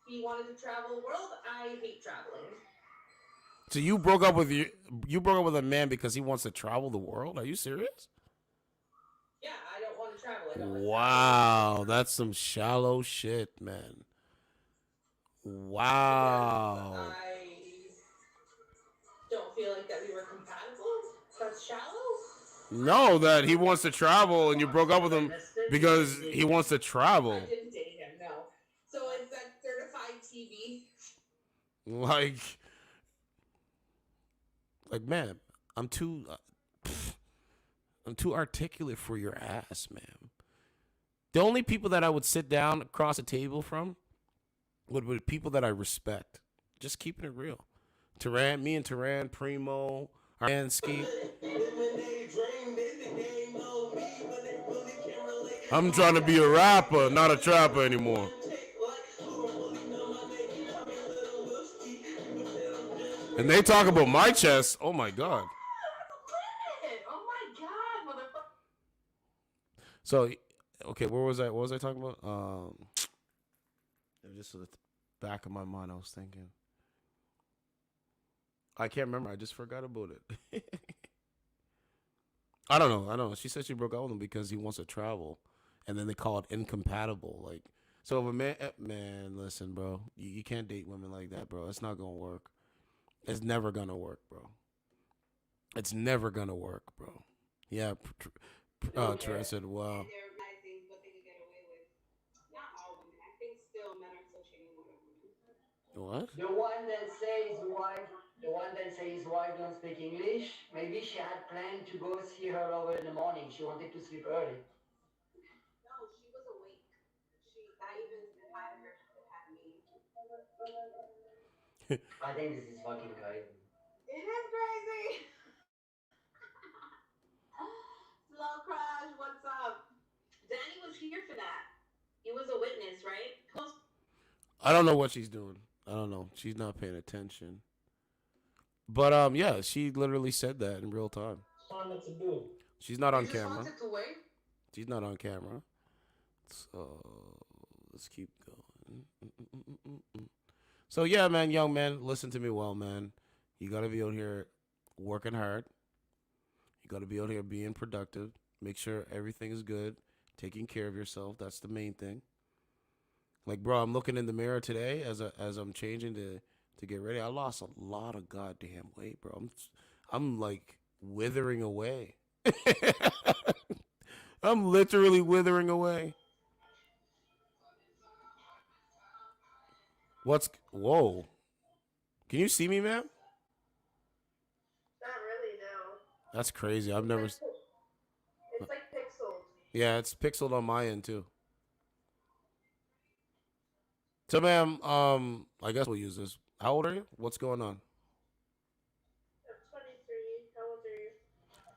[SPEAKER 15] He wanted to travel the world. I hate traveling.
[SPEAKER 1] So you broke up with a man because he wants to travel the world? Are you serious?
[SPEAKER 15] Yeah, I don't want to travel. I don't like
[SPEAKER 1] Wow, that's some shallow shit, man. Wow.
[SPEAKER 15] I don't feel like that we were compatible. That's shallow.
[SPEAKER 1] No, that he wants to travel and you broke up with him because he wants to travel.
[SPEAKER 15] I didn't date him, no. So it's that certified TV.
[SPEAKER 1] Like, man, I'm too articulate for your ass, man. The only people that I would sit down across a table from would be people that I respect. Just keeping it real. Me and Turan, Primo, Armansky. I'm trying to be a rapper, not a trapper anymore. And they talk about my chest. Oh my god.
[SPEAKER 15] Oh my god, motherfucker.
[SPEAKER 1] So, okay, what was I talking about? It was just at the back of my mind, I was thinking. I can't remember. I just forgot about it. I don't know. She said she broke up with him because he wants to travel, and then they call it incompatible. Like, so if a man, listen, bro, you can't date women like that, bro. It's not gonna work. It's never gonna work, bro. It's never gonna work, bro. Yeah, Trey said, wow.
[SPEAKER 15] They're realizing what they can get away with. Not all women. I think still men are still cheating with women.
[SPEAKER 1] What?
[SPEAKER 11] The one that says his wife don't speak English, maybe she had planned to go see her over in the morning. She wanted to sleep early.
[SPEAKER 15] No, she was awake. I even said hi to her. She said hi to me.
[SPEAKER 11] I think this is fucking crazy.
[SPEAKER 15] It is crazy. Slow Crash, what's up? Danny was here for that. He was a witness, right?
[SPEAKER 1] I don't know what she's doing. I don't know. She's not paying attention. But yeah, she literally said that in real time.
[SPEAKER 11] What to do?
[SPEAKER 1] She's not on
[SPEAKER 11] You just
[SPEAKER 1] camera.
[SPEAKER 11] wanted to wait?
[SPEAKER 1] She's not on camera. So let's keep going. So yeah, man, young man, listen to me well, man. You got to be out here working hard. You got to be out here being productive. Make sure everything is good. Taking care of yourself. That's the main thing. Like, bro, I'm looking in the mirror today as I'm changing to get ready. I lost a lot of goddamn weight, bro. I'm like withering away. I'm literally withering away. Whoa? Can you see me, man?
[SPEAKER 12] Not really, no.
[SPEAKER 1] That's crazy. I've never.
[SPEAKER 12] It's like pixeled.
[SPEAKER 1] Yeah, it's pixeled on my end too. So, ma'am, I guess we'll use this. How old are you? What's going on?
[SPEAKER 12] I'm 23. How old are you?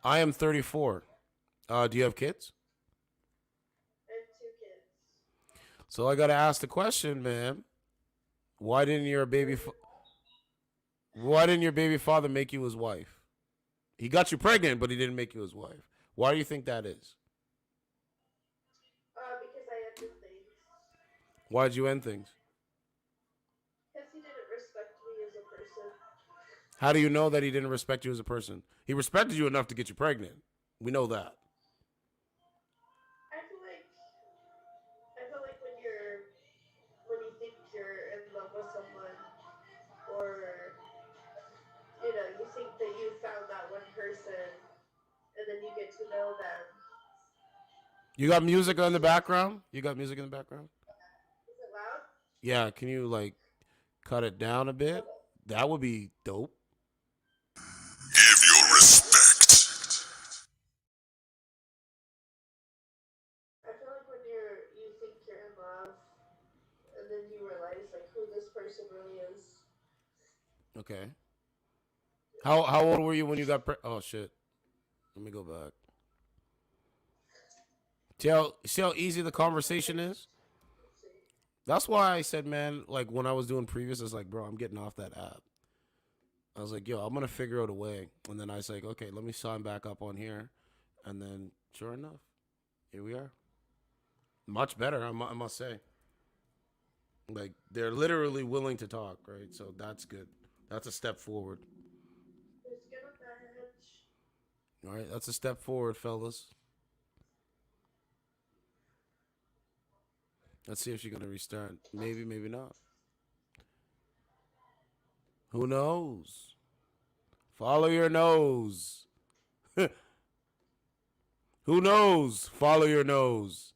[SPEAKER 1] I am 34. Do you have kids?
[SPEAKER 12] I have 2 kids.
[SPEAKER 1] So I gotta ask the question, man. Why didn't your baby father make you his wife? He got you pregnant, but he didn't make you his wife. Why do you think that is?
[SPEAKER 12] Because I ended things.
[SPEAKER 1] Why'd you end things?
[SPEAKER 12] Because he didn't respect me as a person.
[SPEAKER 1] How do you know that he didn't respect you as a person? He respected you enough to get you pregnant. We know that.
[SPEAKER 12] I feel like when you think you're in love with someone, or you think that you found that one person, and then you get to know them.
[SPEAKER 1] You got music in the background? You got music in the background?
[SPEAKER 12] Is it loud?
[SPEAKER 1] Yeah, can you like cut it down a bit? That would be dope.
[SPEAKER 2] Give your respect.
[SPEAKER 12] I feel like when you think you're in love, and then you realize like who this person really is.
[SPEAKER 1] Okay. How old were you when you got oh shit. Let me go back. See how easy the conversation is? That's why I said, man, like when I was doing previous, it's like, bro, I'm getting off that app. I was like, yo, I'm going to figure out a way. And then I was like, okay, let me sign back up on here. And then, sure enough, here we are. Much better, I must say. Like, they're literally willing to talk, right? So that's good. That's a step forward.
[SPEAKER 12] Let's get a match.
[SPEAKER 1] All right, that's a step forward, fellas. Let's see if she's going to restart. Maybe, maybe not. Who knows? Follow your nose. Who knows? Follow your nose.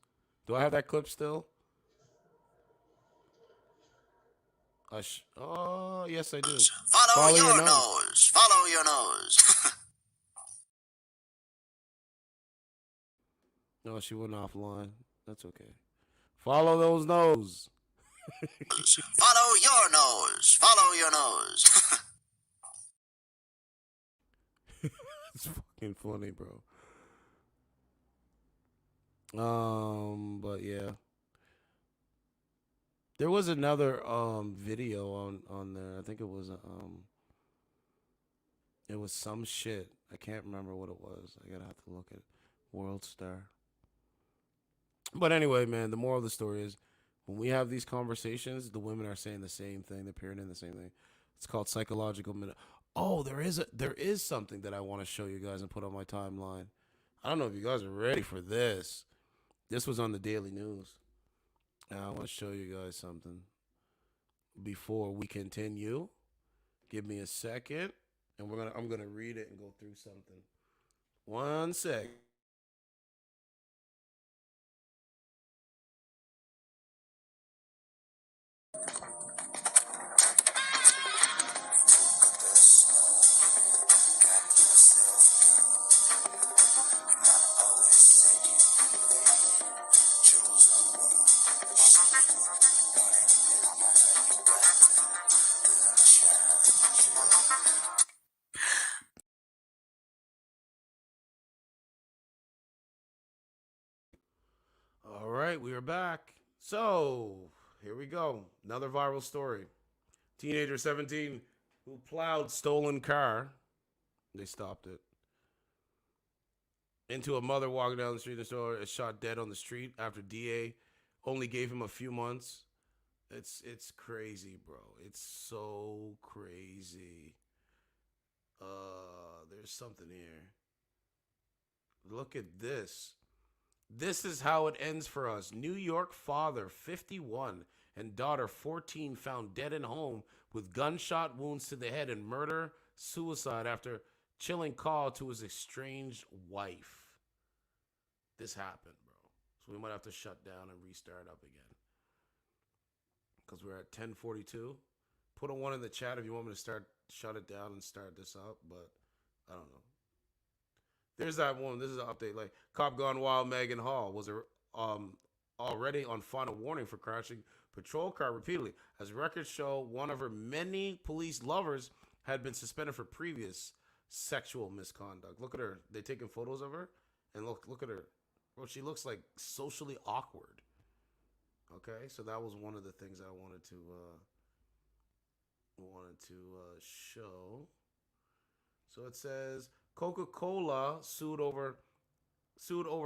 [SPEAKER 1] Do I have that clip still? Oh, yes, I do.
[SPEAKER 10] Follow your nose. Follow your nose.
[SPEAKER 1] No, she went offline. That's okay. Follow those nose.
[SPEAKER 10] Follow your nose. Follow your nose.
[SPEAKER 1] It's fucking funny, bro. But yeah. There was another video on there. I think it was some shit. I can't remember what it was. I gotta have to look at World Star. But anyway, man, the moral of the story is when we have these conversations, the women are saying the same thing, they're peering in the same thing. It's called psychological Oh, there is something that I want to show you guys and put on my timeline. I don't know if you guys are ready for this. This was on the Daily News. Now I want to show you guys something. Before we continue, give me a second, and I'm gonna read it and go through something. 1 sec. All right, we are back. So, here we go. Another viral story. Teenager 17 who plowed stolen car. They stopped it. Into a mother walking down the street in the store is shot dead on the street after DA only gave him a few months. It's crazy, bro. It's so crazy. There's something here. Look at this. This is how it ends for us. New York father, 51, and daughter, 14, found dead at home with gunshot wounds to the head and murder-suicide after chilling call to his estranged wife. This happened, bro. So we might have to shut down and restart up again. Because we're at 10:42. Put a 1 in the chat if you want me to shut it down and start this up, but I don't know. There's that one. This is an update. Like, cop gone wild. Megan Hall was already on final warning for crashing patrol car repeatedly. As records show, one of her many police lovers had been suspended for previous sexual misconduct. Look at her. They're taking photos of her, and look at her. Bro, she looks like socially awkward. Okay, so that was one of the things I wanted to show. So it says Coca-Cola sued over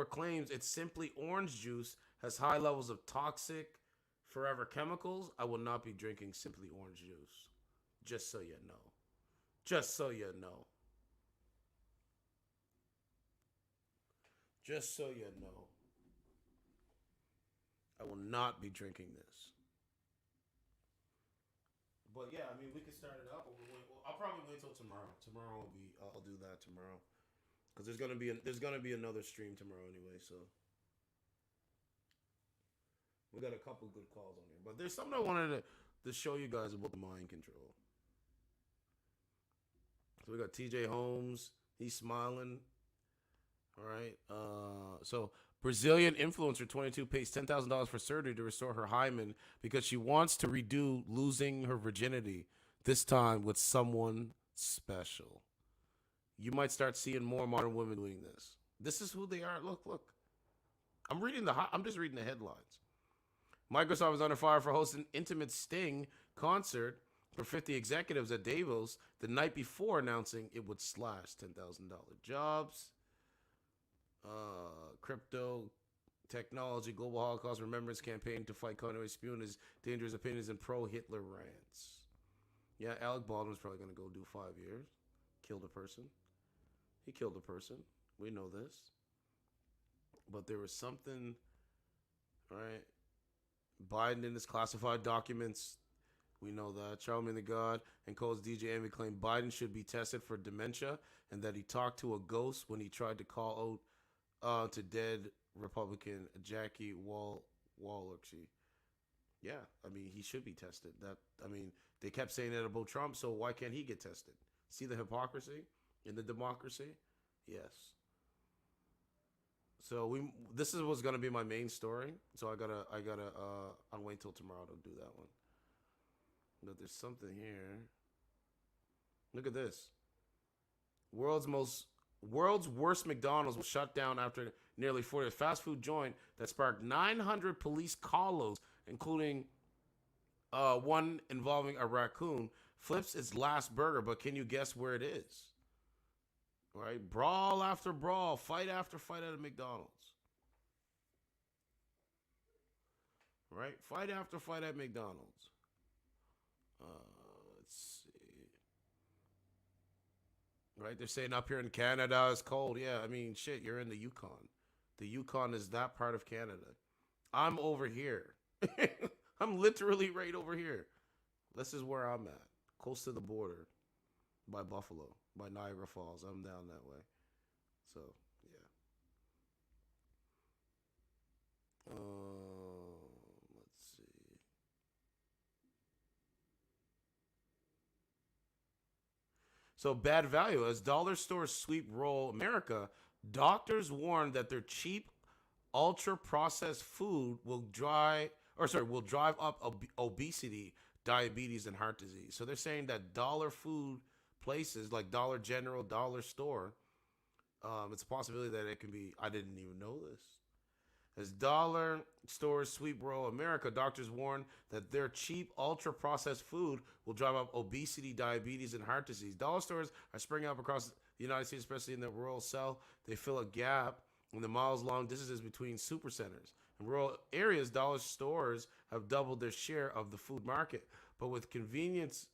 [SPEAKER 1] claims its Simply Orange juice has high levels of toxic forever chemicals. I will not be drinking Simply Orange juice. Just so you know. Just so you know. Just so you know. I will not be drinking this. But yeah, I mean, we can start it up. I'll probably wait till tomorrow. I'll do that tomorrow, because there's gonna be another stream tomorrow anyway. So we got a couple good calls on here. But there's something I wanted to show you guys about the mind control. So we got TJ Holmes. He's smiling. All right. So Brazilian influencer 22 pays $10,000 for surgery to restore her hymen because she wants to redo losing her virginity, this time with someone special. You might start seeing more modern women doing this. This is who they are. Look. I'm just reading the headlines. Microsoft is under fire for hosting intimate Sting concert for 50 executives at Davos the night before announcing it would slash $10,000 jobs. Crypto technology, global Holocaust remembrance campaign to fight culinary spewing his dangerous opinions and pro-Hitler rants. Yeah, Alec Baldwin's probably going to go do 5 years. Killed a person. He killed a person. We know this. But there was something, right? Biden in his classified documents. We know that. Charlamagne the God and Cole's DJ Envy claimed Biden should be tested for dementia and that he talked to a ghost when he tried to call out to dead Republican Jackie Walorksy. Yeah, I mean, he should be tested. They kept saying that about Trump, so why can't he get tested? See the hypocrisy in the democracy? Yes. So this is what's gonna be my main story. So I'll wait till tomorrow to do that one. But there's something here. Look at this. World's worst McDonald's was shut down after nearly 40 fast food joint that sparked 900 police call-outs, including one involving a raccoon, flips its last burger. But can you guess where it is? Right? Brawl after brawl, fight after fight at a McDonald's. Right? Fight after fight at McDonald's. Let's see. Right? They're saying up here in Canada it's cold. Yeah, I mean, shit, you're in the Yukon. The Yukon is that part of Canada. I'm over here. I'm literally right over here. This is where I'm at. Close to the border. By Buffalo. By Niagara Falls. I'm down that way. So, yeah. Let's see. So bad value. As dollar stores sweep rural America, doctors warn that their cheap, ultra-processed food will drive up obesity, diabetes, and heart disease. So they're saying that dollar food places like Dollar General, Dollar Store, it's a possibility that it can be. I didn't even know this. As dollar stores sweep rural America, doctors warn that their cheap, ultra-processed food will drive up obesity, diabetes, and heart disease. Dollar stores are springing up across the United States, especially in the rural South. They fill a gap in the miles-long distances between supercenters. In rural areas, dollar stores have doubled their share of the food market. But with convenience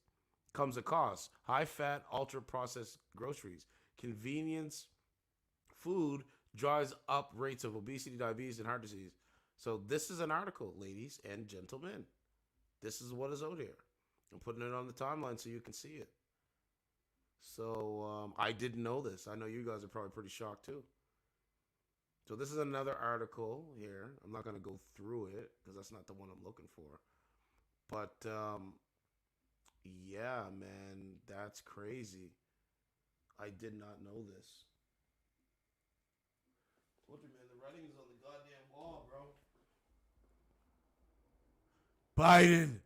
[SPEAKER 1] comes a cost. High fat, ultra processed groceries. Convenience food drives up rates of obesity, diabetes, and heart disease. So this is an article, ladies and gentlemen. This is what is out here. I'm putting it on the timeline so you can see it. So I didn't know this. I know you guys are probably pretty shocked too. So this is another article here. I'm not going to go through it because that's not the one I'm looking for. But yeah, man, that's crazy. I did not know this. Told you, man, the writing is on the goddamn wall, bro. Biden.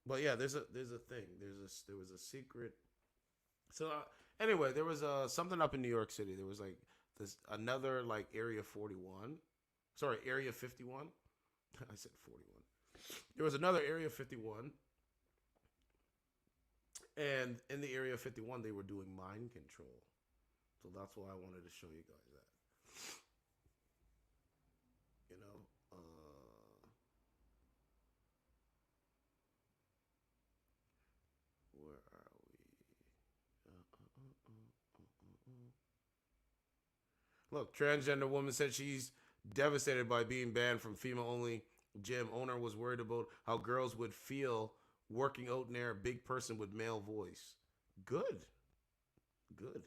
[SPEAKER 1] But yeah, there's a thing. There was a secret. So anyway, there was something up in New York City. There was like this another like Area 41. Sorry, Area 51. I said 41. There was another Area 51. And in the Area 51, they were doing mind control. So that's why I wanted to show you guys that. You know, where are we? Look, transgender woman said she's devastated by being banned from female-only gym. Owner was worried about how girls would feel working out near a big person with male voice. Good. Good.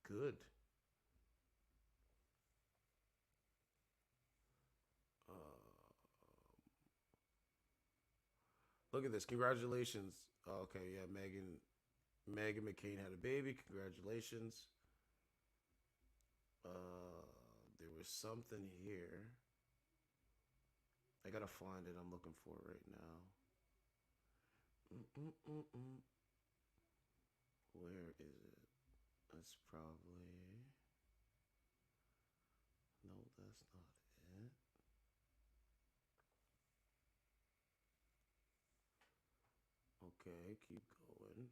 [SPEAKER 1] Good. Look at this. Congratulations. Oh, okay, yeah, Megan McCain had a baby. Congratulations. There was something here. I gotta find it. I'm looking for it right now. Where is it? That's probably... No, that's not it. Okay, keep going.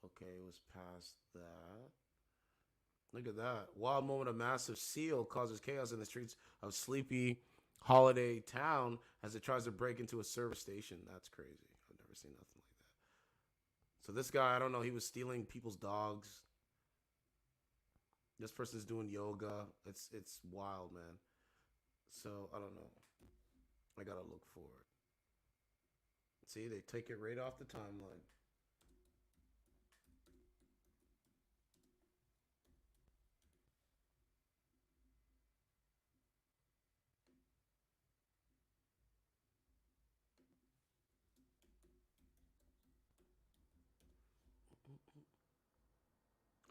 [SPEAKER 1] Okay, it was past that. Look at that. Wild moment of massive seal causes chaos in the streets of sleepy holiday town as it tries to break into a service station. That's crazy. I've never seen nothing like that. So this guy, I don't know, he was stealing people's dogs. This person's doing yoga. It's wild, man. So, I don't know. I gotta look for it. See, they take it right off the timeline.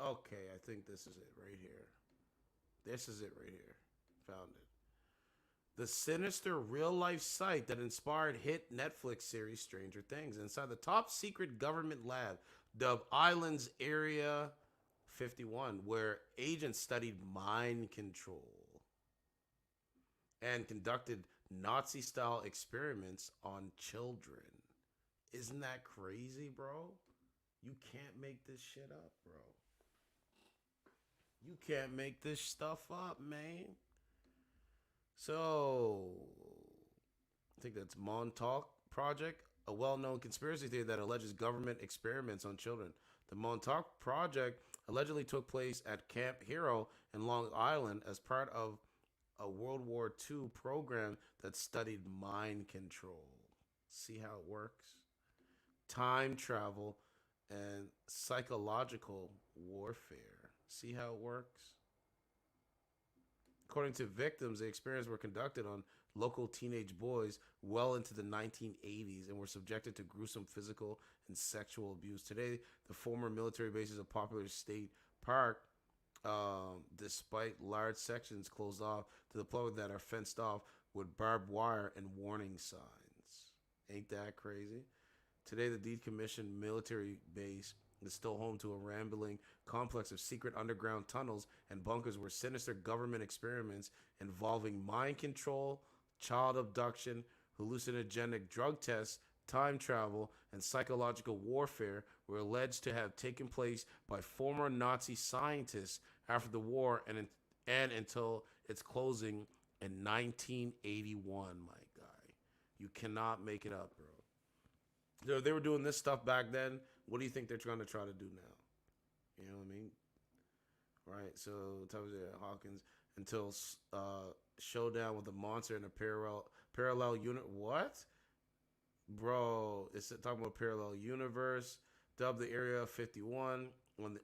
[SPEAKER 1] Okay, I think this is it right here. This is it right here. Found it. The sinister real-life site that inspired hit Netflix series Stranger Things. Inside the top secret government lab dubbed Islands Area 51, where agents studied mind control and conducted Nazi-style experiments on children. Isn't that crazy, bro? You can't make this shit up, bro. You can't make this stuff up, man. So, I think that's Montauk Project, a well-known conspiracy theory that alleges government experiments on children. The Montauk Project allegedly took place at Camp Hero in Long Island as part of a World War II program that studied mind control. See how it works? Time travel and psychological warfare. See how it works? According to victims, the experiments were conducted on local teenage boys well into the 1980s and were subjected to gruesome physical and sexual abuse. Today, the former military base is a popular state park, despite large sections closed off to the public that are fenced off with barbed wire and warning signs. Ain't that crazy? Today, the decommissioned military base is still home to a rambling complex of secret underground tunnels and bunkers where sinister government experiments involving mind control, child abduction, hallucinogenic drug tests, time travel, and psychological warfare were alleged to have taken place by former Nazi scientists after the war and and until its closing in 1981, my guy. You cannot make it up, bro. They were doing this stuff back then. What do you think they're trying to do now? You know what I mean? Right. So Hawkins until showdown with the monster in a parallel unit. What, bro? It's talking about parallel universe. Dubbed the Area 51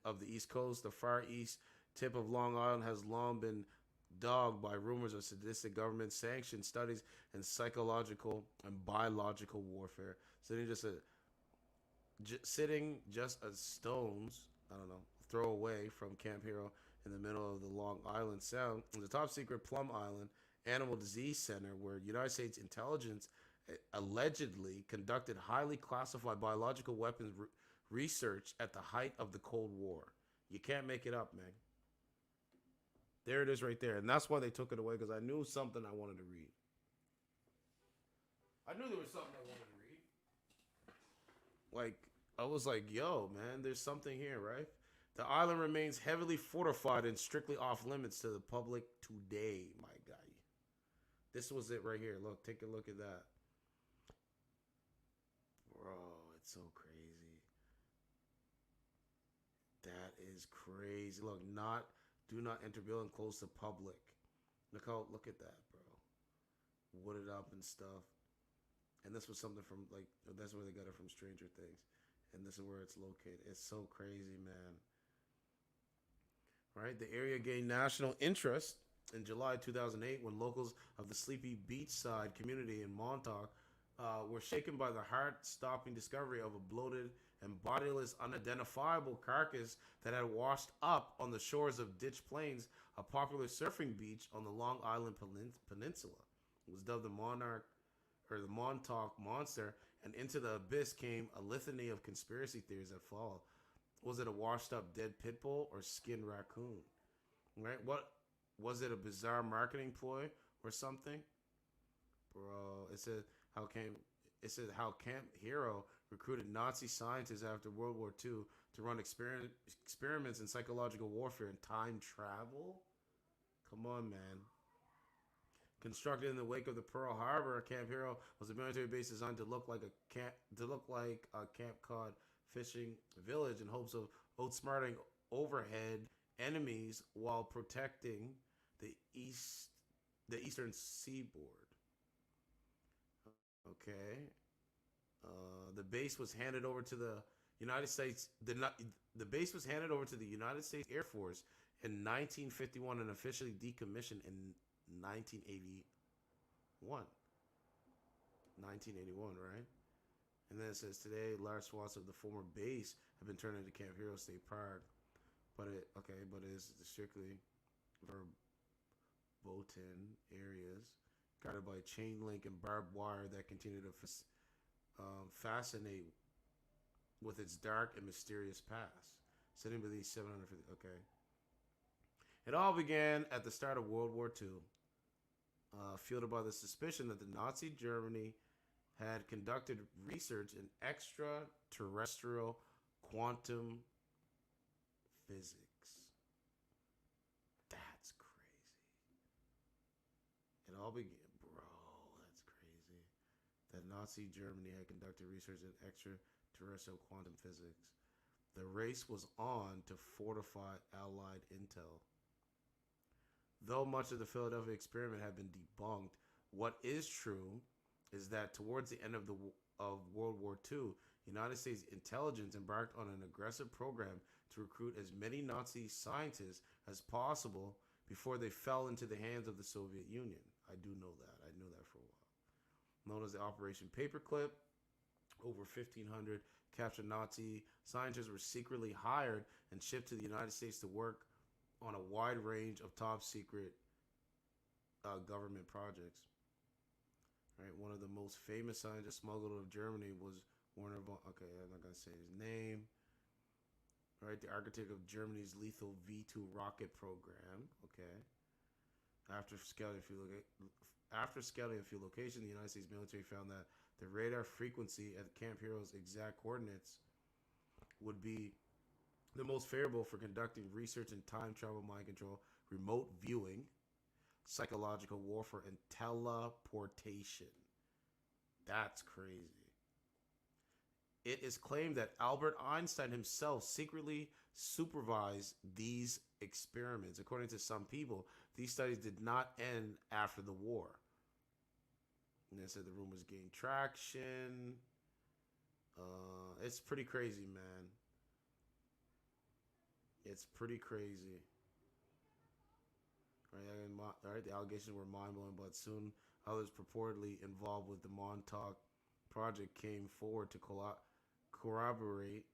[SPEAKER 1] of the East Coast, the far east tip of Long Island has long been dogged by rumors of sadistic government-sanctioned studies in psychological and biological warfare. Sitting just as stones, I don't know, throw away from Camp Hero in the middle of the Long Island Sound, the top secret Plum Island Animal Disease Center, where United States intelligence allegedly conducted highly classified biological weapons research at the height of the Cold War. You can't make it up, man. There it is right there. And that's why they took it away, because I knew something I wanted to read. I knew there was something I wanted to read. Like, I was like, yo, man, there's something here, right? The island remains heavily fortified and strictly off limits to the public today, my guy. This was it right here. Look, take a look at that. Bro, it's so crazy. That is crazy. Look, do not enter building close to public. Look at that, bro. Wooded up and stuff. And this was something from, like, that's where they got it from, Stranger Things. And this is where it's located. It's so crazy, man. Right? The area gained national interest in July 2008 when locals of the sleepy beachside community in Montauk were shaken by the heart-stopping discovery of a bloated and bodiless, unidentifiable carcass that had washed up on the shores of Ditch Plains, a popular surfing beach on the Long Island Peninsula. It was dubbed the Montauk Monster, and into the abyss came a litany of conspiracy theories that followed. Was it a washed-up dead pit bull or skinned raccoon? Right? What was it? A bizarre marketing ploy or something? Bro, it said how Camp Hero recruited Nazi scientists after World War II to run experiments in psychological warfare and time travel. Come on, man. Constructed in the wake of the Pearl Harbor, Camp Hero was a military base designed to look like a Camp Cod fishing village in hopes of outsmarting overhead enemies while protecting the eastern seaboard. Okay. The base was handed over to the United States. The base was handed over to the United States Air Force in 1951 and officially decommissioned in 1981. 1981, right? And then it says today, large swaths of the former base have been turned into Camp Hero State Park, but it is strictly verboten areas guarded by chain link and barbed wire that continue to fascinate with its dark and mysterious past. Sitting beneath 750. Okay. It all began at the start of World War II, fueled by the suspicion that the Nazi Germany had conducted research in extraterrestrial quantum physics. That's crazy. It all began, bro, that's crazy. That Nazi Germany had conducted research in extraterrestrial quantum physics. The race was on to fortify Allied intel. Though much of the Philadelphia experiment had been debunked, what is true is that towards the end of World War II, United States intelligence embarked on an aggressive program to recruit as many Nazi scientists as possible before they fell into the hands of the Soviet Union. I do know that. I knew that for a while. Known as the Operation Paperclip, over 1,500 captured Nazi scientists were secretly hired and shipped to the United States to work on a wide range of top secret government projects. Right, one of the most famous scientists smuggled out of Germany was Werner von. Okay, I'm not gonna say his name. Right, the architect of Germany's lethal V2 rocket program. Okay, after scouting a few locations, the United States military found that the radar frequency at Camp Hero's exact coordinates would be the most favorable for conducting research in time travel, mind control, remote viewing, psychological warfare, and teleportation. That's crazy. It is claimed that Albert Einstein himself secretly supervised these experiments. According to some people, these studies did not end after the war. And they said the rumors gained traction. It's pretty crazy, man. It's pretty crazy. All right, the allegations were mind-blowing, but soon others purportedly involved with the Montauk project came forward to corroborate,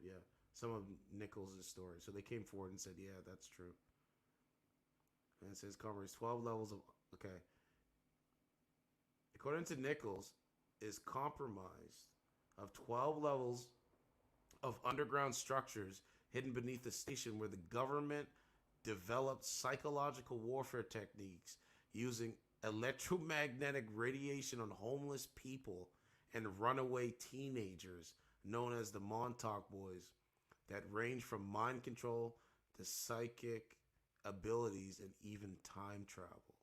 [SPEAKER 1] yeah, some of Nichols' story. So they came forward and said, yeah, that's true. And it says covers 12 levels of, okay. According to Nichols, is compromised of 12 levels of underground structures hidden beneath the station where the government developed psychological warfare techniques using electromagnetic radiation on homeless people and runaway teenagers known as the Montauk Boys that range from mind control to psychic abilities and even time travel.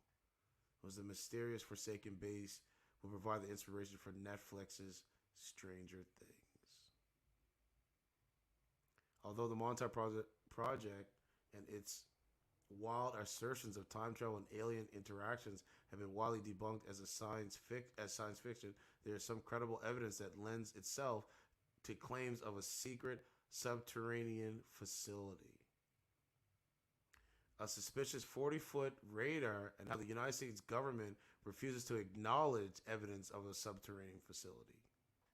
[SPEAKER 1] It was the mysterious Forsaken Base will provide the inspiration for Netflix's Stranger Things. Although the Montauk Project and its wild assertions of time travel and alien interactions have been widely debunked as science fiction, there is some credible evidence that lends itself to claims of a secret subterranean facility. A suspicious 40-foot radar, and how the United States government refuses to acknowledge evidence of a subterranean facility.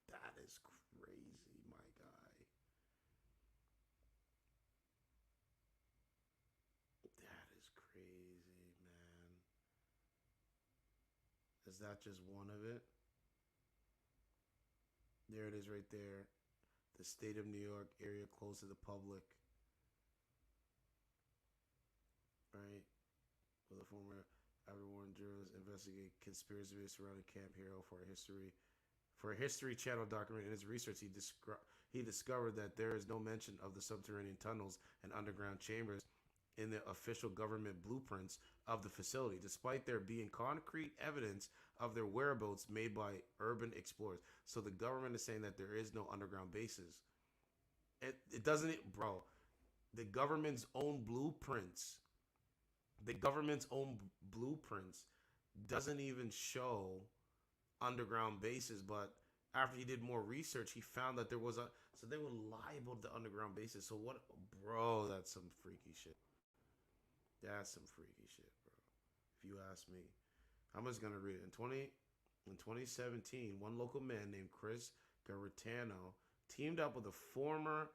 [SPEAKER 1] That is crazy, my guy. That is crazy, man. Is that just one of it? There it is right there. The state of New York area closed to the public. Right? With a former Everyone journalist investigate conspiracy surrounding Camp Hero for a History Channel documentary. In his research, he discovered that there is no mention of the subterranean tunnels and underground chambers in the official government blueprints of the facility, despite there being concrete evidence of their whereabouts made by urban explorers. So the government is saying that there is no underground bases. It doesn't, bro. The government's own blueprints. Doesn't even show underground bases, but after he did more research, he found that there was so they were liable to underground bases. So what, bro, that's some freaky shit. That's some freaky shit, bro. If you ask me. I'm just going to read it. In 2017, one local man named Chris Garitano teamed up with a former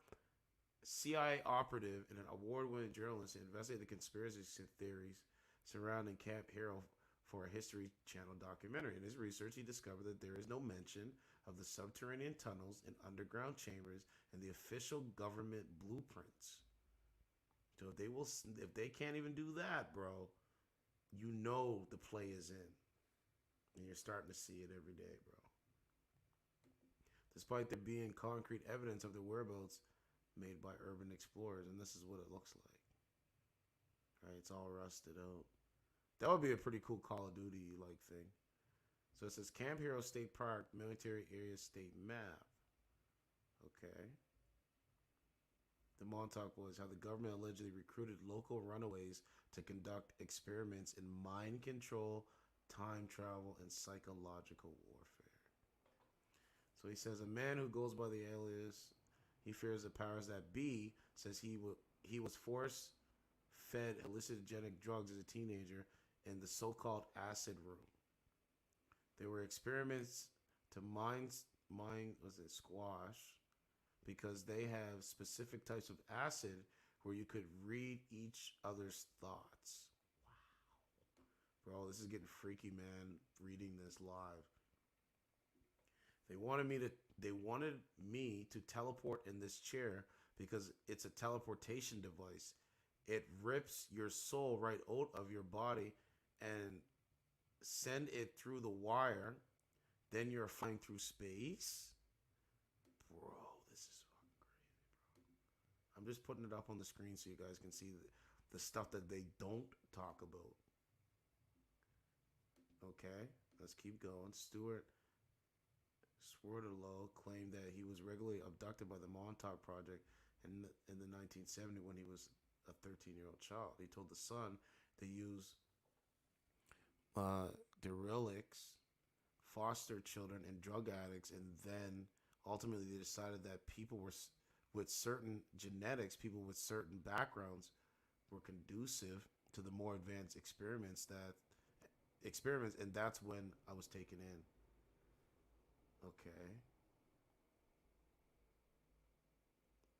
[SPEAKER 1] CIA operative and an award-winning journalist to investigate the conspiracy theories surrounding Camp Hero for a History Channel documentary. In his research, he discovered that there is no mention of the subterranean tunnels and underground chambers in the official government blueprints. So if they can't even do that, bro, you know the play is in. And you're starting to see it every day, bro. Despite there being concrete evidence of the whereabouts made by urban explorers, and this is what it looks like. Right, it's all rusted out. That would be a pretty cool Call of Duty like thing. So it says Camp Hero State Park, Military Area State Map. Okay. The Montauk Boys, how the government allegedly recruited local runaways to conduct experiments in mind control, time travel, and psychological warfare. So he says a man who goes by the alias, he fears the powers that be, says he was force-fed hallucinogenic drugs as a teenager in the so-called acid room. There were experiments to squash, because they have specific types of acid where you could read each other's thoughts. Wow. Bro, this is getting freaky, man, reading this live. They wanted me to teleport in this chair because it's a teleportation device. It rips your soul right out of your body and send it through the wire. Then you're flying through space. Bro, this is fucking crazy, bro. I'm just putting it up on the screen so you guys can see the stuff that they don't talk about. Okay, let's keep going. Stuart Swartlow claimed that he was regularly abducted by the Montauk Project in the 1970s when he was a 13-year-old child. He told the Sun they use derelicts, foster children, and drug addicts, and then ultimately they decided that people were with certain genetics, people with certain backgrounds, were conducive to the more advanced experiments, and that's when I was taken in. Okay.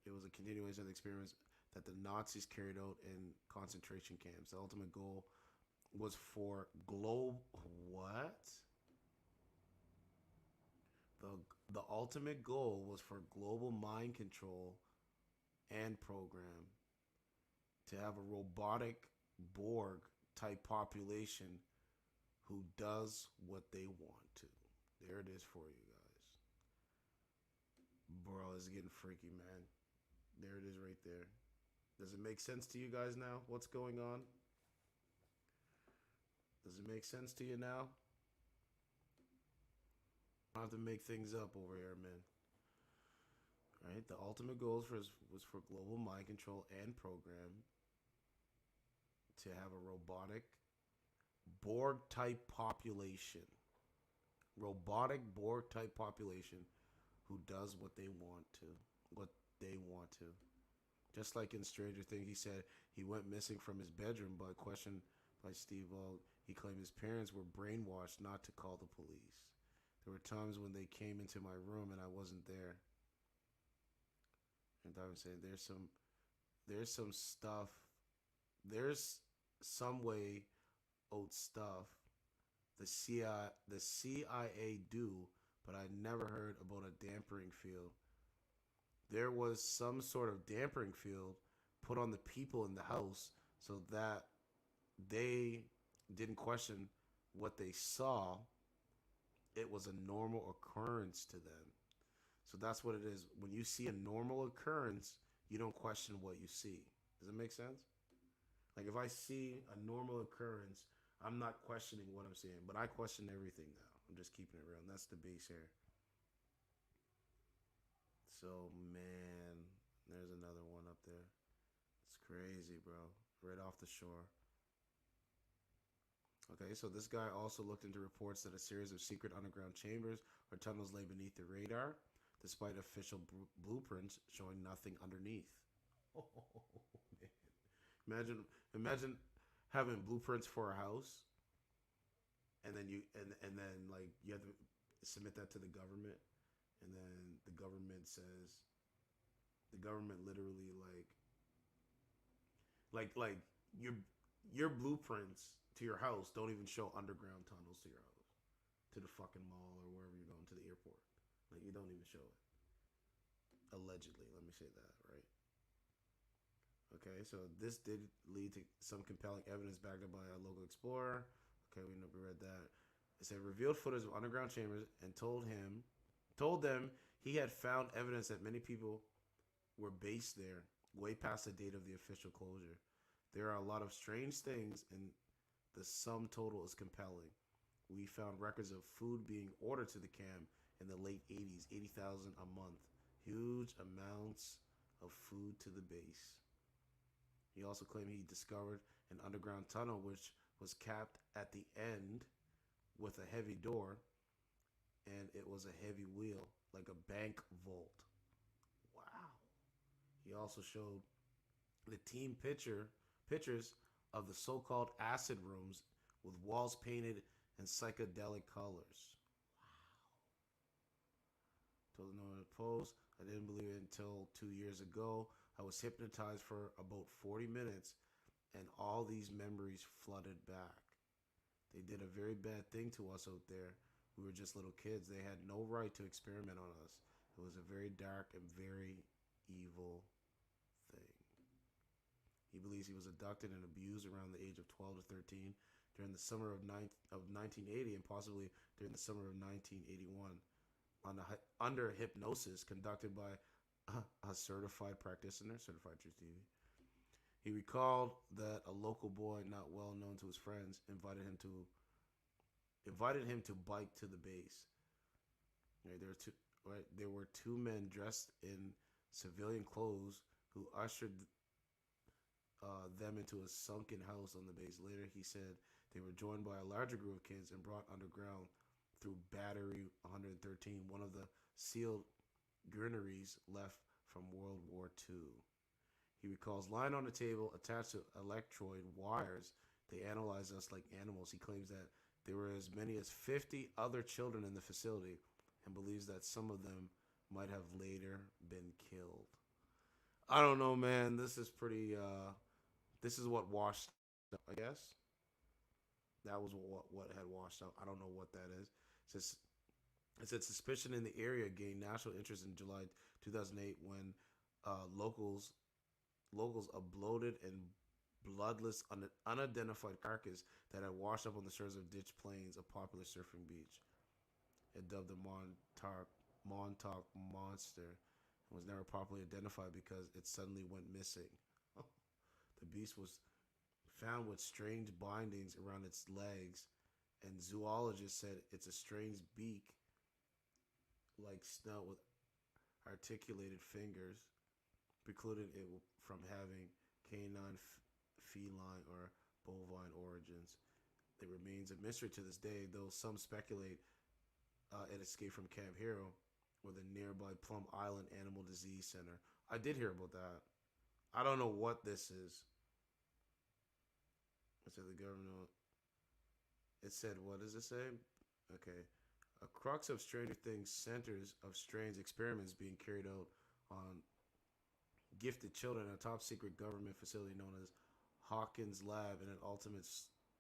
[SPEAKER 1] It was a continuation of the experiments that the Nazis carried out in concentration camps. The ultimate goal was for The ultimate goal was for global mind control and program, to have a robotic Borg type population who does what they want to. There it is for you guys. Bro, it's getting freaky, man. There it is right there. Does it make sense to you guys now? What's going on? Does it make sense to you now? I have to make things up over here, man. Right? The ultimate goal was for global mind control and program, to have a robotic Borg type population. Robotic Borg type population who does what they want to. Just like in Stranger Things, he said he went missing from his bedroom, but questioned by Steve Vogt, he claimed his parents were brainwashed not to call the police. There were times when they came into my room and I wasn't there. And I was saying there's some stuff, there's some way out stuff the CIA do, but I never heard about a dampering field. There was some sort of dampering field put on the people in the house so that they didn't question what they saw. It was a normal occurrence to them. So that's what it is. When you see a normal occurrence, you don't question what you see. Does it make sense? Like if I see a normal occurrence, I'm not questioning what I'm seeing, but I question everything now. I'm just keeping it real. And that's the base here. So, man, there's another one up there. It's crazy, bro. Right off the shore. Okay, so this guy also looked into reports that a series of secret underground chambers or tunnels lay beneath the radar, despite official blueprints showing nothing underneath. Oh, man. Imagine having blueprints for a house, and then you like you have to submit that to the government, and then the government literally like your blueprints to your house don't even show underground tunnels to your house, to the fucking mall or wherever you're going, to the airport. Like you don't even show it. Allegedly, let me say that, right? Okay, so this did lead to some compelling evidence backed up by a local explorer. Okay, we read that. It said revealed footage of underground chambers and told them he had found evidence that many people were based there way past the date of the official closure. There are a lot of strange things, and the sum total is compelling. We found records of food being ordered to the camp in the late 80s, 80,000 a month. Huge amounts of food to the base. He also claimed he discovered an underground tunnel which was capped at the end with a heavy door, and it was a heavy wheel, like a bank vault. Wow. He also showed the team pictures of the so-called acid rooms with walls painted in psychedelic colors. Wow. Told no one Post, I didn't believe it until 2 years ago. I was hypnotized for about 40 minutes, and all these memories flooded back. They did a very bad thing to us out there. We were just little kids. They had no right to experiment on us. It was a very dark and very evil thing. He believes he was abducted and abused around the age of 12 to 13 during the summer of 1980 and possibly during the summer of 1981 under hypnosis conducted by a certified practitioner, certified truth TV. He recalled that a local boy, not well known to his friends, invited him to bike to the base. Right, there were two men dressed in civilian clothes who ushered them into a sunken house on the base. Later, he said they were joined by a larger group of kids and brought underground through Battery 113, one of the sealed granaries left from World War II. He recalls lying on the table attached to electrode wires. They analyzed us like animals. He claims that there were as many as 50 other children in the facility and believes that some of them might have later been killed. I don't know, man. This is pretty. This is what washed up, I guess. That was what had washed up. I don't know what that is. It said suspicion in the area gained national interest in July 2008 when locals a bloated and bloodless unidentified carcass that had washed up on the shores of Ditch Plains, a popular surfing beach. It dubbed the Montauk Monster and was never properly identified because it suddenly went missing. The beast was found with strange bindings around its legs, and zoologists said it's a strange beak like snout with articulated fingers, precluding it from having canine, feline, or bovine origins. It remains a mystery to this day, though some speculate it escaped from Camp Hero or the nearby Plum Island Animal Disease Center. I did hear about that. I don't know what this is. It said the government. It said, what does it say? Okay. A crux of Stranger Things centers of strange experiments being carried out on gifted children in a top secret government facility known as Hawkins Lab in an ultimate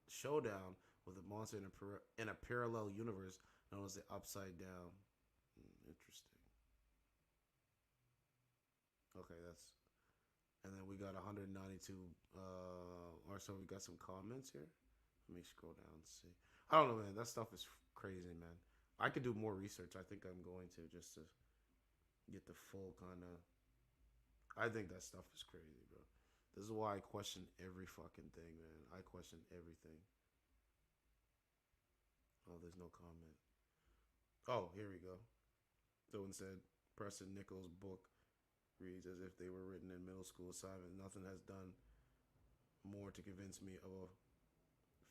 [SPEAKER 1] showdown with a monster in a parallel universe known as the Upside Down. Interesting. Okay, that's... And then we got 192, or so we got some comments here. Let me scroll down and see. I don't know, man. That stuff is crazy, man. I could do more research. I think I'm going to, just to get the full kind of... I think that stuff is crazy, bro. This is why I question every fucking thing, man. I question everything. Oh, there's no comment. Oh, here we go. Someone said Preston Nichols' book reads as if they were written in middle school assignment. Nothing has done more to convince me of a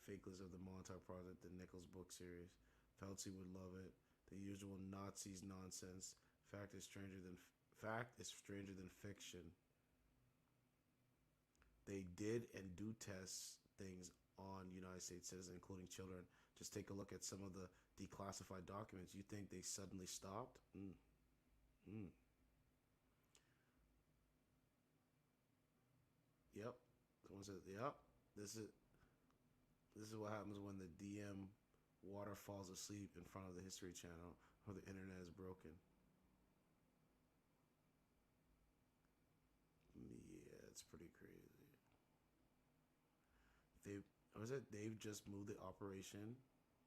[SPEAKER 1] fakeless of the Montauk Project than Nichols' book series. Fauci would love it. The usual Nazis nonsense. Fact is stranger than fiction. They did and do test things on United States citizens, including children. Just take a look at some of the declassified documents. You think they suddenly stopped? Yep. Someone said, yep. This is what happens when the DM water falls asleep in front of the History Channel or the internet is broken. Yeah, it's pretty crazy. They've just moved the operation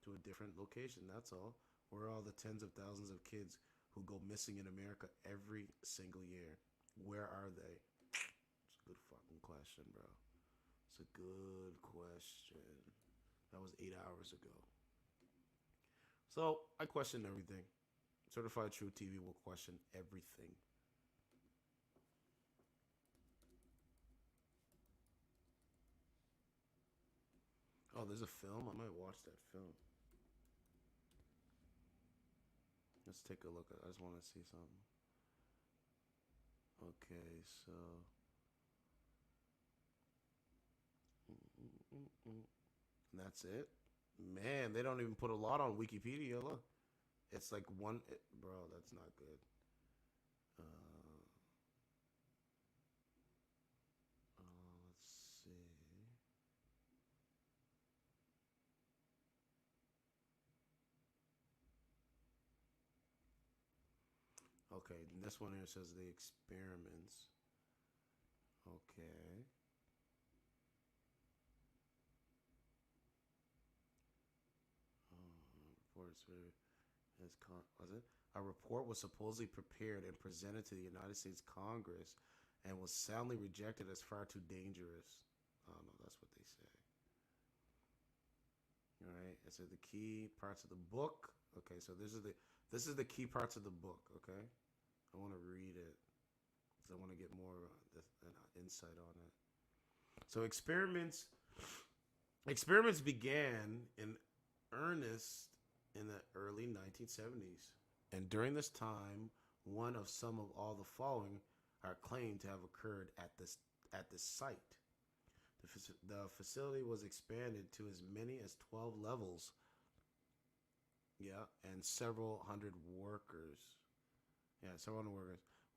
[SPEAKER 1] to a different location. That's all. Where are all the tens of thousands of kids who go missing in America every single year? Where are they? It's a good fucking question, bro. It's a good question. That was 8 hours ago. So I question everything. Certified True TV will question everything. Oh, there's a film? I might watch that film. Let's take a look. I just want to see something. Okay, so... And that's it? Man, they don't even put a lot on Wikipedia. Look. It's like one... Bro, that's not good. Let's see... Okay, this one here says the experiments. Okay. Reports. Was it? A report was supposedly prepared and presented to the United States Congress and was soundly rejected as far too dangerous. I don't know, that's what they say. All right, it said the key parts of the book. Okay, so this is the key parts of the book, okay? I want to read it because I want to get more insight on it. So experiments began in earnest in the early 1970s. And during this time, one of some of all the following are claimed to have occurred at this site. The facility was expanded to as many as 12 levels. Yeah, and several hundred workers.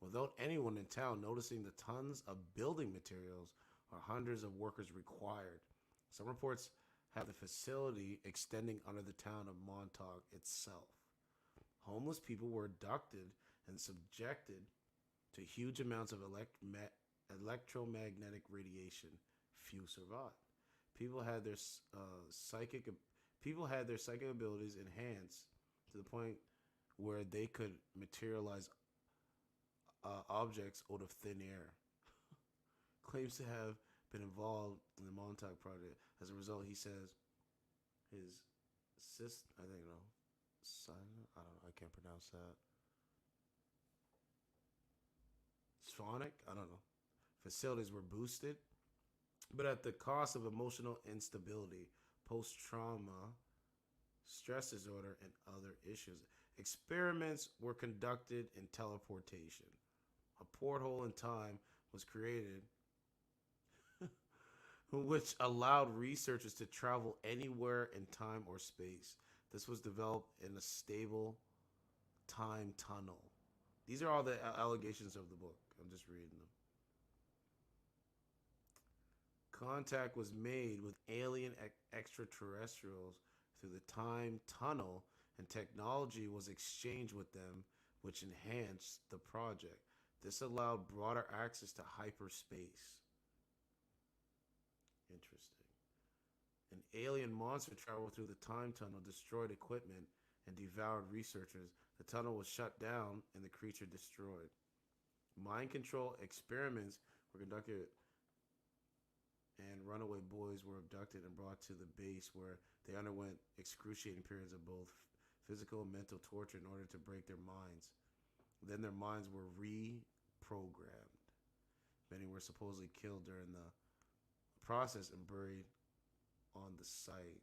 [SPEAKER 1] Without anyone in town noticing the tons of building materials or hundreds of workers required. Some reports have the facility extending under the town of Montauk itself. Homeless people were abducted and subjected to huge amounts of electromagnetic radiation. Few survived. People had their psychic abilities enhanced to the point where they could materialize objects out of thin air. Claims to have been involved in the Montauk project. As a result, he says his sister, I don't know, I can't pronounce that. Sonic, I don't know. Facilities were boosted, but at the cost of emotional instability, post-trauma, stress disorder, and other issues. Experiments were conducted in teleportation. A porthole in time was created which allowed researchers to travel anywhere in time or space. This was developed in a stable time tunnel. These are all the allegations of the book. I'm just reading them. Contact was made with alien extraterrestrials through the time tunnel, and technology was exchanged with them, which enhanced the project. This allowed broader access to hyperspace. Interesting. An alien monster traveled through the time tunnel, destroyed equipment, and devoured researchers. The tunnel was shut down and the creature destroyed. Mind control experiments were conducted, and runaway boys were abducted and brought to the base where they underwent excruciating periods of both physical and mental torture in order to break their minds. Then their minds were reprogrammed. Many were supposedly killed during the process and buried on the site.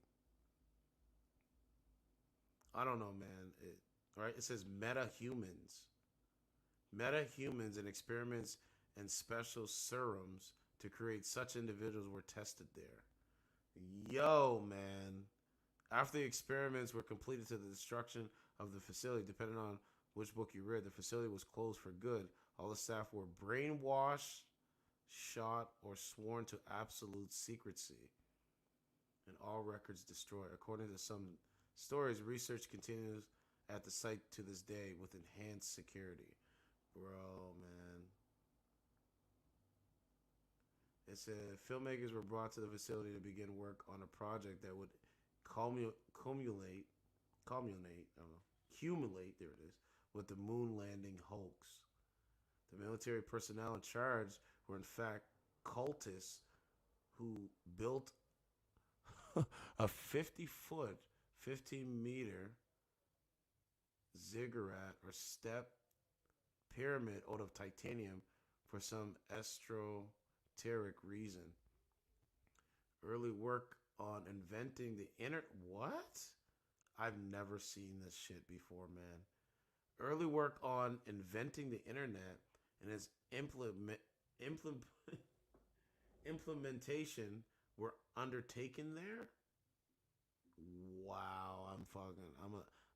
[SPEAKER 1] I don't know, man. It says meta-humans. Meta-humans and experiments and special serums to create such individuals were tested there. Yo, man. After the experiments were completed to the destruction of the facility, depending on which book you read, the facility was closed for good. All the staff were brainwashed, shot, or sworn to absolute secrecy, and all records destroyed. According to some stories, research continues at the site to this day with enhanced security. Bro, man. It said filmmakers were brought to the facility to begin work on a project that would accumulate, there it is, with the moon landing hoax. The military personnel in charge were in fact cultists who built a 50-foot, 15-meter ziggurat or step pyramid out of titanium for some esoteric reason. Early work on inventing the What? I've never seen this shit before, man. Early work on inventing the internet and its implementation were undertaken there. Wow,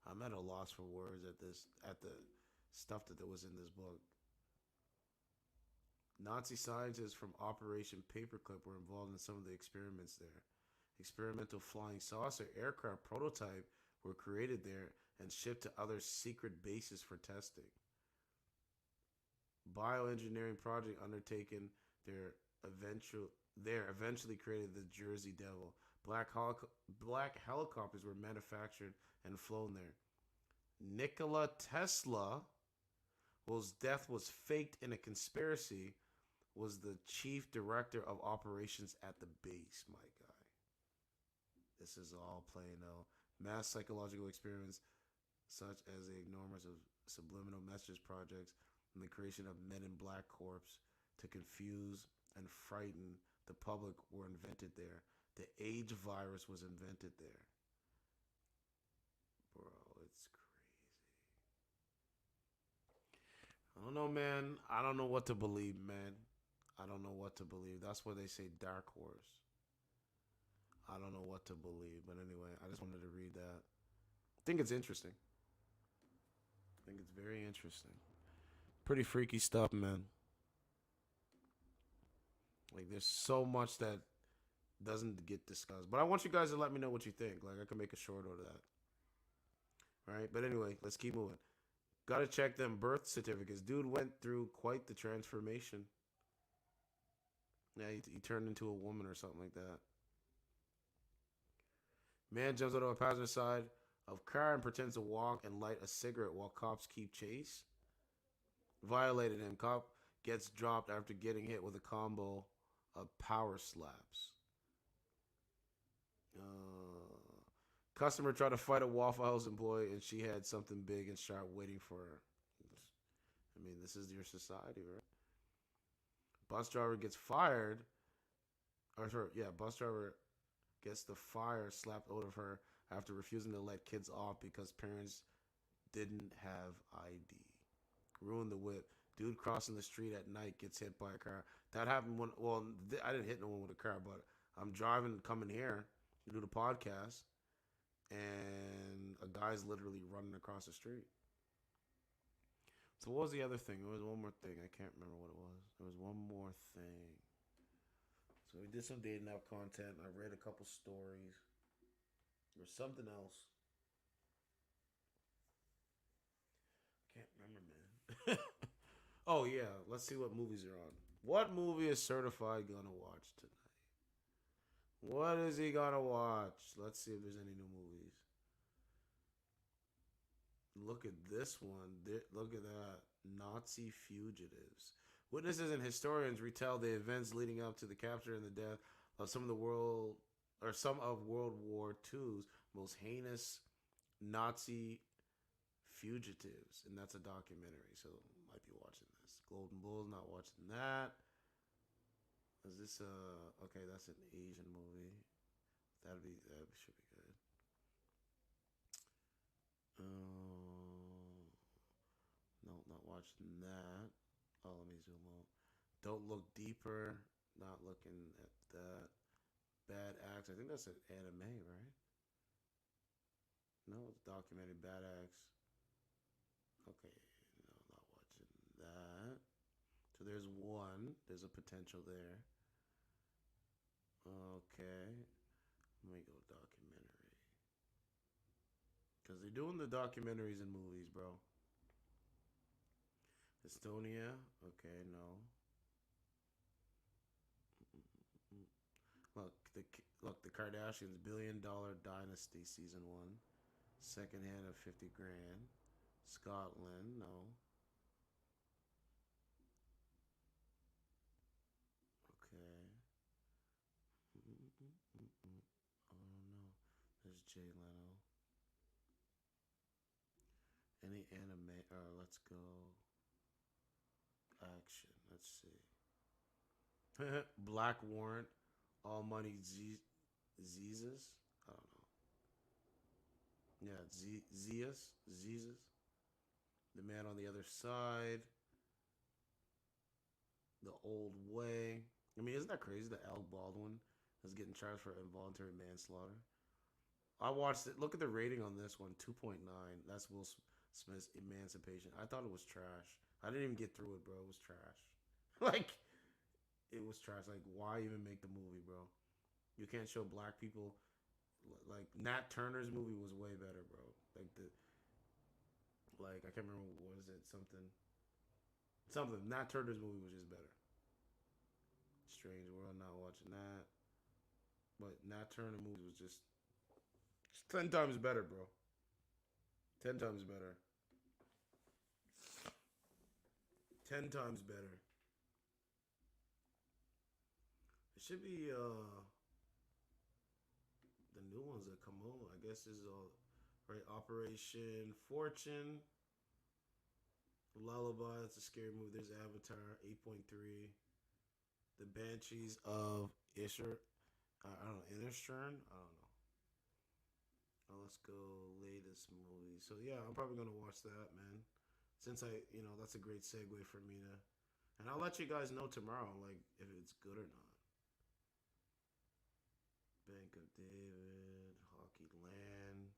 [SPEAKER 1] I'm at a loss for words at the stuff that was in this book. Nazi scientists from Operation Paperclip were involved in some of the experiments there. Experimental flying saucer aircraft prototype were created there and shipped to other secret bases for testing. Bioengineering project undertaken there eventually created the Jersey Devil. Black helicopters were manufactured and flown there. Nikola Tesla, whose death was faked in a conspiracy, was the chief director of operations at the base, my guy. This is all playing out. Mass psychological experiments such as the ignorance of subliminal message projects and the creation of Men in Black Corps to confuse and frighten the public were invented there. The AIDS virus was invented there. Bro, it's crazy. I don't know, man. I don't know what to believe, man. I don't know what to believe. That's why they say Dark Horse. I don't know what to believe. But anyway, I just wanted to read that. I think it's interesting. I think it's very interesting. Pretty freaky stuff, man. Like, there's so much that doesn't get discussed. But I want you guys to let me know what you think. Like, I can make a short out of that. All right? But anyway, let's keep moving. Gotta check them birth certificates. Dude went through quite the transformation. Yeah, he turned into a woman or something like that. Man jumps out of a passenger side of car and pretends to walk and light a cigarette while cops keep chase. Violated him. Cop gets dropped after getting hit with a combo of power slaps. Customer tried to fight a Waffle House employee and she had something big and sharp waiting for her. I mean, this is your society, right? Bus driver gets fired. Bus driver gets the fire slapped out of her after refusing to let kids off because parents didn't have ID. Ruined the whip. Dude crossing the street at night gets hit by a car. That happened when, I didn't hit no one with a car, but I'm driving, coming here to do the podcast, and a guy's literally running across the street. So what was the other thing? There was one more thing. I can't remember what it was. There was one more thing. So we did some dating app content. I read a couple stories. There was something else. Can't remember, man. Oh, yeah. Let's see what movies are on. What movie is Certified gonna watch tonight? What is he gonna watch? Let's see if there's any new movies. Look at this one. Look at that. Nazi fugitives. Witnesses and historians retell the events leading up to the capture and the death of some of World War II's most heinous Nazi fugitives, and that's a documentary. So might be watching this. Golden Bulls, not watching that. Is this okay? That's an Asian movie. That should be good. No, not watching that. Oh, let me zoom out. Don't Look Deeper. Not looking at that. Bad Acts. I think that's an anime, right? No, it's documentary. Bad Acts. Okay, no, not watching that. So there's one. There's a potential there. Okay. Let me go documentary. Because they're doing the documentaries and movies, bro. Estonia. Okay, no. Look, the Kardashians $1 billion dynasty season 1. Second hand of 50 grand. Scotland, no. Okay. I don't know. There's Jay Leno. Any anime? Let's go. Action. Let's see. Black Warrant. All Money Zezas. I don't know. Yeah, Zezas. The Man on the Other Side. The Old Way. I mean, isn't that crazy that Alec Baldwin is getting charged for involuntary manslaughter? I watched it. Look at the rating on this one, 2.9. That's Will Smith's Emancipation. I thought it was trash. I didn't even get through it, bro. It was trash. Like, it was trash. Like, why even make the movie, bro? You can't show black people. Like, Nat Turner's movie was way better, bro. Like, I can't remember, what is it? Something. Nat Turner's movie was just better. Strange World, not watching that. But Nat Turner movie was just 10 times better, bro. 10 times better. 10 times better. It should be the new ones that come on. I guess this is all right. Operation Fortune, Lullaby. That's a scary movie. There's Avatar 8.3. The Banshees of Isher. I don't know. Innistrad? I don't know. Let's go latest movie. So yeah, I'm probably gonna watch that, man. Since that's a great segue for me to, and I'll let you guys know tomorrow, like if it's good or not. Bank of David, Hockey Land.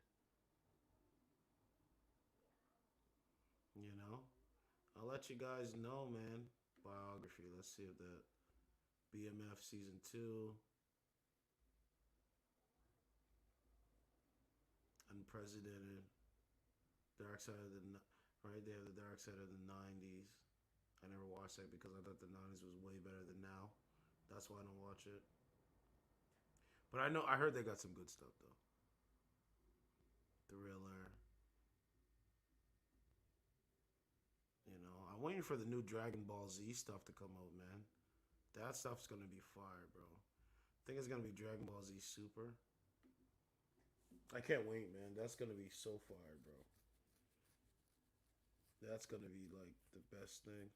[SPEAKER 1] I'll let you guys know, man. Biography. Let's see if that BMF season 2. Unprecedented. Dark Side of the right. They have the Dark Side of the '90s. I never watched that because I thought the '90s was way better than now. That's why I don't watch it. But I heard they got some good stuff though. Thriller. I'm waiting for the new Dragon Ball Z stuff to come out, man. That stuff's gonna be fire, bro. I think it's gonna be Dragon Ball Z Super. I can't wait, man. That's gonna be so fire, bro. That's gonna be like the best thing.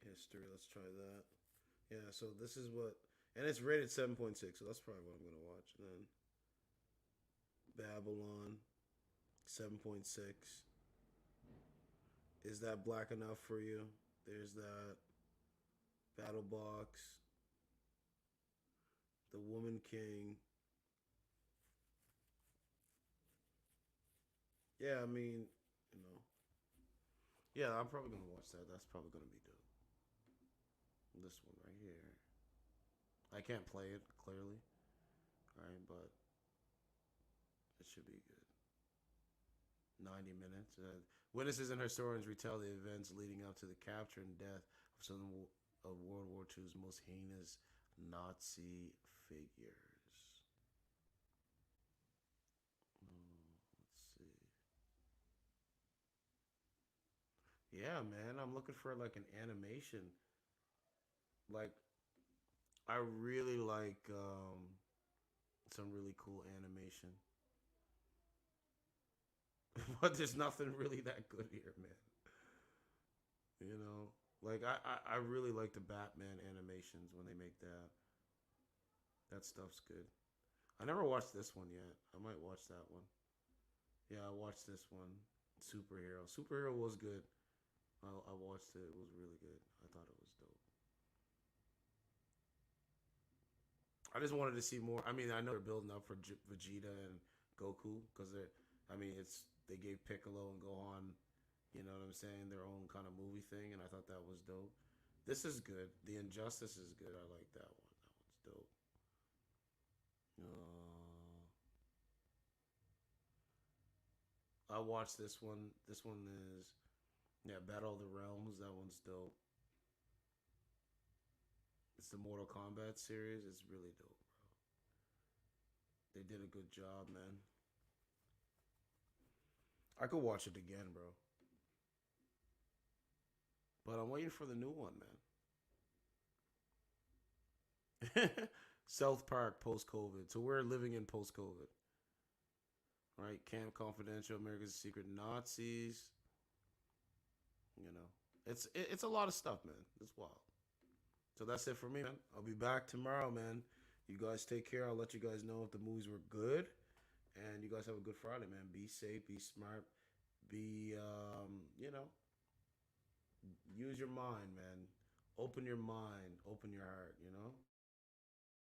[SPEAKER 1] History. Let's try that. Yeah. So this is what, and it's rated 7.6. So that's probably what I'm gonna watch. And then Babylon, 7.6. Is that black enough for you? There's that. Battle Box. The Woman King. Yeah, I mean, Yeah, I'm probably gonna watch that. That's probably gonna be dope. This one right here. I can't play it clearly, right? But it should be good. 90 minutes. Witnesses and historians retell the events leading up to the capture and death of some of World War II's most heinous Nazi figures. Let's see. Yeah, man, I'm looking for like an animation. Like, I really like some really cool animation. But there's nothing really that good here, man. Like I really like the Batman animations when they make that. That stuff's good. I never watched this one yet. I might watch that one. Yeah, I watched this one. Superhero. Superhero was good. I watched it. It was really good. I thought it was dope. I just wanted to see more. I mean, I know they're building up for Vegeta and Goku because they gave Piccolo and Gohan, you know what I'm saying, their own kind of movie thing, and I thought that was dope. This is good. The Injustice is good. I like that one. That one's dope. I watched this one. This one is Battle of the Realms. That one's dope. It's the Mortal Kombat series. It's really dope, bro. They did a good job, man. I could watch it again, bro. But I'm waiting for the new one, man. South Park post-COVID. So we're living in post-COVID. Right? Camp Confidential, America's Secret Nazis. It's a lot of stuff, man. It's wild. So that's it for me, man. I'll be back tomorrow, man. You guys take care. I'll let you guys know if the movies were good. And you guys have a good Friday, man. Be safe, be smart, be, use your mind, man. Open your mind, open your heart,